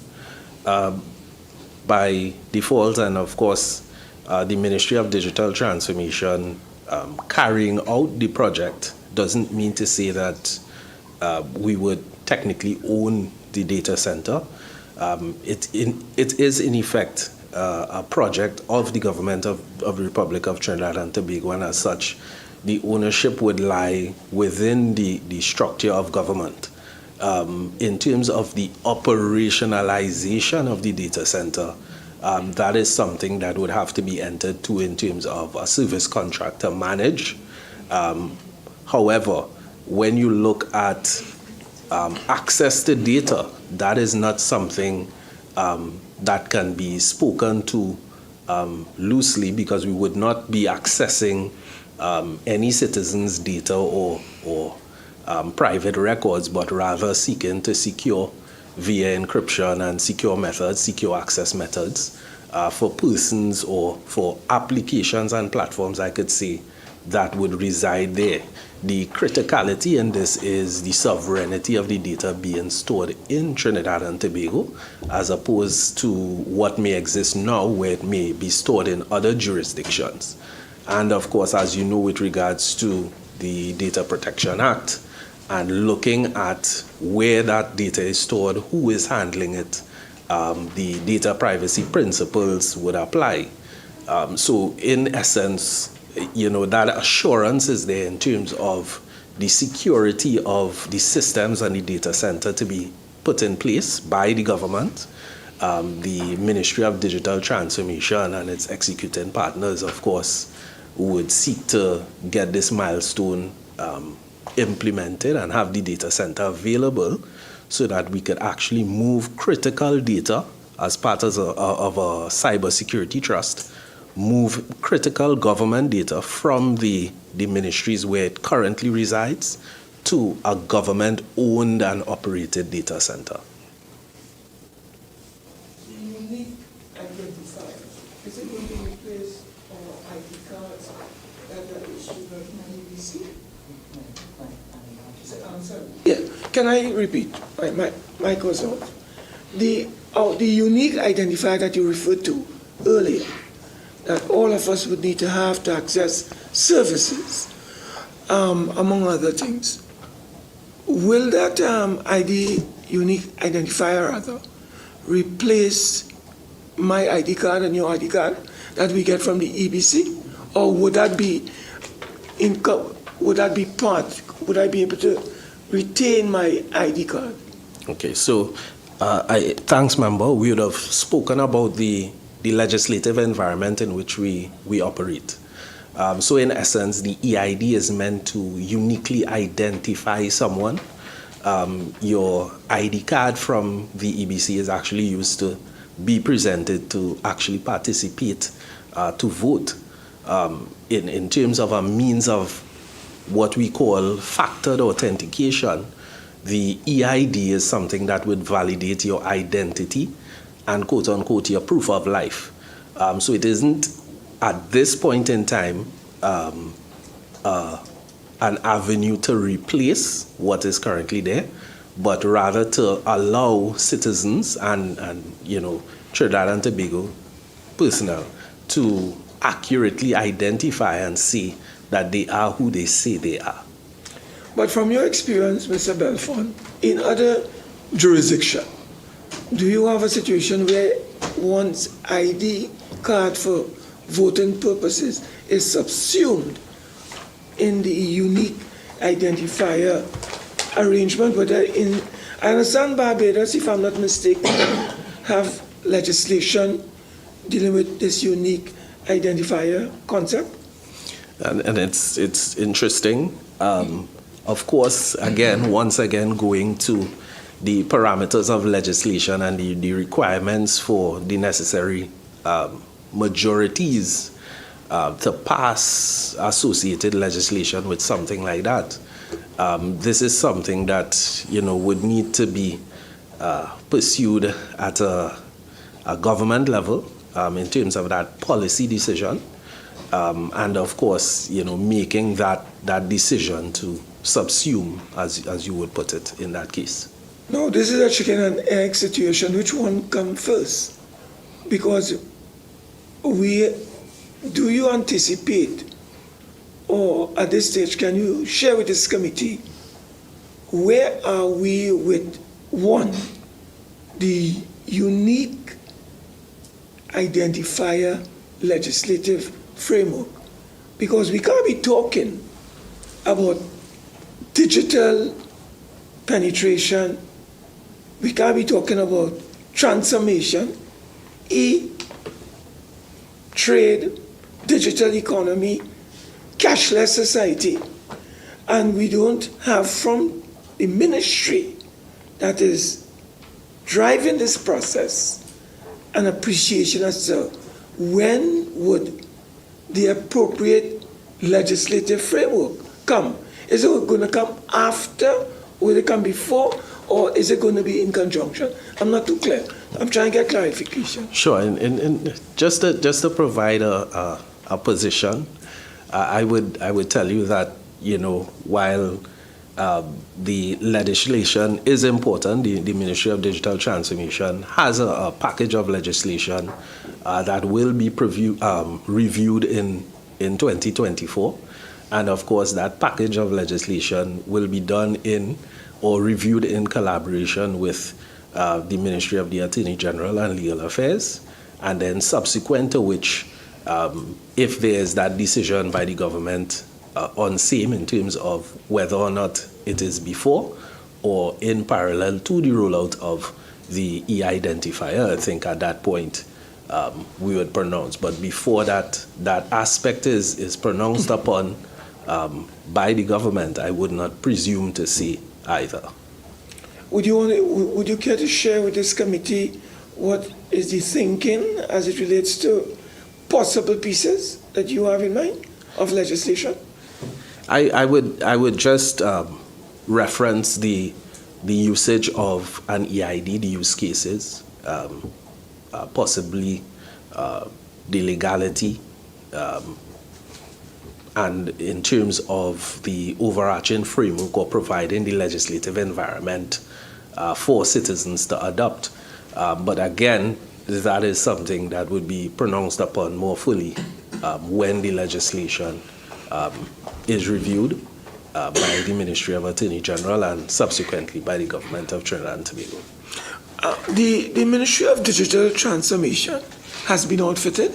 By default, and of course, the Ministry of Digital Transformation carrying out the project doesn't mean to say that we would technically own the data center. It is in effect a project of the government of the Republic of Trinidad and Tobago, and as such, the ownership would lie within the structure of government. In terms of the operationalization of the data center, that is something that would have to be entered to in terms of a service contractor manage. However, when you look at access to data, that is not something that can be spoken to loosely, because we would not be accessing any citizen's data or private records, but rather seeking to secure via encryption and secure methods, secure access methods for persons or for applications and platforms, I could say, that would reside there. The criticality in this is the sovereignty of the data being stored in Trinidad and Tobago, as opposed to what may exist now, where it may be stored in other jurisdictions. And of course, as you know, with regards to the Data Protection Act and looking at where that data is stored, who is handling it, the data privacy principles would apply. So in essence, you know, that assurance is there in terms of the security of the systems and the data center to be put in place by the government. The Ministry of Digital Transformation and its executing partners, of course, would seek to get this milestone implemented and have the data center available so that we could actually move critical data as part of a cybersecurity trust, move critical government data from the ministries where it currently resides to a government-owned and operated data center. The unique identifier, is it going to replace our ID cards that are issued by the EBC? Is it answered? Yeah, can I repeat? My mic was off. The unique identifier that you referred to earlier, that all of us would need to have to access services, among other things. Will that unique identifier replace my ID card and your ID card that we get from the EBC, or would that be would I be able to retain my ID card? Okay, so thanks, member. We would have spoken about the legislative environment in which we operate. So in essence, the EID is meant to uniquely identify someone your ID card from the EBC is actually used to be presented to actually participate, to vote. In terms of a means of what we call factored authentication, the EID is something that would validate your identity and quote-unquote your proof of life. So it isn't at this point in time an avenue to replace what is currently there, but rather to allow citizens and Trinidad and Tobago personnel to accurately identify and see that they are who they say they are. But from your experience, Mr. Belfon, in other jurisdictions, do you have a situation where one's ID card for voting purposes is subsumed in the unique identifier arrangement? Whether I understand Barbados, if I'm not mistaken, have legislation dealing with this unique identifier concept? And it's interesting. Of course, once again, going to the parameters of legislation and the requirements for the necessary majorities to pass associated legislation with something like that. This is something that would need to be pursued at a government level in terms of that policy decision, and of course, making that decision to subsume, as you would put it, in that case. No, this is a chicken and egg situation. Which one comes first? Because do you anticipate, or at this stage, can you share with this committee, where are we with, one, the unique identifier legislative framework? Because we can't be talking about digital penetration, we can't be talking about transformation, trade, digital economy, cashless society, and we don't have from the ministry that is driving this process an appreciation as to when would the appropriate legislative framework come. Is it going to come after, will it come before, or is it going to be in conjunction? I'm not too clear. I'm trying to get clarification. Sure, and just to provide a position, I would tell you that while the legislation is important, the Ministry of Digital Transformation has a package of legislation that will be reviewed in 2024, and of course that package of legislation will be done in or reviewed in collaboration with the Ministry of the Attorney General and Legal Affairs, and then subsequent to which, if there is that decision by the government on same in terms of whether or not it is before or in parallel to the rollout of the e-identifier, I think at that point we would pronounce. But before that aspect is pronounced upon by the government, I would not presume to see either. Would you care to share with this committee what is the thinking as it relates to possible pieces that you have in mind of legislation? I would just reference the usage of an EID, the use cases, possibly the legality, and in terms of the overarching framework or providing the legislative environment for citizens to adopt. But again, that is something that would be pronounced upon more fully when the legislation is reviewed by the Ministry of Attorney General and subsequently by the government of Trinidad and Tobago. The Ministry of Digital Transformation has been outfitted?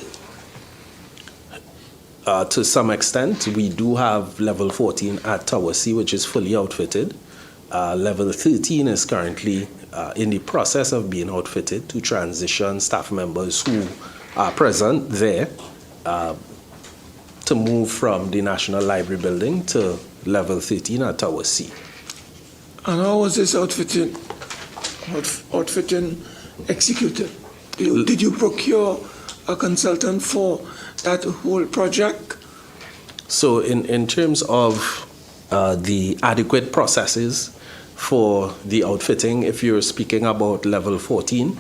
To some extent, we do have level 14 at Tower C, which is fully outfitted. Level 13 is currently in the process of being outfitted to transition staff members who are present there to move from the National Library building to level 13 at Tower C. And how was this outfitting executed? Did you procure a consultant for that whole project? So in terms of the adequate processes for the outfitting, if you're speaking about level 14,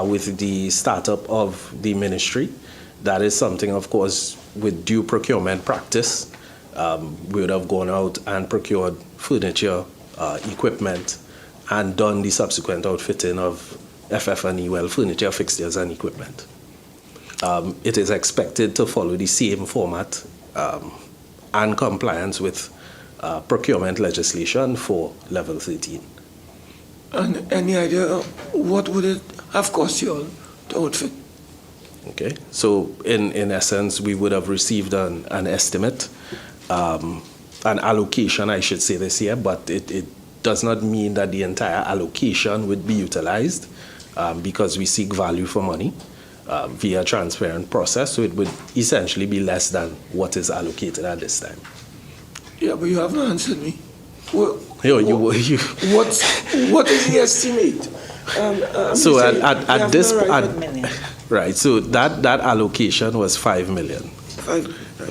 with the startup of the ministry, that is something, of course, with due procurement practice, we would have gone out and procured furniture, equipment, and done the subsequent outfitting of FF&E, well, furniture, fixtures, and equipment. It is expected to follow the same format and compliance with procurement legislation for level 13. And any idea what would it have cost you all to outfit? Okay, so in essence, we would have received an estimate, an allocation, I should say this year, but it does not mean that the entire allocation would be utilized because we seek value for money via a transparent process, so it would essentially be less than what is allocated at this time. Yeah, but you haven't answered me. What is the estimate? So at this right, so that allocation was 5 million.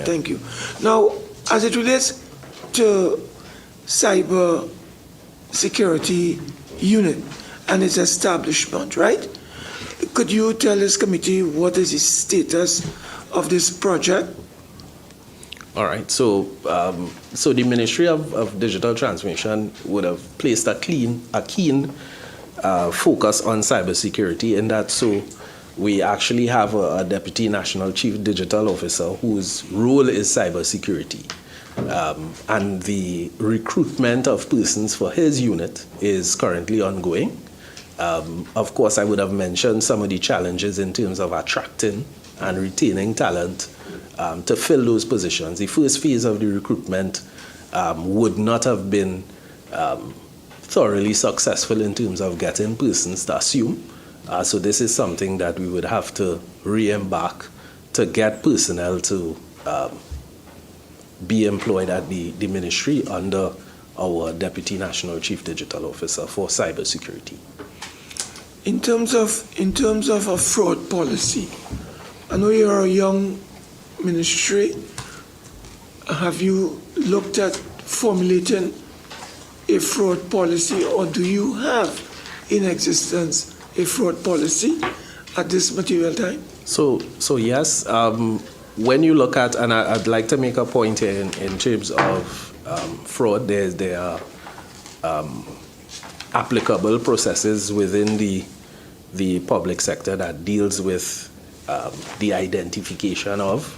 Thank you. Now, as it relates to cyber security unit and its establishment, right? Could you tell this committee what is the status of this project? All right, so the Ministry of Digital Transformation would have placed a keen focus on cybersecurity, in that so we actually have a Deputy National Chief Digital Officer whose role is cybersecurity. And the recruitment of persons for his unit is currently ongoing. Of course, I would have mentioned some of the challenges in terms of attracting and retaining talent to fill those positions. The first phase of the recruitment would not have been thoroughly successful in terms of getting persons to assume. So this is something that we would have to re-embark to get personnel to be employed at the ministry under our Deputy National Chief Digital Officer for cybersecurity. In terms of a fraud policy, I know you're a young ministry. Have you looked at formulating a fraud policy, or do you have in existence a fraud policy at this material time? So yes, when you look at, and I'd like to make a point here in terms of fraud, there are applicable processes within the public sector that deals with the identification of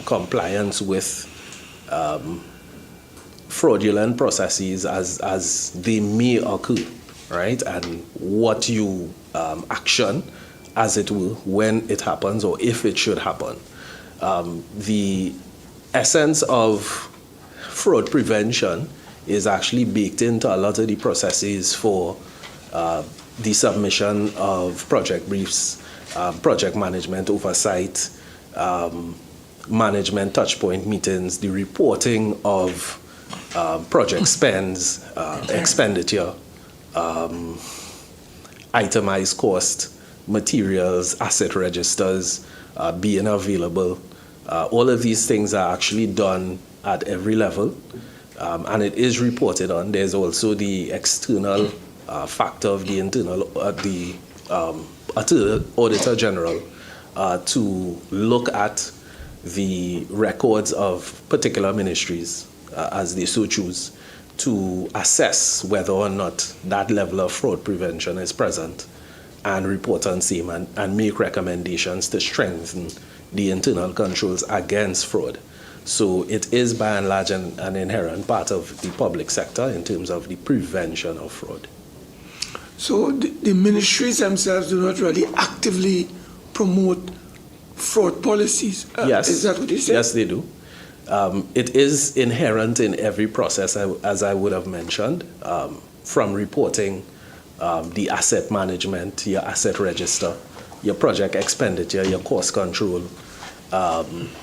compliance with fraudulent processes as they may occur, right? And what you action, as it will, when it happens or if it should happen. The essence of fraud prevention is actually baked into a lot of the processes for the submission of project briefs, project management oversight, management touchpoint meetings, the reporting of project spends, expenditure, itemized cost, materials, asset registers being available. All of these things are actually done at every level, and it is reported on. There's also the external factor of the internal, the Auditor General to look at the records of particular ministries as they so choose, to assess whether or not that level of fraud prevention is present, and report on same and make recommendations to strengthen the internal controls against fraud. So it is by and large an inherent part of the public sector in terms of the prevention of fraud. So the ministries themselves do not really actively promote fraud policies? Yes. Is that what you said? Yes, they do. It is inherent in every process, as I would have mentioned, from reporting the asset management, your asset register, your project expenditure, your cost control,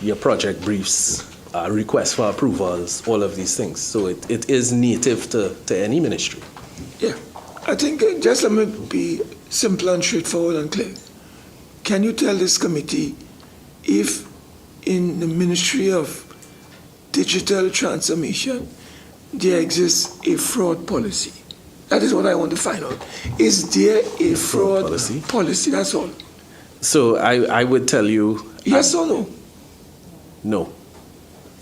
your project briefs, requests for approvals, all of these things. So it is native to any ministry. Yeah, I think just let me be simple and straightforward and clear. Can you tell this committee if in the Ministry of Digital Transformation there exists a fraud policy? That is what I want to find out. Is there a fraud policy? That's all. So I would tell you... Yes or no? No.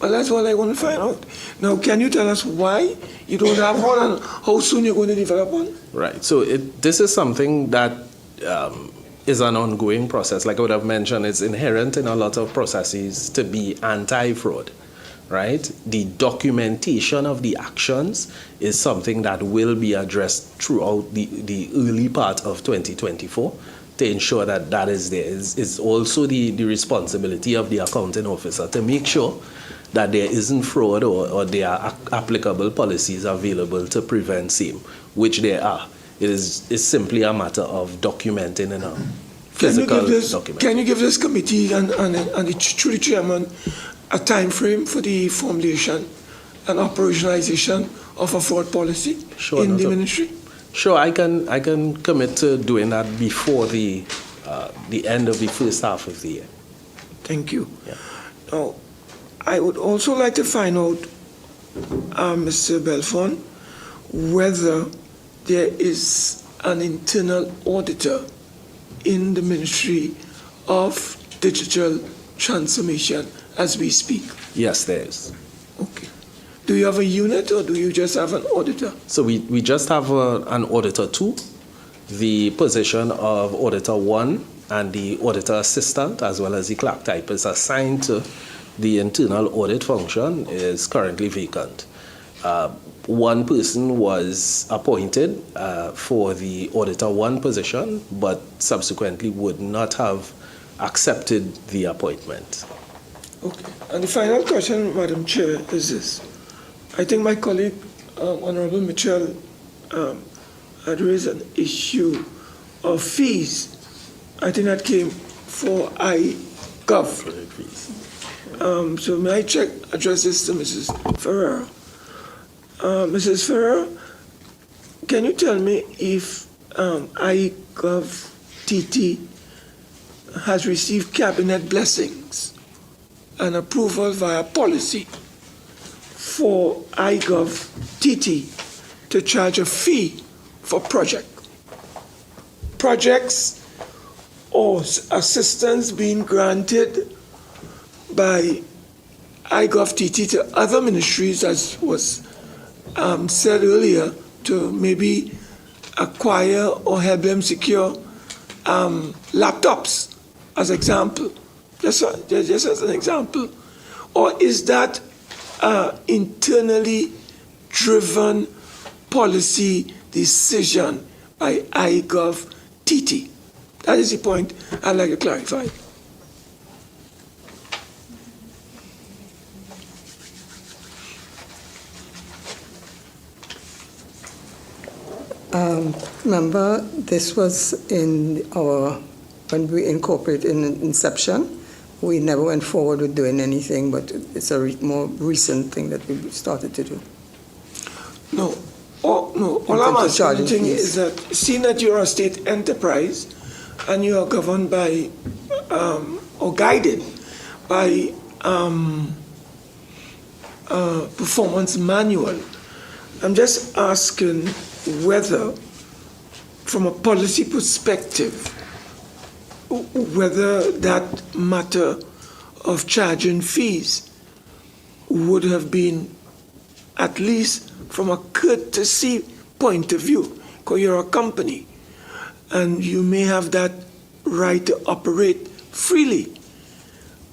Well, that's what I want to find out. Now, can you tell us why you don't have one and how soon you're going to develop one? Right. So this is something that is an ongoing process. Like I would have mentioned, it's inherent in a lot of processes to be anti-fraud, right? The documentation of the actions is something that will be addressed throughout the early part of 2024 to ensure that that is there. It's also the responsibility of the accounting officer to make sure that there isn't fraud or there are applicable policies available to prevent same, which there are. It's simply a matter of documenting in a physical document. Can you give this committee and through the chairman a time frame for the formulation and operationalization of a fraud policy in the ministry? Sure, I can commit to doing that before the end of the first half of the year. Thank you. Yeah. Now, I would also like to find out, Mr. Belfon, whether there is an internal auditor in the Ministry of Digital Transformation as we speak. Yes, there is. Okay. Do you have a unit or do you just have an auditor? So we just have an auditor 2, the position of auditor 1 and the auditor assistant as well as the clerk typist assigned to the internal audit function is currently vacant. One person was appointed for the auditor 1 position, but subsequently would not have accepted the appointment. Okay. And the final question, Madam Chair, is this. I think my colleague, Honorable Mitchell, had raised an issue of fees. I think that came for iGov. So may I address this to Mrs. Ferrer? Mrs. Ferrer, can you tell me if iGov TT has received cabinet blessings and approval via policy for iGov TT to charge a fee for projects or assistance being granted by iGov TT to other ministries, as was said earlier, to maybe acquire or help them secure laptops, as example, just as an example, or is that internally driven policy decision by iGov TT? That is the point I'd like to clarify. Remember, this was when we incorporated in inception. We never went forward with doing anything, but it's a more recent thing that we started to do. No. All I'm asking is that, seeing that you're a state enterprise and you are governed by or guided by performance manual, I'm just asking whether, from a policy perspective, whether that matter of charging fees would have been, at least from a courtesy point of view, because you're a company and you may have that right to operate freely,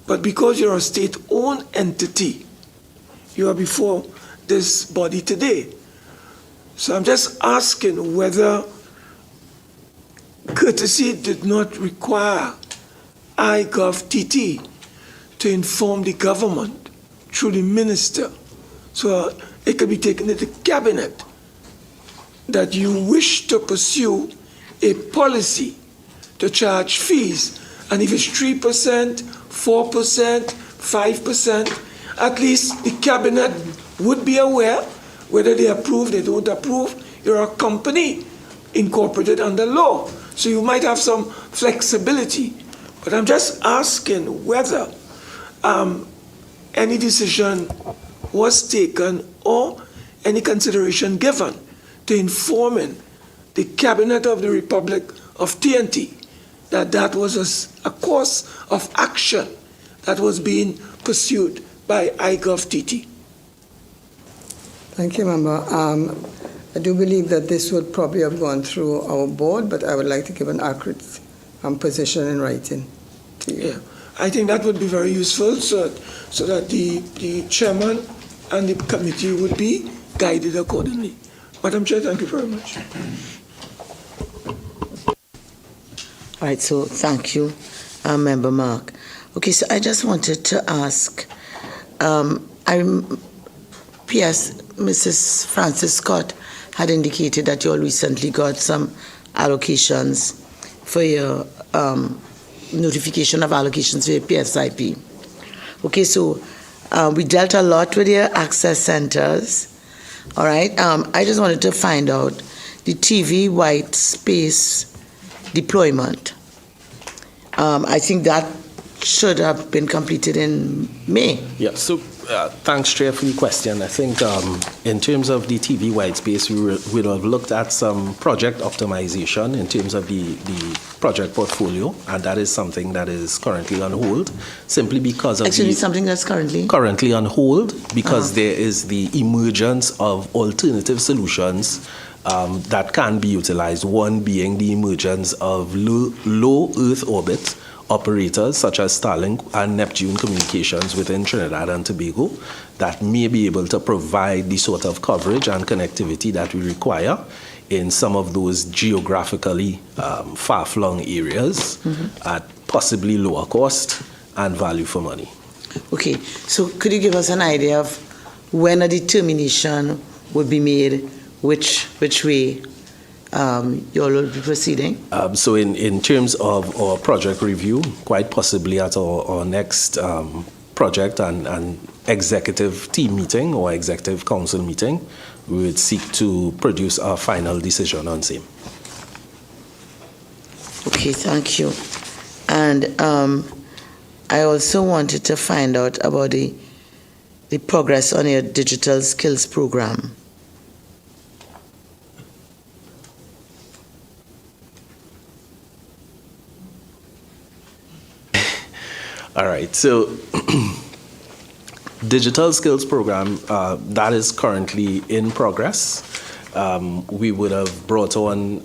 but because you're a state-owned entity, you are before this body today. So I'm just asking whether courtesy did not require iGov TT to inform the government through the minister, so it could be taken to the cabinet that you wish to pursue a policy to charge fees, and if it's 3%, 4%, 5%, at least the cabinet would be aware whether they approve, they don't approve. You're a company incorporated under law, so you might have some flexibility. But I'm just asking whether any decision was taken or any consideration given to informing the Cabinet of the Republic of TNT that that was a course of action that was being pursued by iGovTT. Thank you, Member. I do believe that this would probably have gone through our board, but I would like to give an accurate position in writing to you. Yeah, I think that would be very useful so that the chairman and the committee would be guided accordingly. Madam Chair, thank you very much. All right, so thank you, Member Mark. Okay, so I just wanted to ask, P.S. Mrs. Francis Scott had indicated that you all recently got some allocations for your notification of allocations for your PSIP. Okay, so we dealt a lot with your access centers. All right, I just wanted to find out the TV white space deployment. I think that should have been completed in May. Yeah, so thanks, Chair, for your question. I think in terms of the TV white space, we would have looked at some project optimization in terms of the project portfolio, and that is something that is currently on hold, simply because of actually something that's currently on hold because there is the emergence of alternative solutions that can be utilized. One being the emergence of low Earth orbit operators such as Starlink and Neptune communications within Trinidad and Tobago that may be able to provide the sort of coverage and connectivity that we require in some of those geographically far-flung areas at possibly lower cost and value for money. Okay, so could you give us an idea of when a determination would be made, which way you all will be proceeding? So in terms of our project review, quite possibly at our next project and executive team meeting or executive council meeting, we would seek to produce our final decision on same. Okay, thank you. And I also wanted to find out about the progress on your digital skills program. All right, so digital skills program, that is currently in progress. We would have brought on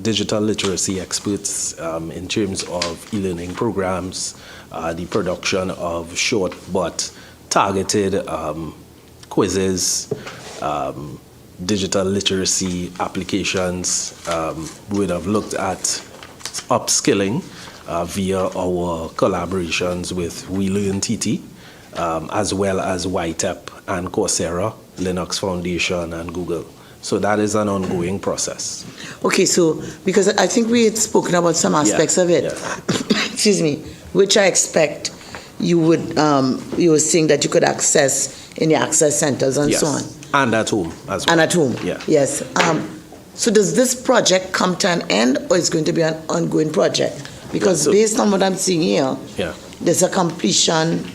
digital literacy experts in terms of e-learning programs, the production of short but targeted quizzes, digital literacy applications. We would have looked at upskilling via our collaborations with WeLearnTT, as well as YTEP and Coursera, Linux Foundation, and Google. So that is an ongoing process. Okay, so because I think we had spoken about some aspects of it, excuse me, which I expect you would, you were saying that you could access in the access centers and so on. And at home as well. And at home, yeah. Yes. So does this project come to an end, or is it going to be an ongoing project? Because based on what I'm seeing here, there's a completion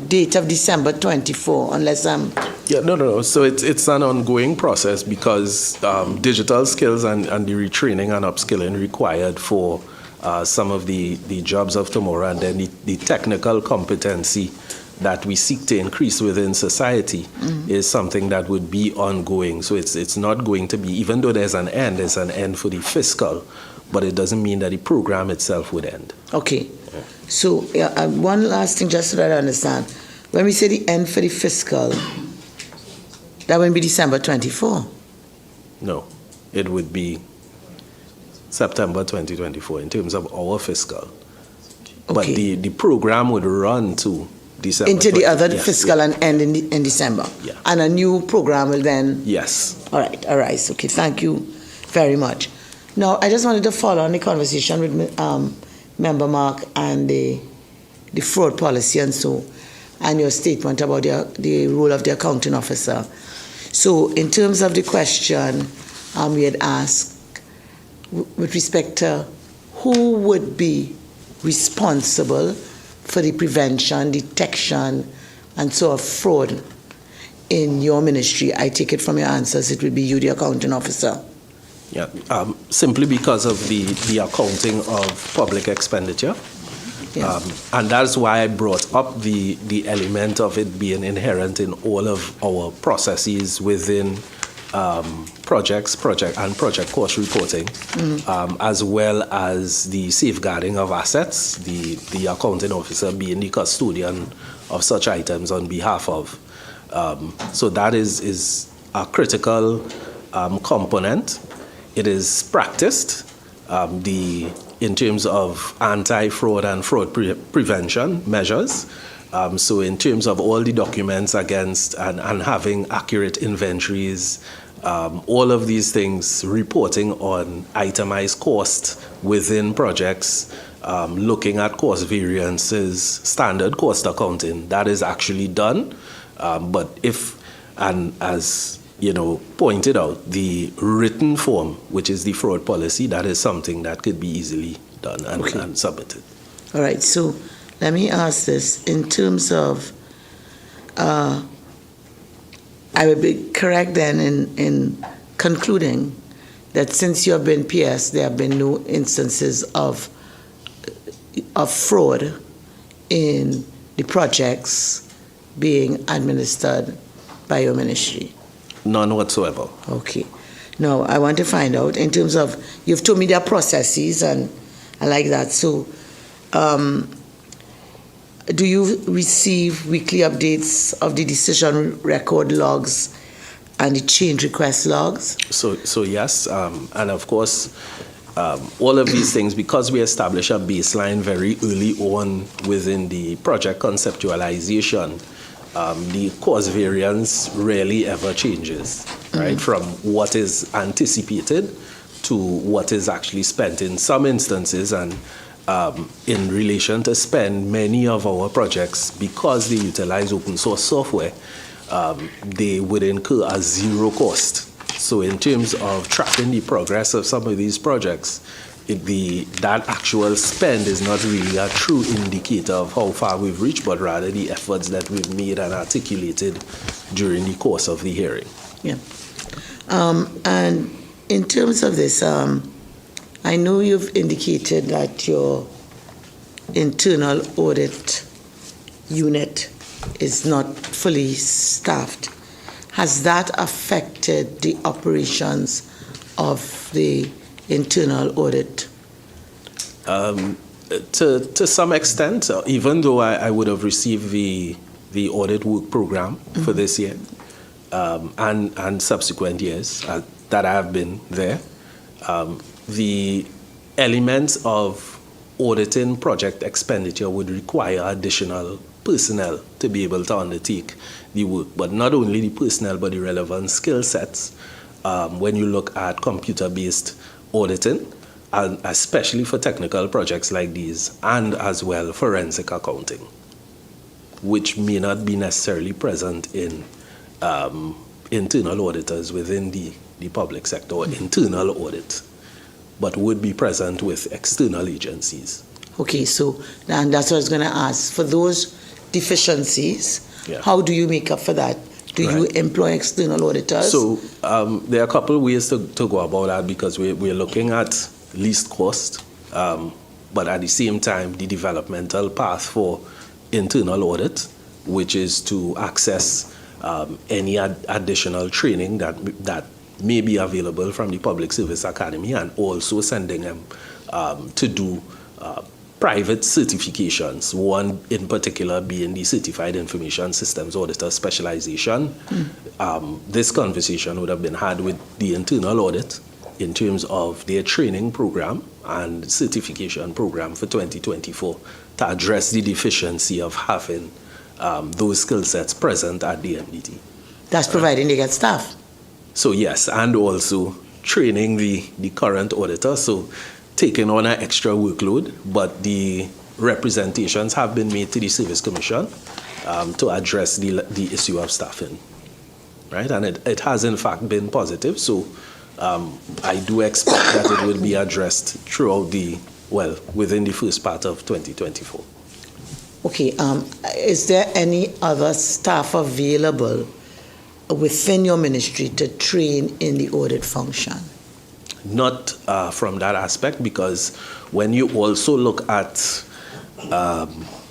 date of December 24, unless I'm... Yeah, no. So it's an ongoing process because digital skills and the retraining and upskilling required for some of the jobs of tomorrow, and then the technical competency that we seek to increase within society is something that would be ongoing. So it's not going to be, even though there's an end for the fiscal, but it doesn't mean that the program itself would end. Okay. So one last thing, just so that I understand. When we say the end for the fiscal, that would be December 24? No, it would be September 2024 in terms of our fiscal. Okay. But the program would run to December. Into the other fiscal and end in December. Yeah. And a new program will then... Yes. All right. Okay, thank you very much. Now, I just wanted to follow on the conversation with Member Mark and the fraud policy and so. and your statement about the role of the accounting officer. So in terms of the question we had asked with respect to who would be responsible for the prevention, detection, and so of fraud in your ministry, I take it from your answers it would be you, the accounting officer. Yeah, simply because of the accounting of public expenditure. Yes. And that's why I brought up the element of it being inherent in all of our processes within project cost reporting, as well as the safeguarding of assets, the accounting officer being the custodian of such items on behalf of. So that is a critical component. It is practiced in terms of anti-fraud and fraud prevention measures. So in terms of all the documents against and having accurate inventories, all of these things, reporting on itemized cost within projects, looking at cost variances, standard cost accounting, that is actually done. But as pointed out, the written form, which is the fraud policy, that is something that could be easily done and submitted. All right, so let me ask this. In terms of, I would be correct then in concluding that since you have been PS, there have been no instances of fraud in the projects being administered by your ministry? None whatsoever. Okay. Now, I want to find out, in terms of, you've told me there are processes, and I like that. So, do you receive weekly updates of the decision record logs and the change request logs? So yes, and of course, all of these things, because we establish a baseline very early on within the project conceptualization, the cost variance rarely ever changes, right? From what is anticipated to what is actually spent. In some instances, and in relation to spend, many of our projects, because they utilize open source software, they would incur a zero cost. So in terms of tracking the progress of some of these projects, that actual spend is not really a true indicator of how far we've reached, but rather the efforts that we've made and articulated during the course of the hearing. Yeah. And in terms of this, I know you've indicated that your internal audit unit is not fully staffed. Has that affected the operations of the internal audit? To some extent, even though I would have received the audit work program for this year and subsequent years that I have been there, the elements of auditing project expenditure would require additional personnel to be able to undertake the work, but not only the personnel, but the relevant skill sets. When you look at computer-based auditing, and especially for technical projects like these, and as well forensic accounting, which may not be necessarily present in internal auditors within the public sector, or internal audit, but would be present with external agencies. Okay, so and that's what I was going to ask. For those deficiencies, how do you make up for that? Do you employ external auditors? So there are a couple of ways to go about that, because we're looking at least cost, but at the same time, the developmental path for internal audit, which is to access any additional training that may be available from the Public Service Academy, and also sending them to do private certifications, one in particular being the Certified Information Systems Auditor Specialization. This conversation would have been had with the internal audit in terms of their training program and certification program for 2024 to address the deficiency of having those skill sets present at the MDT. That's providing they get staff. So yes, and also training the current auditor, so taking on an extra workload, but the representations have been made to the Service Commission to address the issue of staffing, right? And it has in fact been positive. So I do expect that it will be addressed throughout within the first part of 2024. Okay, is there any other staff available within your ministry to train in the audit function? Not from that aspect, because when you also look at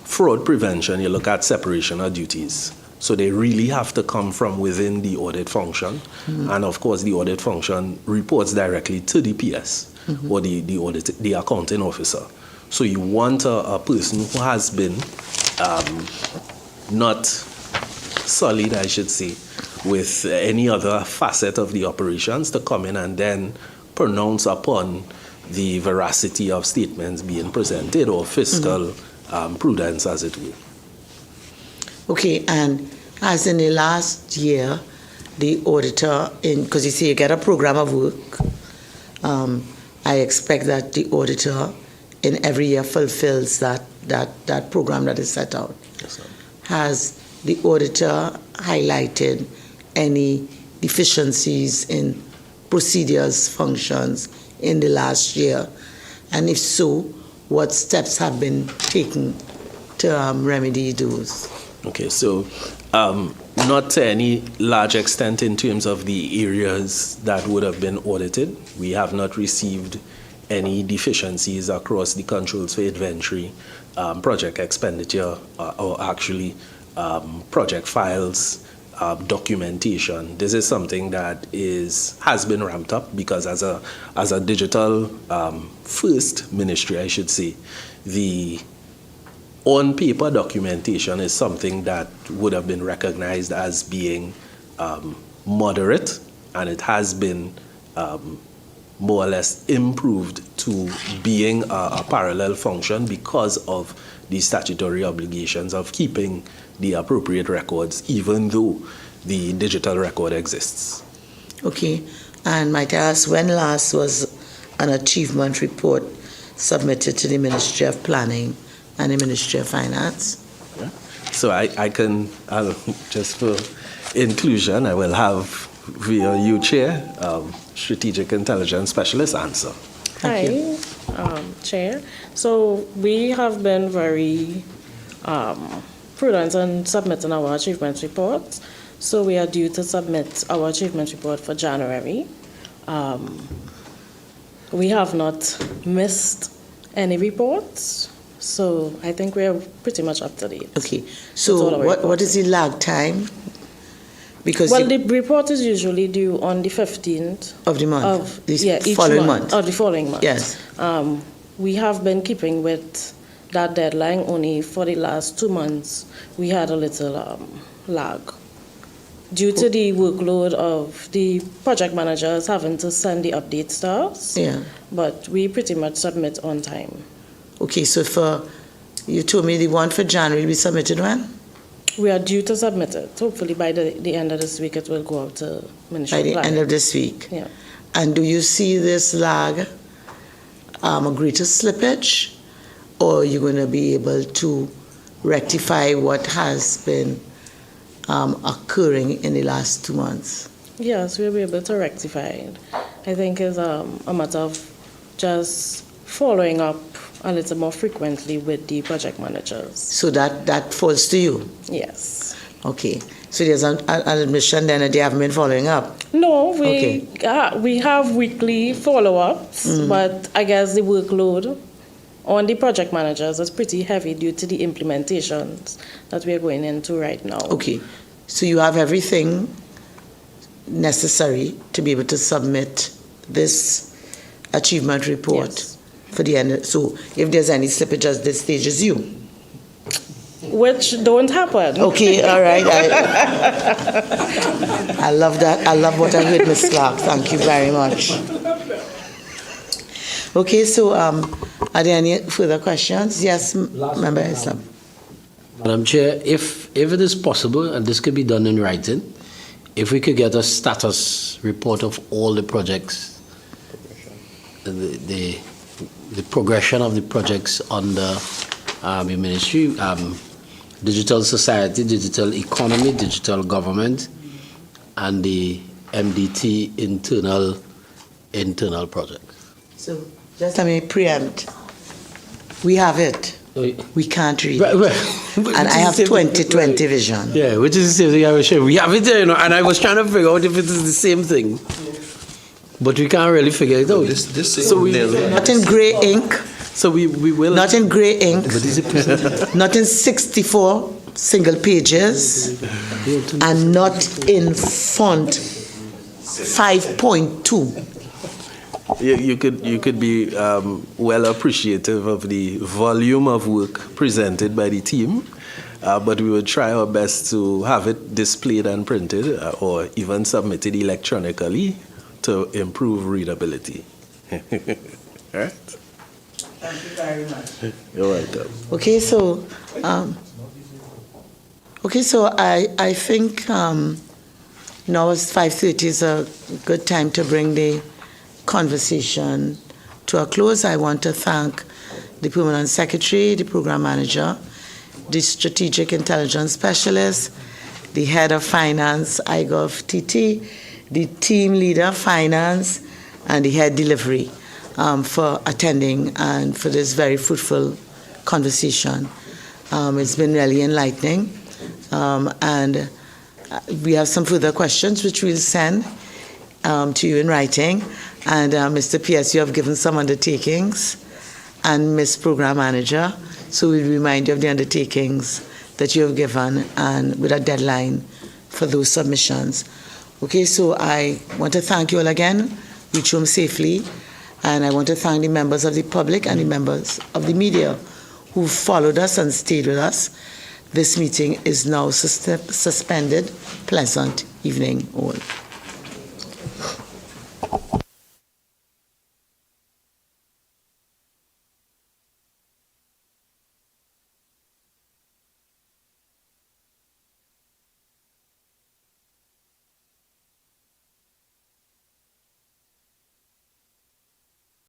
fraud prevention, you look at separation of duties. So they really have to come from within the audit function. Mm-hmm. And of course, the audit function reports directly to the PS, mm-hmm. or the accounting officer. So you want a person who has been not solid, I should say, with any other facet of the operations to come in and then pronounce upon the veracity of statements being presented, or fiscal prudence, as it were. Okay, and as in the last year, the auditor, because you say you get a program of work, I expect that the auditor in every year fulfills that program that is set out. Yes, sir. Has the auditor highlighted any deficiencies in procedures, functions in the last year? And if so, what steps have been taken to remedy those? Okay, so not to any large extent in terms of the areas that would have been audited. We have not received any deficiencies across the controls for inventory, project expenditure, or actually project files, documentation. This is something that has been ramped up, because as a digital first ministry, I should say, the on-paper documentation is something that would have been recognized as being moderate, and it has been more or less improved to being a parallel function because of the statutory obligations of keeping the appropriate records, even though the digital record exists. Okay, and might I ask, when last was an achievement report submitted to the Ministry of Planning and the Ministry of Finance? Yeah. So I can, just for inclusion, I will have, via you, Chair, Strategic Intelligence Specialist, answer. Hi, Chair. So we have been very prudent in submitting our achievement report. So we are due to submit our achievement report for January. We have not missed any reports, so I think we are pretty much up to date. Okay, so what is the lag time? Because the report is usually due on the 15th of the month, each following month. Or the following month. Yes. We have been keeping with that deadline. Only for the last 2 months, we had a little lag due to the workload of the project managers having to send the updates to us. Yeah. But we pretty much submit on time. Okay, so you told me the one for January will be submitted when? We are due to submit it. Hopefully by the end of this week, it will go out to Ministry of Planning. By the end of this week? Yeah. And do you see this lag a greater slippage, or are you going to be able to rectify what has been occurring in the last 2 months? Yes, we'll be able to rectify it. I think it's a matter of just following up a little more frequently with the project managers. So that falls to you? Yes. Okay. So there's an admission then that they haven't been following up? No, we have weekly follow-ups, but I guess the workload on the project managers is pretty heavy due to the implementations that we're going into right now. Okay. So you have everything necessary to be able to submit this achievement report? Yes. For the end. So if there's any slippage at this stage, it's you. Which don't happen. Okay, all right. I love that. I love what I heard, Ms. Clark. Thank you very much. Okay, so are there any further questions? Yes, Member Islam. Madam Chair, if it is possible, and this could be done in writing, if we could get a status report of all the projects, the progression of the projects under the ministry, digital society, digital economy, digital government, and the MDT internal project. So just let me preempt. We have it. We can't read it. And I have 2020 vision. Yeah, which is the same thing I was sharing. We have it there, and I was trying to figure out if it is the same thing. But we can't really figure it out. Not in grey ink. So we will. Not in grey ink. Not in 64 single pages. And not in font 5.2. You could be well appreciative of the volume of work presented by the team, but we would try our best to have it displayed and printed or even submitted electronically to improve readability. All right? Thank you very much. You're welcome. Okay, so I think now it's 5:30 is a good time to bring the conversation to a close. I want to thank the Permanent Secretary, the Program Manager, the Strategic Intelligence Specialist, the Head of Finance, IGov-TT, the Team Leader, Finance, and the Head Delivery for attending and for this very fruitful conversation. It's been really enlightening. And we have some further questions which we'll send to you in writing. And Mr. P.S., you have given some undertakings, and Ms. Program Manager, so we'll remind you of the undertakings that you have given and with a deadline for those submissions. Okay, so I want to thank you all again. Reach home safely. And I want to thank the members of the public and the members of the media who followed us and stayed with us. This meeting is now suspended. Pleasant evening all.